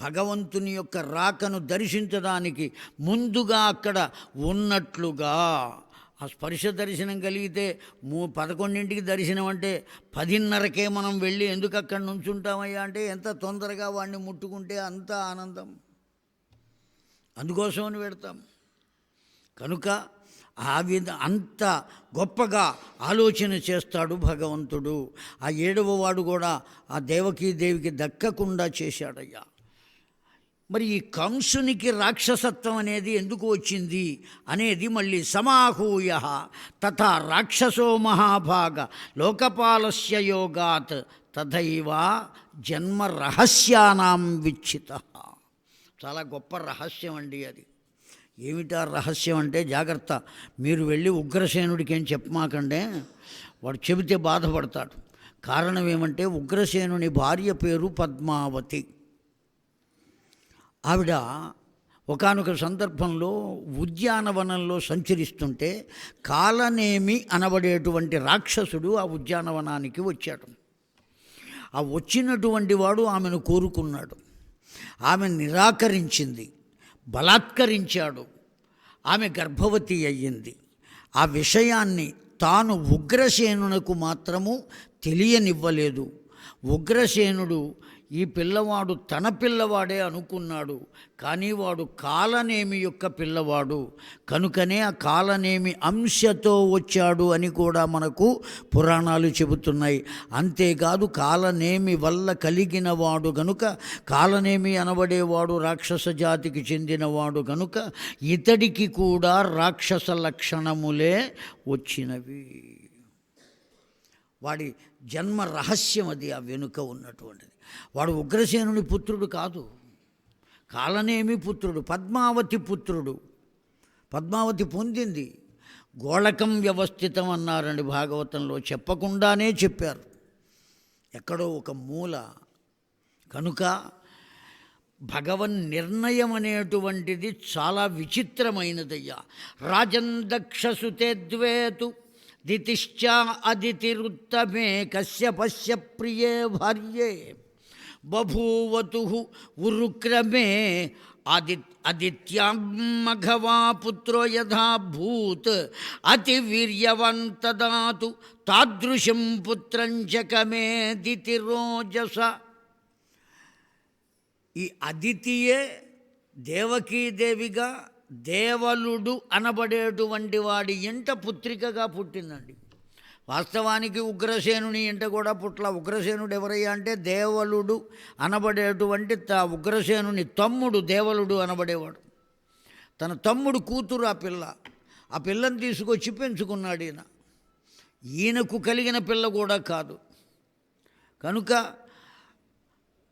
Speaker 1: భగవంతుని యొక్క రాకను దర్శించడానికి ముందుగా అక్కడ ఉన్నట్లుగా ఆ స్పర్శ దర్శనం కలిగితే 11ంటికి దర్శనం అంటే 10:30కే మనం వెళ్ళి ఎందుకు అక్కడ నుంచుంటామయ్యా అంటే ఎంత తొందరగా వాడిని ముట్టుకుంటే అంత ఆనందం, అందుకోసమని పెడతాం. కనుక అంత గొప్పగా ఆలోచన చేస్తాడు భగవంతుడు. ఆ 7వ వాడు కూడా ఆ దేవకీదేవికి దక్కకుండా చేశాడయ్యా. మరి ఈ కంసునికి రాక్షసత్వం అనేది ఎందుకు వచ్చింది అనేది మళ్ళీ సమాహూయ తథా రాక్షసో మహాభాగ లోకపాలస్య యోగాత్ తథైవ జన్మ రహస్యానాం విచ్చిత. చాలా గొప్ప రహస్యం అండి అది. ఏమిటా రహస్యం అంటే జాగ్రత్త, మీరు వెళ్ళి ఉగ్రసేనుడికి ఏం చెప్పమాకండే, వాడు చెబితే బాధపడతాడు. కారణం ఏమంటే ఉగ్రసేనుని భార్య పేరు పద్మావతి. ఆవిడ ఒకానొక సందర్భంలో ఉద్యానవనంలో సంచరిస్తుంటే కాలనేమి అనబడేటువంటి రాక్షసుడు ఆ ఉద్యానవనానికి వచ్చాడు. ఆ వచ్చినటువంటి వాడు ఆమెను కోరుకున్నాడు. ఆమె నిరాకరించింది, బలాత్కరించాడు. ఆమె గర్భవతి అయ్యింది. ఆ విషయాన్ని తాను ఉగ్రసేనునకు మాత్రము తెలియనివ్వలేదు. ఉగ్రసేనుడు ఈ పిల్లవాడు తన పిల్లవాడే అనుకున్నాడు, కానీ వాడు కాలనేమి యొక్క పిల్లవాడు కనుకనే ఆ కాలనేమి అంశతో వచ్చాడు అని కూడా మనకు పురాణాలు చెబుతున్నాయి. అంతేకాదు కాలనేమి వల్ల కలిగిన వాడు గనుక, కాలనేమి అనబడేవాడు రాక్షస జాతికి చెందినవాడు గనుక ఇతడికి కూడా రాక్షస లక్షణములే వచ్చినవి. వాడి జన్మ రహస్యం అది, ఆ వెనుక ఉన్నటువంటిది. వాడు ఉగ్రసేనుని పుత్రుడు కాదు, కాలనేమి పుత్రుడు, పద్మావతి పుత్రుడు. పద్మావతి పొందింది. గోళకం వ్యవస్థితం అన్నారండి భాగవతంలో, చెప్పకుండానే చెప్పారు ఎక్కడో ఒక మూల. కనుక భగవన్ నిర్ణయం అనేటువంటిది చాలా విచిత్రమైనదయ్యా. రాజన్ దక్షసుతే ద్వేతు దితిశ్చ అదితిరుత్తమే కశ్యపస్య ప్రియే భార్యే బభూవతు ఉరుక్రమే ఆదిత్యామఘవా పుత్రో యథా భూత్ అతి వీర్యవంతదాతు తాదృశం పుత్రం చకమే దితిరోజస. ఈ అదితియే దేవకీదేవిగా దేవలుడు అనబడేటువంటి వాడి ఇంట పుత్రికగా పుట్టిందండి. వాస్తవానికి ఉగ్రసేనుని ఇంట కూడా పుట్ల. ఉగ్రసేనుడు ఎవరయ్యా అంటే దేవలుడు అనబడేటువంటి ఉగ్రసేనుని తమ్ముడు దేవలుడు అనబడేవాడు. తన తమ్ముడు కూతురు ఆ పిల్ల. ఆ పిల్లని తీసుకొచ్చి పెంచుకున్నాడు ఈయన. ఈయనకు కలిగిన పిల్ల కూడా కాదు. కనుక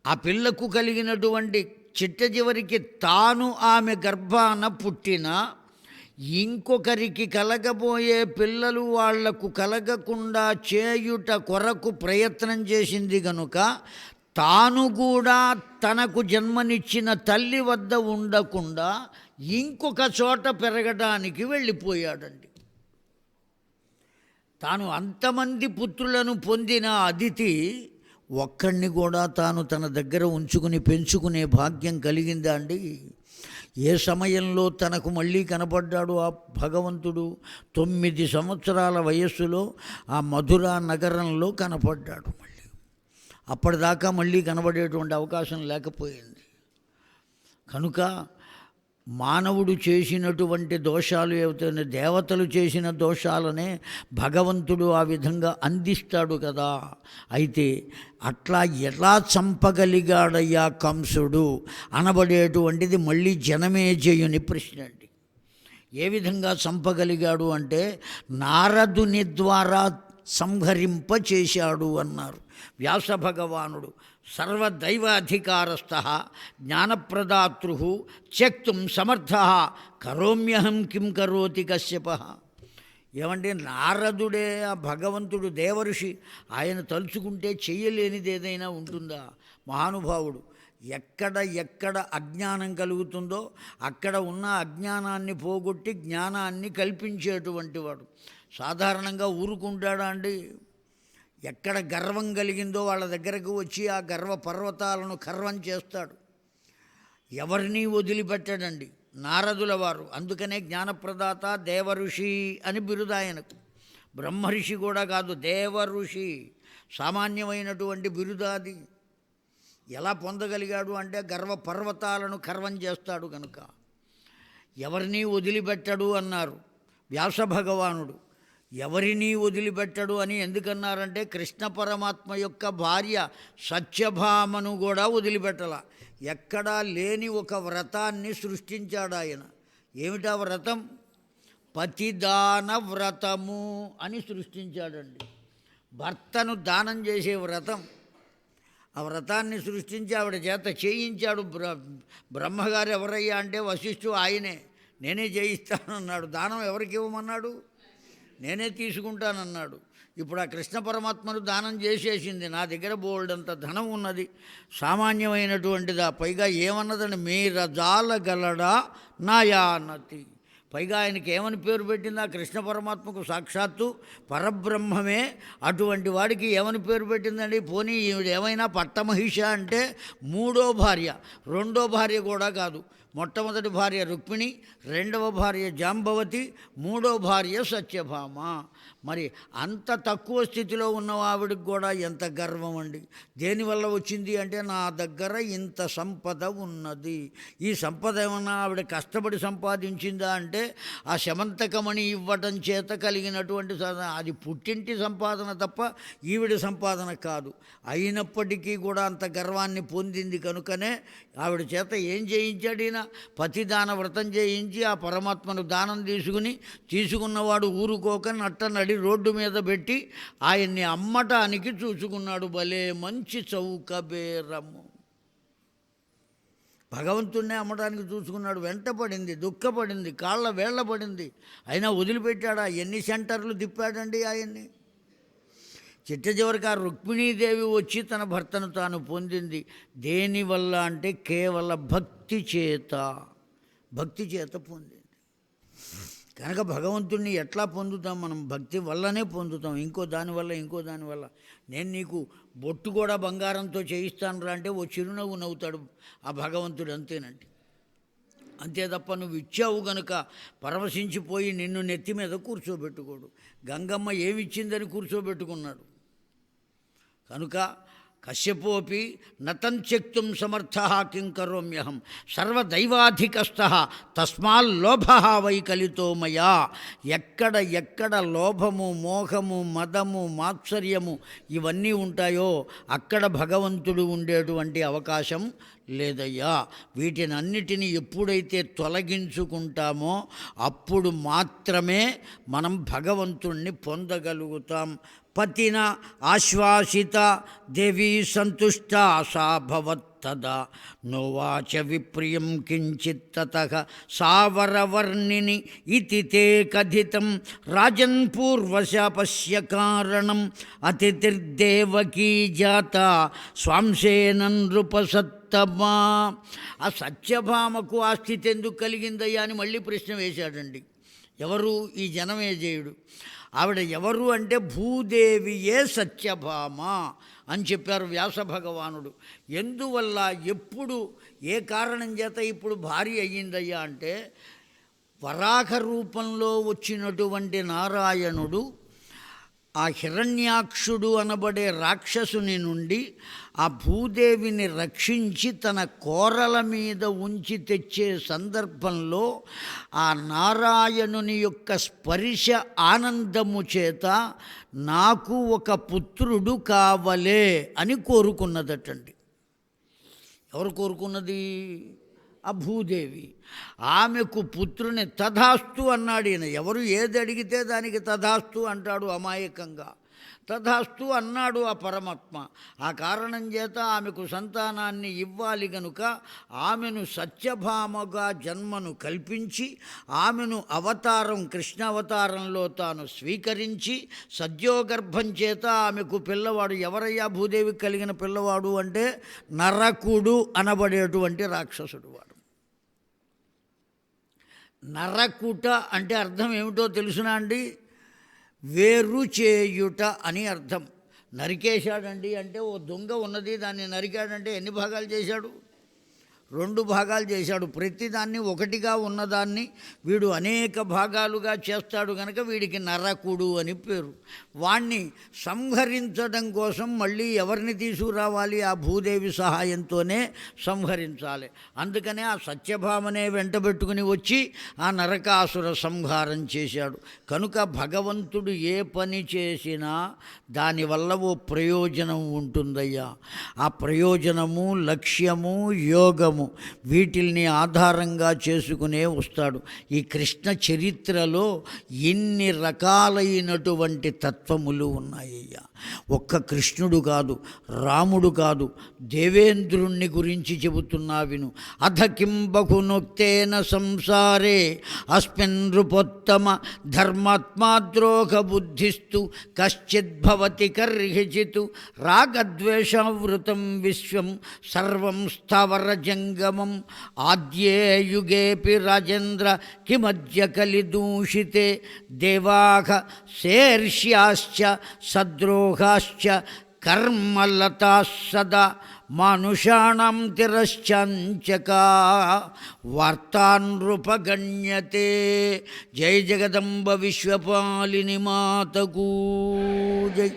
Speaker 1: ఆ పిల్లకు కలిగినటువంటి చిట్ట చివరికి తాను ఆమె గర్భాన పుట్టిన ఇంకొకరికి కలగబోయే పిల్లలు వాళ్లకు కలగకుండా చేయుట కొరకు ప్రయత్నం చేసింది కనుక తాను కూడా తనకు జన్మనిచ్చిన తల్లి వద్ద ఉండకుండా ఇంకొక చోట పెరగడానికి వెళ్ళిపోయాడండి. తాను అంతమంది పుత్రులను పొందిన అదితి ఒక్కడిని కూడా తాను తన దగ్గర ఉంచుకుని పెంచుకునే భాగ్యం కలిగిందా అండి? ఏ సమయంలో తనకు మళ్ళీ కనపడ్డాడు ఆ భగవంతుడు? 9 సంవత్సరాల వయస్సులో ఆ మధుర నగరంలో కనపడ్డాడు. మళ్ళీ అప్పటిదాకా మళ్ళీ కనబడేటువంటి అవకాశం లేకపోయింది. కనుక మానవుడు చేసినటువంటి దోషాలు ఏవైతే దేవతలు చేసిన దోషాలనే భగవంతుడు ఆ విధంగా అందిస్తాడు కదా. అయితే అట్లా ఎలా చంపగలిగాడయ్యా కంసుడు అనబడేటువంటిది మళ్ళీ జనమేజయుని ప్రశ్న అండి. ఏ విధంగా చంపగలిగాడు అంటే నారదుని ద్వారా సంహరింపచేశాడు అన్నారు వ్యాస భగవానుడు. సర్వదైవాధికారస్థ జ్ఞానప్రదాతృ త్యక్తుం సమర్థ కరోమ్యహం కిం కరోతి కశ్యప. ఏమంటే నారదుడే ఆ భగవంతుడు దేవర్షి, ఆయన తలుచుకుంటే చెయ్యలేనిది ఏదైనా ఉంటుందా? మహానుభావుడు. ఎక్కడ అజ్ఞానం కలుగుతుందో అక్కడ ఉన్న అజ్ఞానాన్ని పోగొట్టి జ్ఞానాన్ని కల్పించేటువంటి వాడు. సాధారణంగా ఊరుకుంటాడా అండి? ఎక్కడ గర్వం కలిగిందో వాళ్ళ దగ్గరకు వచ్చి ఆ గర్వ పర్వతాలను ఖర్వం చేస్తాడు. ఎవరినీ వదిలిపెట్టడండి నారదుల వారు. అందుకనే జ్ఞానప్రదాత దేవఋషి అని బిరుదాయనకు. బ్రహ్మర్షి కూడా కాదు, దేవఋషి. సామాన్యమైనటువంటి బిరుదాది. ఎలా పొందగలిగాడు అంటే గర్వ పర్వతాలను ఖర్వం చేస్తాడు కనుక. ఎవరినీ వదిలిపెట్టడు అన్నారు వ్యాస భగవానుడు. ఎవరినీ వదిలిపెట్టడు అని ఎందుకన్నారంటే కృష్ణ పరమాత్మ యొక్క భార్య సత్యభామను కూడా వదిలిపెట్టల. ఎక్కడా లేని ఒక వ్రతాన్ని సృష్టించాడు ఆయన. ఏమిటా వ్రతం? పతిదాన వ్రతము అని సృష్టించాడండి. భర్తను దానం చేసే వ్రతం. ఆ వ్రతాన్ని సృష్టించి ఆవిడ చేత చేయించాడు. బ్రహ్మగారు ఎవరయ్యా అంటే వశిష్ఠు ఆయనే. నేనే చేయిస్తానన్నాడు. దానం ఎవరికి ఇవ్వమన్నాడు? నేనే తీసుకుంటానన్నాడు. ఇప్పుడు ఆ కృష్ణ పరమాత్మను దానం చేసేసింది. నా దగ్గర బోల్డంత ధనం ఉన్నది, సామాన్యమైనటువంటిదా. పైగా ఏమన్నదండి, మీరజాలగలడా నాయానతి. పైగా ఆయనకి ఏమని పేరు పెట్టింది? ఆ కృష్ణ పరమాత్మకు సాక్షాత్తు పరబ్రహ్మమే. అటువంటి వాడికి ఏమని పేరు పెట్టిందండి? పోనీ ఈవిడ ఏమైనా పట్టమహిష అంటే మూడో భార్య, రెండో భార్య కూడా కాదు. మొట్టమొదటి భార్య రుక్మిణి, రెండవ భార్య జాంబవతి, మూడో భార్య సత్యభామ. మరి అంత తక్కువ స్థితిలో ఉన్న ఆవిడికి కూడా ఎంత గర్వం అండి. దేనివల్ల వచ్చింది అంటే నా దగ్గర ఇంత సంపద ఉన్నది. ఈ సంపద ఏమన్నా ఆవిడ కష్టపడి సంపాదించిందా అంటే ఆ శమంతకమణి ఇవ్వటం చేత కలిగినటువంటి అది పుట్టింటి సంపాదన తప్ప ఈవిడ సంపాదన కాదు. అయినప్పటికీ కూడా అంత గర్వాన్ని పొందింది కనుకనే ఆవిడ చేత ఏం చేయించాడు ఈయన? పతిదాన వ్రతం చేయించి ఆ పరమాత్మను దానం తీసుకున్నవాడు ఊరుకోక నట్టనడి రోడ్డు మీద పెట్టి ఆయన్ని అమ్మటానికి చూసుకున్నాడు. భలే మంచి చౌకబేరము. భగవంతుణ్ణే అమ్మటానికి చూసుకున్నాడు. వెంటపడింది, దుఃఖపడింది, కాళ్ళ వేళ్ల పడింది. అయినా వదిలిపెట్టాడా? ఎన్ని సెంటర్లు తిప్పాడండి ఆయన్ని. చిట్ట చివరికి ఆ రుక్మిణీదేవి వచ్చి తన భర్తను తాను పొందింది. దేనివల్ల అంటే కేవల భక్తి చేత పొందింది. కనుక భగవంతుణ్ణి ఎట్లా పొందుతాం? మనం భక్తి వల్లనే పొందుతాం. ఇంకో దానివల్ల నేను నీకు బొట్టు కూడా బంగారంతో చేయిస్తాను రా అంటే ఓ చిరునవ్వు నవ్వుతాడు ఆ భగవంతుడు. అంతేనండి. అంతే తప్ప నువ్వు ఇచ్చావు గనుక పరవశించిపోయి నిన్ను నెత్తి మీద కూర్చోబెట్టుకోడు. గంగమ్మ ఏమిచ్చిందని కూర్చోబెట్టుకున్నాడు. కనుక కశ్యపోపి నతంత్యక్తుం సమర్థ కిం కరోమ్యహం సర్వదైవాధికస్థ తస్మాల్లోభ వైకలితో మయా. ఎక్కడ లోభము, మోహము, మదము, మాత్సర్యము ఇవన్నీ ఉంటాయో అక్కడ భగవంతుడు ఉండేటువంటి అవకాశం లేదయ్యా. వీటినన్నిటినీ ఎప్పుడైతే తొలగించుకుంటామో అప్పుడు మాత్రమే మనం భగవంతుణ్ణి పొందగలుగుతాం. పతిన ఆశ్వాసిత దేవీ సంతుష్ట సా భవత్తదా నోవాచ విప్రియం కించిత్ తతః సావరవర్ణిని ఇతి తే కథితం రాజన్ పూర్వశాపస్య కారణం అతిథిర్దేవకీ జాత స్వాంశేన నృపసత్తమా. ఆ సత్యభామకు ఆ స్థితి ఎందుకు కలిగిందయ్యా అని మళ్ళీ ప్రశ్న వేశాడండి. ఎవరు? ఈ జనమేజయుడు. ఆవిడ ఎవరు అంటే భూదేవియే సత్యభామ అని చెప్పారు వ్యాస భగవానుడు. ఎందువల్ల, ఎప్పుడు, ఏ కారణం చేత ఇప్పుడు భార్య అయ్యిందయ్యా అంటే వరాహ రూపంలో వచ్చినటువంటి నారాయణుడు ఆ హిరణ్యాక్షుడు అనబడే రాక్షసుని నుండి ఆ భూదేవిని రక్షించి తన కోరల మీద ఉంచి తెచ్చే సందర్భంలో ఆ నారాయణుని యొక్క స్పర్శ ఆనందము చేత నాకు ఒక పుత్రుడు కావలే అని కోరుకున్నదటండి. ఎవరు కోరుకున్నది? ఆ భూదేవి. ఆమెకు పుత్రుని తథాస్తు అన్నాడు ఈయన. ఎవరు ఏది అడిగితే దానికి తథాస్తు అంటాడు అమాయకంగా. తథాస్తు అన్నాడు ఆ పరమాత్మ. ఆ కారణం చేత ఆమెకు సంతానాన్ని ఇవ్వాలి గనుక ఆమెను సత్యభామగా జన్మను కల్పించి ఆమెను అవతారం కృష్ణ అవతారంలో తాను స్వీకరించి సద్యోగర్భం చేత ఆమెకు పిల్లవాడు, ఎవరయ్యా భూదేవికి కలిగిన పిల్లవాడు అంటే నరకుడు అనబడేటువంటి రాక్షసుడు వాడు. నరకుట అంటే అర్థం ఏమిటో తెలుసునా అండి? వేరు చేయుట అని అర్థం. నరికేశాడండి అంటే ఓ దొంగ ఉన్నది, దాన్ని నరికాడంటే ఎన్ని భాగాలు చేశాడు? 2 భాగాలు చేశాడు. ప్రతిదాన్ని ఒకటిగా ఉన్నదాన్ని వీడు అనేక భాగాలుగా చేస్తాడు కనుక వీడికి నరకుడు అని పేరు. వాణ్ణి సంహరించడం కోసం మళ్ళీ ఎవరిని తీసుకురావాలి? ఆ భూదేవి సహాయంతోనే సంహరించాలి. అందుకనే ఆ సత్యభామనే వెంటబెట్టుకుని వచ్చి ఆ నరకాసుర సంహారం చేశాడు. కనుక భగవంతుడు ఏ పని చేసినా దానివల్ల ఓ ప్రయోజనం ఉంటుందయ్యా. ఆ ప్రయోజనము, లక్ష్యము, యోగము వీటిల్ని ఆధారంగా చేసుకునే వస్తాడు. ఈ కృష్ణ చరిత్రలో ఎన్ని రకాలైనటువంటి తత్వములు ఉన్నాయ్యా. ఒక్క కృష్ణుడు కాదు, రాముడు కాదు, దేవేంద్రుణ్ణి గురించి చెబుతున్నా విను. అధ కిం బహునోక్తేన సంసారే అస్మిన్ నృపోత్తమ ధర్మాత్మాద్రోహ బుద్ధిస్తు కశ్చిద్భవతి కర్హిచితు రాగద్వేషావృతం విశ్వం సర్వం స్థావర జంగమం ఆద్యే యుగేపి రాజేంద్ర కిమద్య కలిదూషితే దేవాః శేర్ష్యాశ్చ సద్రోహాశ్చ కర్మలతాః సదా మానుషాణం తిరశ్చంచకా వార్తానృపగణ్యతే. జై జగదంబ విశ్వపాలిని మాతకు జై.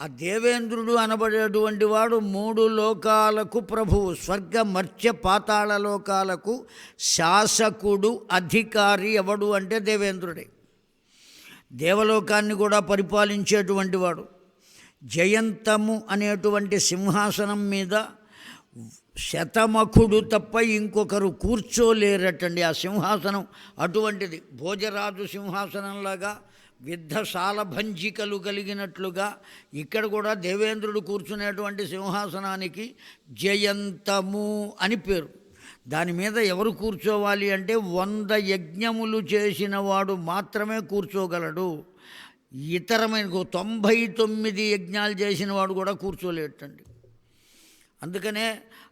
Speaker 1: ఆ దేవేంద్రుడు అనబడేటువంటి వాడు 3 లోకాలకు ప్రభువు, స్వర్గ మర్త్య పాతాళ లోకాలకు శాసకుడు, అధికారి. ఎవడు అంటే దేవేంద్రుడే. దేవలోకాన్ని కూడా పరిపాలించేటువంటి వాడు. జయంతము అనేటువంటి సింహాసనం మీద శతమఖుడు తప్ప ఇంకొకరు కూర్చోలేరటండి. ఆ సింహాసనం అటువంటిది. భోజరాజు సింహాసనంలాగా విద్ధశాల భంజికలు కలిగినట్లుగా ఇక్కడ కూడా దేవేంద్రుడు కూర్చునేటువంటి సింహాసనానికి జయంతము అని పేరు. దాని మీద ఎవరు కూర్చోవాలి అంటే 100 యజ్ఞములు చేసిన వాడు మాత్రమే కూర్చోగలడు. ఇతరమైన 99 యజ్ఞాలు చేసిన వాడు కూడా కూర్చోలేటండి. అందుకనే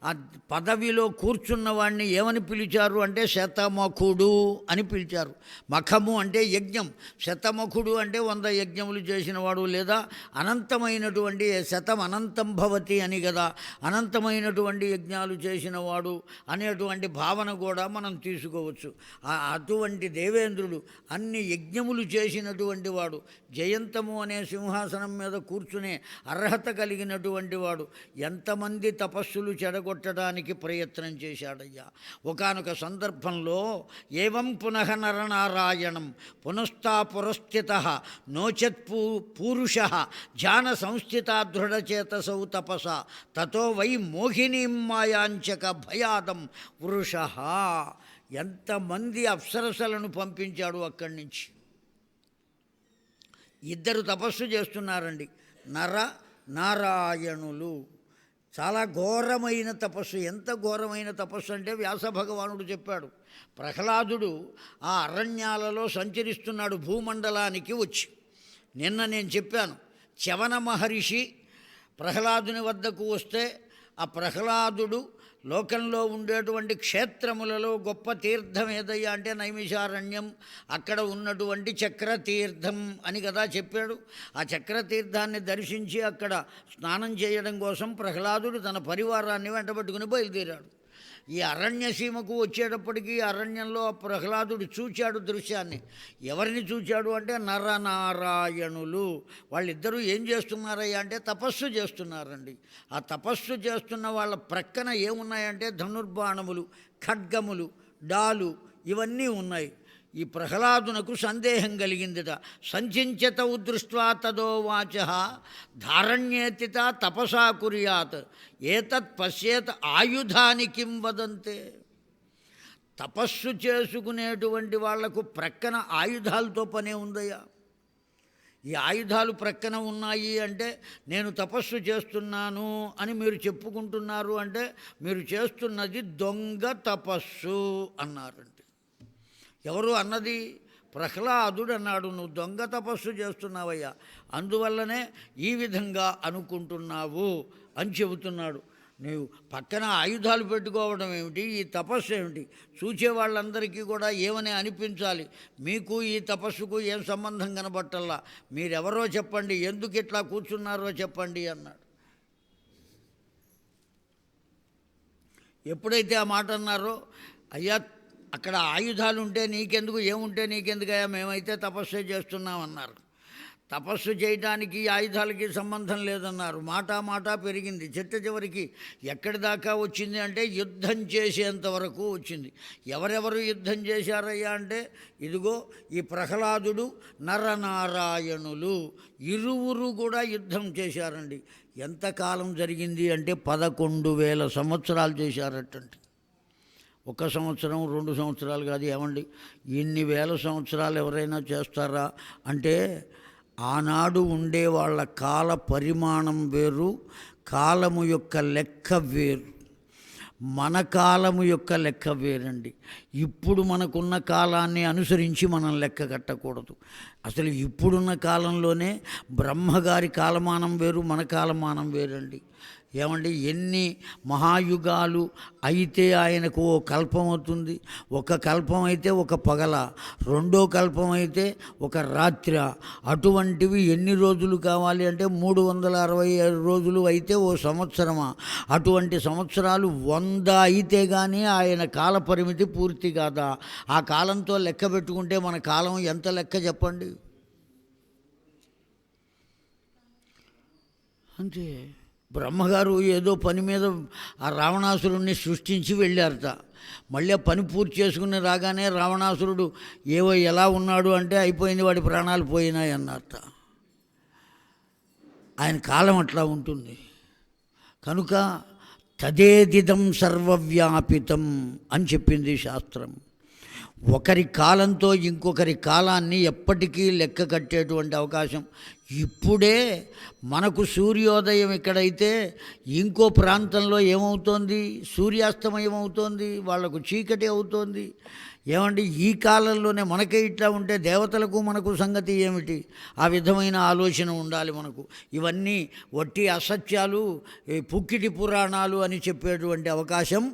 Speaker 1: ఆ పదవిలో కూర్చున్న వాడిని ఏమని పిలిచారు అంటే శతమఖుడు అని పిలిచారు. మఖము అంటే యజ్ఞం, శతమఖుడు అంటే 100 యజ్ఞములు చేసినవాడు, లేదా అనంతమైనటువంటి శతం అనంతం భవతి అని కదా, అనంతమైనటువంటి యజ్ఞాలు చేసినవాడు అనేటువంటి భావన కూడా మనం తీసుకోవచ్చు. అటువంటి దేవేంద్రుడు అన్ని యజ్ఞములు చేసినటువంటి వాడు, జయంతము అనే సింహాసనం మీద కూర్చునే అర్హత కలిగినటువంటి వాడు. ఎంతమంది తపస్సులు చెడగొట్టడానికి ప్రయత్నం చేశాడయ్యా. ఒకానొక సందర్భంలో ఏవం పునః నరనారాయణం పునస్తా పురస్థితః నోచత్ పూరుష ధ్యాన సంస్థిత దృఢచేతసౌ తపస తతో వై మోహినీం మాయాంచక భయాదం పురుష. ఎంతమంది అప్సరసలను పంపించాడు అక్కడి నుంచి. 2 తపస్సు చేస్తున్నారండి, నర నారాయణులు. చాలా ఘోరమైన తపస్సు. ఎంత ఘోరమైన తపస్సు అంటే వ్యాస భగవానుడు చెప్పాడు. ప్రహ్లాదుడు ఆ అరణ్యాలలో సంచరిస్తున్నాడు భూమండలానికి వచ్చి. నిన్న నేను చెప్పాను, చవన మహర్షి ప్రహ్లాదుని వద్దకు వస్తే ఆ ప్రహ్లాదుడు లోకంలో ఉండేటువంటి క్షేత్రములలో గొప్ప తీర్థం ఏదయ్యా అంటే నైమిషారణ్యం, అక్కడ ఉన్నటువంటి చక్రతీర్థం అని కదా చెప్పాడు. ఆ చక్రతీర్థాన్ని దర్శించి అక్కడ స్నానం చేయడం కోసం ప్రహ్లాదుడు తన పరివారాన్ని వెంటబెట్టుకుని బయలుదేరాడు. ఈ అరణ్యసీమకు వచ్చేటప్పటికీ అరణ్యంలో ప్రహ్లాదుడు చూచాడు దృశ్యాన్ని. ఎవరిని చూచాడు అంటే నరనారాయణులు. వాళ్ళిద్దరూ ఏం చేస్తున్నారయ్యా అంటే తపస్సు చేస్తున్నారండి. ఆ తపస్సు చేస్తున్న వాళ్ళ ప్రక్కన ఏమున్నాయంటే ధనుర్బాణములు, ఖడ్గములు, డాలు ఇవన్నీ ఉన్నాయి. ఈ ప్రహ్లాదునకు సందేహం కలిగిందిట. సంచించత దృష్ట్వా తదో వాచ ధారణ్యేతిత తపసా కుర్యాత్ ఏతత్ పశ్యేత్ ఆయుధాని కిం వదంతే. తపస్సు చేసుకునేటువంటి వాళ్లకు ప్రక్కన ఆయుధాలతో పనే ఉందయ్యా. ఈ ఆయుధాలు ప్రక్కన ఉన్నాయి అంటే నేను తపస్సు చేస్తున్నాను అని మీరు చెప్పుకుంటున్నారు అంటే మీరు చేస్తున్నది దొంగ తపస్సు అన్నారండి. ఎవరు అన్నది? ప్రహ్లాదుడు అన్నాడు, నువ్వు దొంగ తపస్సు చేస్తున్నావయ్యా, అందువల్లనే ఈ విధంగా అనుకుంటున్నావు అని చెబుతున్నాడు. నీవు పక్కన ఆయుధాలు పెట్టుకోవడం ఏమిటి, ఈ తపస్సు ఏమిటి? చూసే వాళ్ళందరికీ కూడా ఏమని అనిపించాలి, మీకు ఈ తపస్సుకు ఏం సంబంధం కనబట్టల్లా, మీరెవరో చెప్పండి, ఎందుకు ఇట్లా కూర్చున్నారో చెప్పండి అన్నాడు. ఎప్పుడైతే ఆ మాట అన్నారో, అయ్యా అక్కడ ఆయుధాలు ఉంటే నీకెందుకు, ఏముంటే నీకెందుకయ్యా, మేమైతే తపస్సే చేస్తున్నామన్నారు. తపస్సు చేయడానికి ఆయుధాలకి సంబంధం లేదన్నారు. మాట పెరిగింది. చివరికి ఎక్కడి దాకా వచ్చింది అంటే యుద్ధం చేసేంత వరకు వచ్చింది. ఎవరెవరు యుద్ధం చేశారయ్యా అంటే, ఇదిగో ఈ ప్రహ్లాదుడు, నరనారాయణులు ఇరువురు కూడా యుద్ధం చేశారండి. ఎంతకాలం జరిగింది అంటే 11,000 సంవత్సరాలు చేశారటండి. 1 సంవత్సరం 2 సంవత్సరాలు కాదు. ఏమండి, ఇన్ని వేల సంవత్సరాలు ఎవరైనా చేస్తారా అంటే, ఆనాడు ఉండే వాళ్ళ కాల పరిమాణం వేరు, కాలము యొక్క లెక్క వేరు, మన కాలము యొక్క లెక్క వేరండి. ఇప్పుడు మనకున్న కాలాన్ని అనుసరించి మనం లెక్క కట్టకూడదు. అసలు ఇప్పుడున్న కాలంలోనే బ్రహ్మగారి కాలమానం వేరు, మన కాలమానం వేరండి. ఏమండి, ఎన్ని మహాయుగాలు అయితే ఆయనకు ఓ కల్పం అవుతుంది. ఒక కల్పం అయితే ఒక పగల, రెండో కల్పం అయితే ఒక రాత్రి. అటువంటివి ఎన్ని రోజులు కావాలి అంటే 367 రోజులు అయితే ఓ సంవత్సరమా? అటువంటి సంవత్సరాలు 100 అయితే కానీ ఆయన కాల పరిమితి పూర్తి కాదా? ఆ కాలంతో లెక్క పెట్టుకుంటే మన కాలం ఎంత లెక్క చెప్పండి? అంతే. బ్రహ్మగారు ఏదో పని మీద ఆ రావణాసురుణ్ణి సృష్టించి వెళ్ళారట. మళ్ళీ ఆ పని పూర్తి చేసుకుని రాగానే రావణాసురుడు ఎలా ఉన్నాడు అంటే, అయిపోయింది, వాడి ప్రాణాలు పోయినాయి అన్నారట. ఆయన కాలం అట్లా ఉంటుంది. కనుక తదేదిదం సర్వవ్యాపితం అని చెప్పింది శాస్త్రం. ఒకరి కాలంతో ఇంకొకరి కాలాన్ని ఎప్పటికీ లెక్క కట్టేటువంటి అవకాశం ఇప్పుడే. మనకు సూర్యోదయం ఇక్కడైతే ఇంకో ప్రాంతంలో ఏమవుతోంది? సూర్యాస్తమయం అవుతోంది, వాళ్లకు చీకటి అవుతోంది. ఏమండి, ఈ కాలంలోనే మనకే ఇట్లా ఉంటే దేవతలకు మనకు సంగతి ఏమిటి? ఆ విధమైన ఆలోచన ఉండాలి మనకు. ఇవన్నీ వట్టి అసత్యాలు, పుక్కిటి పురాణాలు అని చెప్పేటువంటి అవకాశం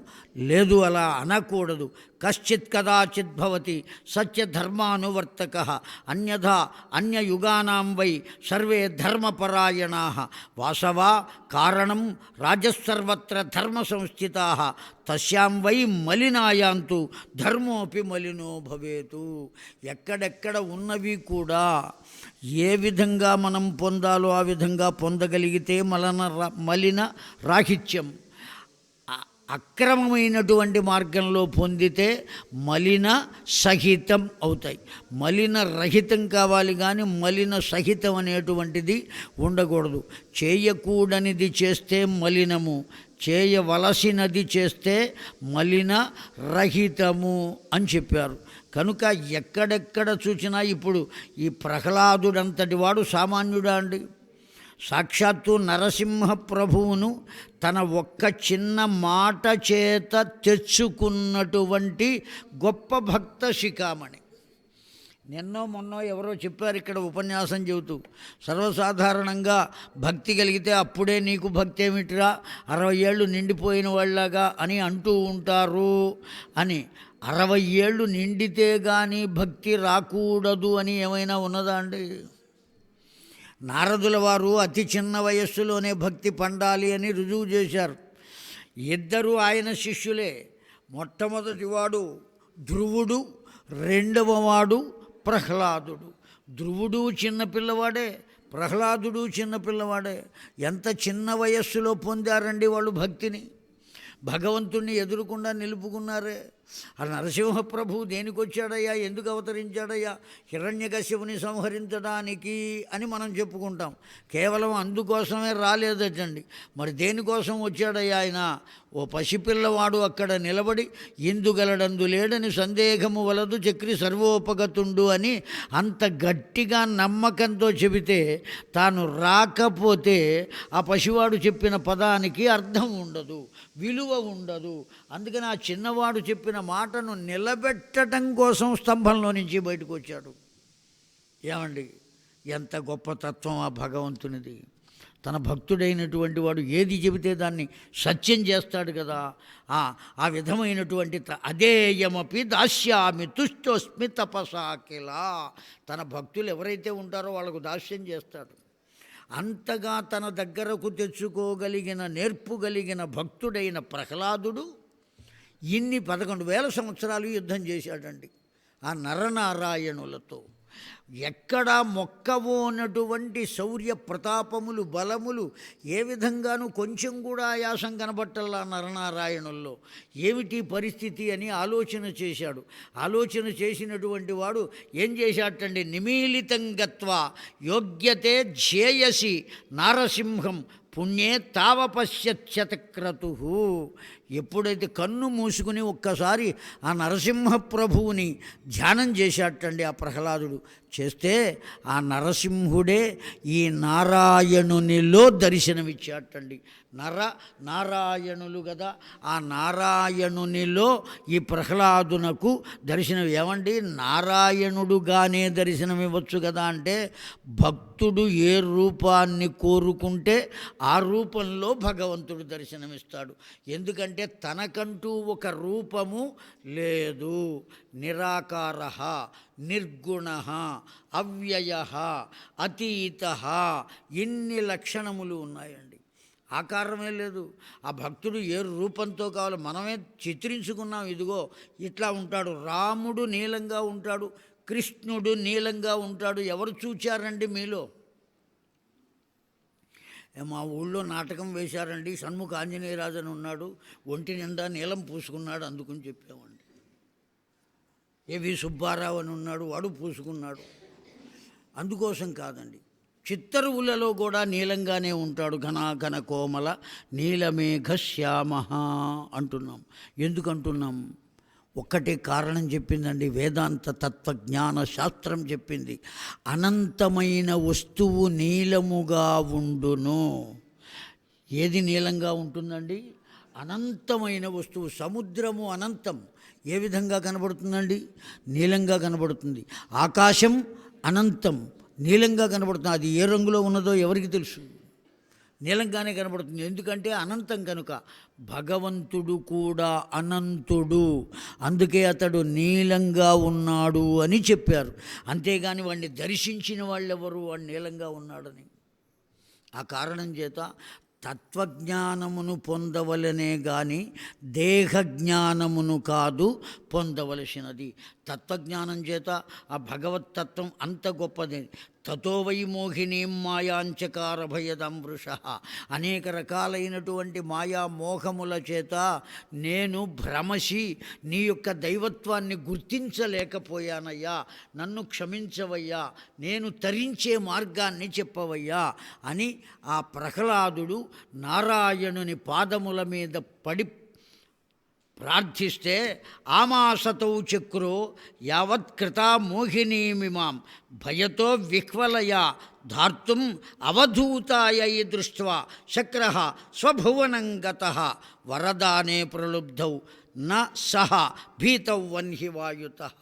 Speaker 1: లేదు. అలా అనకూడదు. కశ్చిత్ కదాచిత్ భవతి సత్యధర్మానువర్తక అన్యథా అన్యయుగానాం వై సర్వే ధర్మపరాయణాః వాసవా కారణం రాజసర్వత్ర ధర్మ సంస్థితాః తస్యాం వై మలినాయాంతు ధర్మోపి మలినో భవేతు. ఎక్కడెక్కడ ఉన్నవి కూడా ఏ విధంగా మనం పొందాలో ఆ విధంగా పొందగలిగితే మలిన రాహిత్యం, అక్రమమైనటువంటి మార్గంలో పొందితే మలిన సహితం అవుతాయి. మలిన రహితం కావాలి కానీ మలిన సహితం అనేటువంటిది ఉండకూడదు. చేయకూడనిది చేస్తే మలినము, చేయవలసినది చేస్తే మలిన రహితము అని చెప్పారు. కనుక ఎక్కడెక్కడ చూసినా ఇప్పుడు ఈ ప్రహ్లాదుడంతటి వాడు సామాన్యుడా అండి? సాక్షాత్తు నరసింహ ప్రభువును తన ఒక్క చిన్న మాట చేత తెచ్చుకున్నటువంటి గొప్ప భక్త శిఖామణి. నిన్నో మొన్నో ఎవరో చెప్పారు ఇక్కడ ఉపన్యాసం చెబుతూ, సర్వసాధారణంగా భక్తి కలిగితే అప్పుడే నీకు భక్తి ఏమిటిరా, 60 ఏళ్ళు నిండిపోయిన వాళ్ళగా అని అంటూ ఉంటారు అని. 60 ఏళ్ళు నిండితే కానీ భక్తి రాకూడదు అని ఏమైనా ఉన్నదా అండి? నారదుల వారు అతి చిన్న వయస్సులోనే భక్తి పండాలి అని రుజువు చేశారు. ఇద్దరు ఆయన శిష్యులే. మొట్టమొదటివాడు ధ్రువుడు, రెండవవాడు ప్రహ్లాదుడు. ధ్రువుడు చిన్నపిల్లవాడే, ప్రహ్లాదుడు చిన్నపిల్లవాడే. ఎంత చిన్న వయస్సులో పొందారండి వాళ్ళు భక్తిని. భగవంతుణ్ణి ఎదురుకుండా నిలుపుకున్నారే. ఆ నరసింహప్రభువు దేనికి వచ్చాడయ్యా, ఎందుకు అవతరించాడయ్యా? హిరణ్యకశ్యపుని సంహరించడానికి అని మనం చెప్పుకుంటాం. కేవలం అందుకోసమే రాలేదటండి. మరి దేనికోసం వచ్చాడయ్యా ఆయన? ఓ పసిపిల్లవాడు అక్కడ నిలబడి ఇందుగలడందు లేడని సందేహము వలదు చక్రి సర్వోపగతుండు అని అంత గట్టిగా నమ్మకంతో చెబితే తాను రాకపోతే ఆ పసివాడు చెప్పిన పదానికి అర్థం ఉండదు, విలువ ఉండదు. అందుకని ఆ చిన్నవాడు చెప్పిన మాటను నిలబెట్టడం కోసం స్తంభంలో నుంచి బయటకు వచ్చాడు. ఏమండి, ఎంత గొప్ప తత్వం ఆ భగవంతునిది! తన భక్తుడైనటువంటి వాడు ఏది చెబితే దాన్ని సత్యం చేస్తాడు కదా. ఆ విధమైనటువంటి అదేయమపి దాస్యామి తుష్టోస్మి తపసాకిలా. తన భక్తులు ఎవరైతే ఉంటారో వాళ్ళకు దాస్యం చేస్తాడు. అంతగా తన దగ్గరకు తెచ్చుకోగలిగిన నేర్పుగలిగిన భక్తుడైన ప్రహ్లాదుడు ఇన్ని 11,000 సంవత్సరాలు యుద్ధం చేశాడండి ఆ నరనారాయణులతో. ఎక్కడా మొక్కవోనటువంటి శౌర్య ప్రతాపములు, బలములు ఏ విధంగానూ కొంచెం కూడా ఆయాసం కనబట్టల్లా నరనారాయణుల్లో. ఏమిటి పరిస్థితి అని ఆలోచన చేశాడు. ఆలోచన చేసినటువంటి వాడు ఏం చేశాటండి? నిమీలితం గత్వా యోగ్యతే ధ్యేయసి నారసింహం పుణ్యే తావపశ్యత్యతక్రతు. ఎప్పుడైతే కన్ను మూసుకుని ఒక్కసారి ఆ నరసింహప్రభువుని ధ్యానం చేశాటండి ఆ ప్రహ్లాదుడు, చేస్తే ఆ నరసింహుడే ఈ నారాయణునిలో దర్శనమిచ్చాటండి. నారాయణులు కదా, ఆ నారాయణునిలో ఈ ప్రహ్లాదునకు దర్శనం. ఏమండి, నారాయణుడుగానే దర్శనమివ్వచ్చు కదా అంటే, భక్తుడు ఏ రూపాన్ని కోరుకుంటే ఆ రూపంలో భగవంతుడు దర్శనమిస్తాడు. ఎందుకంటే తనకంటూ ఒక రూపము లేదు. నిరాకార, నిర్గుణ, అవ్యయ, అతీత, ఇన్ని లక్షణములు ఉన్నాయండి. ఆకారమే లేదు. ఆ భక్తుడు ఏ రూపంతో కావాలో మనమే చిత్రించుకున్నాం. ఇదిగో ఇట్లా ఉంటాడు, రాముడు నీలంగా ఉంటాడు, కృష్ణుడు నీలంగా ఉంటాడు. ఎవరు చూచారండి మీలో? మా ఊళ్ళో నాటకం వేశారండి, షణ్ముఖ ఆంజనేయరాజు అని ఉన్నాడు, ఒంటి నిండా నీలం పూసుకున్నాడు, అందుకని చెప్పామండి. ఏవి సుబ్బారావు అని ఉన్నాడు, వాడు పూసుకున్నాడు. అందుకోసం కాదండి, చిత్తరువులలో కూడా నీలంగానే ఉంటాడు. ఘనాఘన కోమల నీలమేఘ శ్యామ అంటున్నాం. ఎందుకంటున్నాం? ఒక్కటే కారణం చెప్పిందండి వేదాంత తత్వజ్ఞాన శాస్త్రం చెప్పింది. అనంతమైన వస్తువు నీలముగా ఉండును. ఏది నీలంగా ఉంటుందండి? అనంతమైన వస్తువు. సముద్రము అనంతం, ఏ విధంగా కనబడుతుందండి? నీలంగా కనబడుతుంది. ఆకాశం అనంతం, నీలంగా కనబడుతుంది. అది ఏ రంగులో ఉన్నదో ఎవరికి తెలుసు? నీలంగానే కనబడుతుంది. ఎందుకంటే అనంతం కనుక. భగవంతుడు కూడా అనంతుడు, అందుకే అతడు నీలంగా ఉన్నాడు అని చెప్పారు. అంతేగాని వాడిని దర్శించిన వాళ్ళెవరు వాడు నీలంగా ఉన్నాడని? ఆ కారణం చేత తత్వజ్ఞానమును పొందవలనే కానీ దేహజ్ఞానమును కాదు పొందవలసినది. తత్వజ్ఞానం చేత ఆ భగవత్తత్వం అంత గొప్పది. తతో వై మోహినీం మాయాంచకార భయదం వృష. అనేక రకాలైనటువంటి మాయా మోహముల చేత నేను భ్రమసి నీ యొక్క దైవత్వాన్ని గుర్తించలేకపోయానయ్యా, నన్ను క్షమించవయ్యా, నేను తరించే మార్గాన్ని చెప్పవయ్యా అని ఆ ప్రహ్లాదుడు నారాయణుని పాదముల మీద పడి ప్రార్థిస్తే ఆమాసతౌ చక్రో యావత్కృతా మోహినీమిమాం భయతో విహ్వలయ ధార్తుం అవధూతాయ దృష్ట్వా శక్రః స్వభువనం గతః వరదానే ప్రలుబ్ధౌ న సహ భీతౌ వన్హి వాయుతః.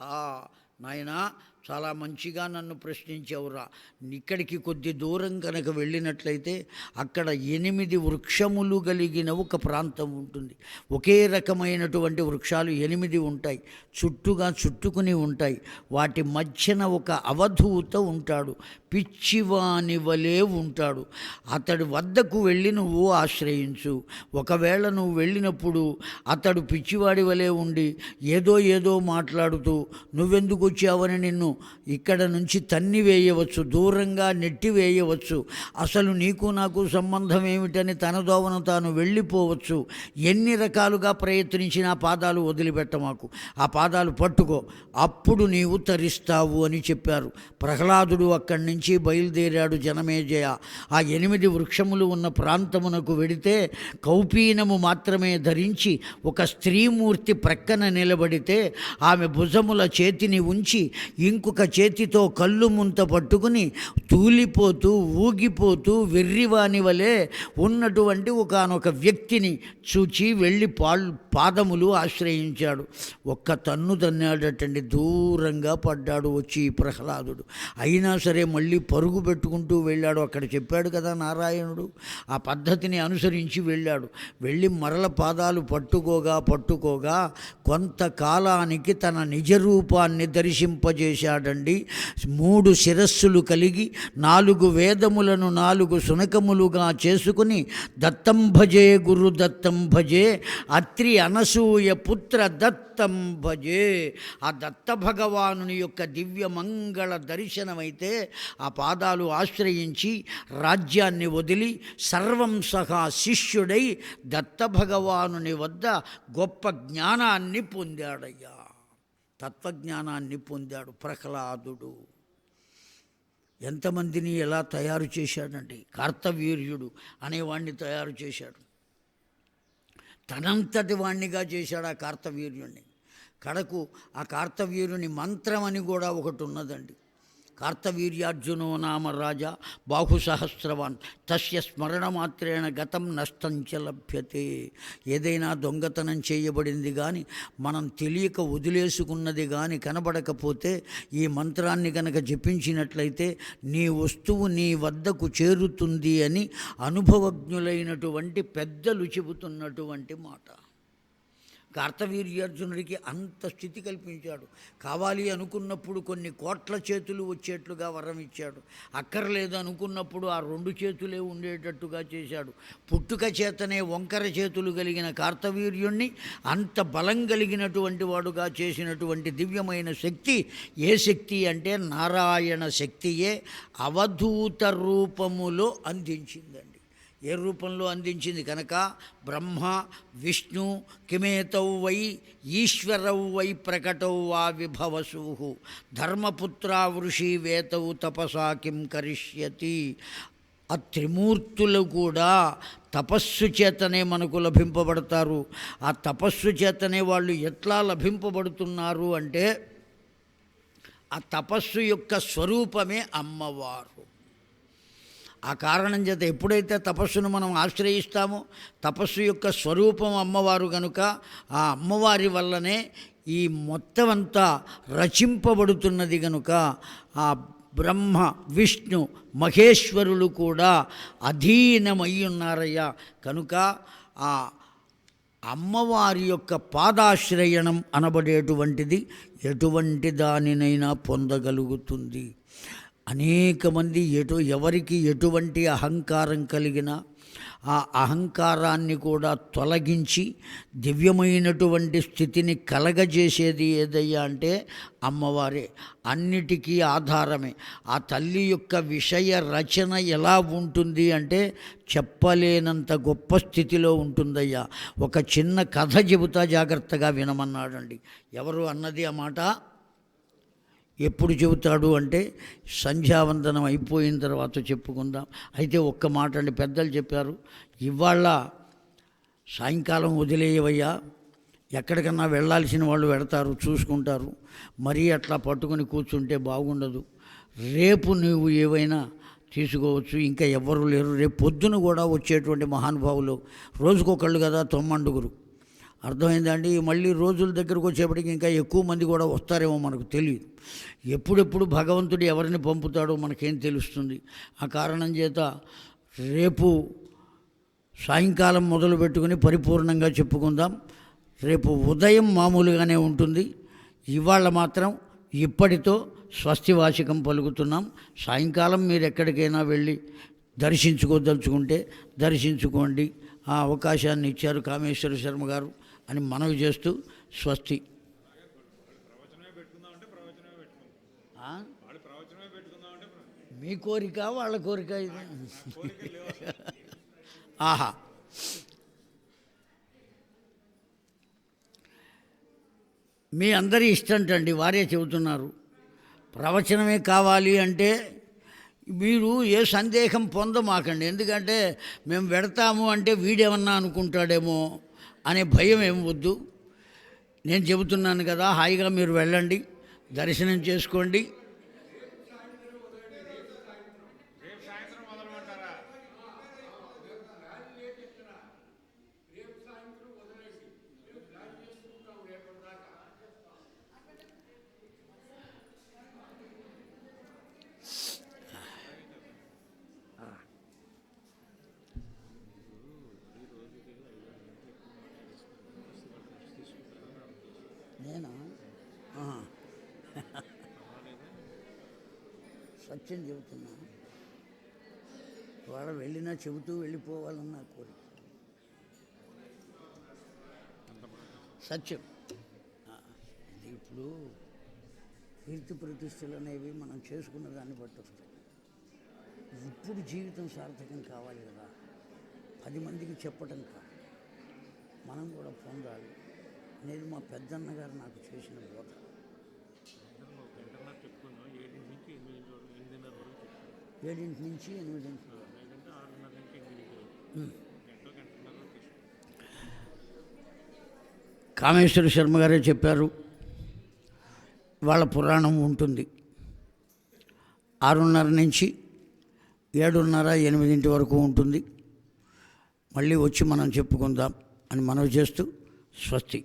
Speaker 1: నాయనా, చాలా మంచిగా నన్ను ప్రశ్నించావురా. ఇక్కడికి కొద్ది దూరం కనుక వెళ్ళినట్లయితే అక్కడ 8 వృక్షములు కలిగిన ఒక ప్రాంతం ఉంటుంది. ఒకే రకమైనటువంటి వృక్షాలు 8 ఉంటాయి, చుట్టుగా చుట్టుకుని ఉంటాయి. వాటి మధ్యన ఒక అవధూత ఉంటాడు, పిచ్చివాని వలె ఉంటాడు. అతడి వద్దకు వెళ్ళి నువ్వు ఆశ్రయించు. ఒకవేళ నువ్వు వెళ్ళినప్పుడు అతడు పిచ్చివాడి వలె ఉండి ఏదో మాట్లాడుతూ నువ్వెందుకు వచ్చావని నిన్ను ఇక్కడ నుంచి తన్నివేయవచ్చు, దూరంగా నెట్టివేయవచ్చు. అసలు నీకు నాకు సంబంధం ఏమిటని తన దోవను తాను వెళ్ళిపోవచ్చు. ఎన్ని రకాలుగా ప్రయత్నించినా పాదాలు వదిలిపెట్టమాకు, ఆ పాదాలు పట్టుకో, అప్పుడు నీవు తరిస్తావు అని చెప్పారు. ప్రహ్లాదుడు అక్కడి నుంచి బయలుదేరాడు. జనమేజయ ఆ 8 వృక్షములు ఉన్న ప్రాంతమునకు వెడితే కౌపీనము మాత్రమే ధరించి ఒక స్త్రీమూర్తి ప్రక్కన నిలబడితే ఆమె భుజముల చేతిని ఉంచి ఇంకొక చేతితో కళ్ళు ముంత పట్టుకుని తూలిపోతూ ఊగిపోతూ వెర్రివాని వలె ఉన్నటువంటి ఒకానొక వ్యక్తిని చూచి వెళ్ళి పాదములు ఆశ్రయించాడు. ఒక్క తన్ను తన్నాడటండి, దూరంగా పడ్డాడు వచ్చి ప్రహ్లాదుడు. అయినా సరే మళ్ళీ పరుగు పెట్టుకుంటూ వెళ్ళాడు. అక్కడ చెప్పాడు కదా నారాయణుడు, ఆ పద్ధతిని అనుసరించి వెళ్ళాడు. వెళ్ళి మరల పాదాలు పట్టుకోగా కొంతకాలానికి తన నిజ రూపాన్ని దర్శింపజేశాడండి. 3 శిరస్సులు కలిగి 4 వేదములను 4 శునకములుగా చేసుకుని దత్తం భజే గురు దత్తం భజే అత్రి అనసూయ పుత్ర దత్తం భజే. ఆ దత్త భగవానుని యొక్క దివ్య మంగళ దర్శనమైతే ఆ పాదాలు ఆశ్రయించి రాజ్యాన్ని వదిలి సర్వం సహా శిష్యుడై దత్త భగవానుని వద్ద గొప్ప జ్ఞానాన్ని పొందాడయ్యా. తత్వజ్ఞానాన్ని పొందాడు ప్రహ్లాదుడు. ఎంతమందిని ఎలా తయారు చేశాడండి. కార్తవీర్యుడు అనేవాణ్ణి తయారు చేశాడు. తనంతటి వాణ్ణిగా చేశాడు ఆ కార్తవీర్యుణ్ణి. కడకు ఆ కార్తవీర్యుని మంత్రం అని కూడా ఒకటి ఉన్నదండి. కార్తవీర్యార్జునో నామ రాజా బాహుసహస్రవాన్ తస్య స్మరణమాత్రేణ గతం నష్టంచ లభ్యతే. ఏదైనా దొంగతనం చేయబడింది కానీ మనం తెలియక వదిలేసుకున్నది కానీ కనబడకపోతే ఈ మంత్రాన్ని కనుక జపించినట్లయితే నీ వస్తువు నీ వద్దకు చేరుతుంది అని అనుభవజ్ఞులైనటువంటి పెద్దలు చెబుతున్నటువంటి మాట. కార్తవీర్యార్జునుడికి అంత స్థితి కల్పించాడు. కావాలి అనుకున్నప్పుడు కొన్ని కోట్ల చేతులు వచ్చేట్లుగా వరం ఇచ్చాడు. అక్కర్లేదు అనుకున్నప్పుడు ఆ 2 చేతులే ఉండేటట్టుగా చేశాడు. పుట్టుక చేతనే వంకర చేతులు కలిగిన కార్తవీర్యుణ్ణి అంత బలం కలిగినటువంటి వాడుగా చేసినటువంటి దివ్యమైన శక్తి ఏ శక్తి అంటే నారాయణ శక్తియే అవధూత రూపములో అందించిందండి. ఏ రూపంలో అందించింది కనుక బ్రహ్మ విష్ణు కిమేతౌ వై ఈశ్వరౌ వై ప్రకటౌ వా విభవసూ ధర్మపుత్రా వృషి వేతౌ తపసా కిం కరిష్యతి. ఆ త్రిమూర్తులు కూడా తపస్సు చేతనే మనకు లభింపబడతారు. ఆ తపస్సు చేతనే వాళ్ళు ఎట్లా లభింపబడుతున్నారు అంటే ఆ తపస్సు యొక్క స్వరూపమే అమ్మవారు. ఆ కారణం చేత ఎప్పుడైతే తపస్సును మనం ఆశ్రయిస్తామో తపస్సు యొక్క స్వరూపం అమ్మవారు కనుక ఆ అమ్మవారి వల్లనే ఈ మొత్తం అంతా రచింపబడుతున్నది కనుక ఆ బ్రహ్మ విష్ణు మహేశ్వరులు కూడా అధీనమై ఉన్నారయ్యా. కనుక ఆ అమ్మవారి యొక్క పాదాశ్రయణం అనబడేటువంటిది ఎటువంటి దానినైనా పొందగలుగుతుంది. అనేక మంది ఎవరికి ఎటువంటి అహంకారం కలిగినా ఆ అహంకారాన్ని కూడా తొలగించి దివ్యమైనటువంటి స్థితిని కలగజేసేది ఏదయ్యా అంటే అమ్మవారే. అన్నిటికీ ఆధారమే. ఆ తల్లి యొక్క విషయ రచన ఎలా ఉంటుంది అంటే చెప్పలేనంత గొప్ప స్థితిలో ఉంటుందయ్యా. ఒక చిన్న కథ చెబుతా, జాగ్రత్తగా వినమన్నాడండి. ఎవరు అన్నది ఆ మాట? ఎప్పుడు చెబుతాడు అంటే సంధ్యావందనం అయిపోయిన తర్వాత చెప్పుకుందాం. అయితే ఒక్క మాట అండి, పెద్దలు చెప్పారు, ఇవాళ సాయంకాలం వదిలేయవయ్యా, ఎక్కడికన్నా వెళ్ళాల్సిన వాళ్ళు వెడతారు, చూసుకుంటారు, మరీ అట్లా పట్టుకుని కూర్చుంటే బాగుండదు. రేపు నువ్వు ఏవైనా తీసుకోవచ్చు, ఇంకా ఎవ్వరూ లేరు. రేపు పొద్దున కూడా వచ్చేటువంటి మహానుభావులు రోజుకొకళ్ళు కదా, 9 అర్థమైందండి. మళ్ళీ రోజుల దగ్గరకు వచ్చేప్పటికి ఇంకా ఎక్కువ మంది కూడా వస్తారేమో మనకు తెలియదు. ఎప్పుడెప్పుడు భగవంతుడు ఎవరిని పంపుతాడో మనకేం తెలుస్తుంది. ఆ కారణం చేత రేపు సాయంకాలం మొదలు పెట్టుకుని పరిపూర్ణంగా చెప్పుకుందాం. రేపు ఉదయం మామూలుగానే ఉంటుంది. ఇవాళ మాత్రం ఇప్పటితో స్వస్తివాచకం పలుకుతున్నాం. సాయంకాలం మీరు ఎక్కడికైనా వెళ్ళి దర్శించుకోదలుచుకుంటే దర్శించుకోండి. ఆ అవకాశాన్ని ఇచ్చారు కామేశ్వర శర్మ గారు అని మనవి చేస్తూ స్వస్తి. ఆ?
Speaker 2: వాళ్ళు ప్రవచనమే పెట్టుకుందామంటే
Speaker 1: మీ కోరిక వాళ్ళ కోరిక ఇది.
Speaker 2: కోరికలు లేవు అసలు.
Speaker 1: ఆహా, మీ అందరి ఇష్టంటండి, వారే చెబుతున్నారు. ప్రవచనమే కావాలి అంటే మీరు ఏ సందేహం పొందమాకండి. ఎందుకంటే మేము పెడతాము అంటే వీడేమన్నా అనుకుంటాడేమో అనే భయం ఏం వద్దు. నేను చెబుతున్నాను కదా, హాయిగా మీరు వెళ్ళండి, దర్శనం చేసుకోండి.
Speaker 2: రేపు సాయంత్రం మొదలమంటారా?
Speaker 1: నేనా? ఆహా. సత్యం చెబుతున్నా. వాడు వెళ్ళినా చెబుతూ వెళ్ళిపోవాలని నా కోరిక. సత్యం. ఇది ఇప్పుడు కీర్తి ప్రతిష్టలు అనేవి మనం చేసుకున్న దాన్ని బట్టి వస్తాయి. ఇప్పుడు జీవితం సార్థకం కావాలి కదా, 10 మందికి చెప్పటం కాదు, మనం కూడా పొందాలి అనేది మా పెద్దన్న గారు నాకు చేసిన బోధ.
Speaker 2: గంటన్నర చెప్పుకుందాం, 7 నుంచి 8 వరకు, 8:30 వరకు చెప్పుకుందాం.
Speaker 1: 7 నుంచి 8
Speaker 2: లేదంటే 6:30 నుంచి 8 వరకు, గంటన్నర తీసుకుంటాం.
Speaker 1: కామేశ్వర శర్మ గారే చెప్పారు, వాళ్ళ పురాణం ఉంటుంది 6:30 నుంచి 7:30, 8 వరకు ఉంటుంది. మళ్ళీ వచ్చి మనం చెప్పుకుందాం అని మనవి చేస్తూ స్వస్తి.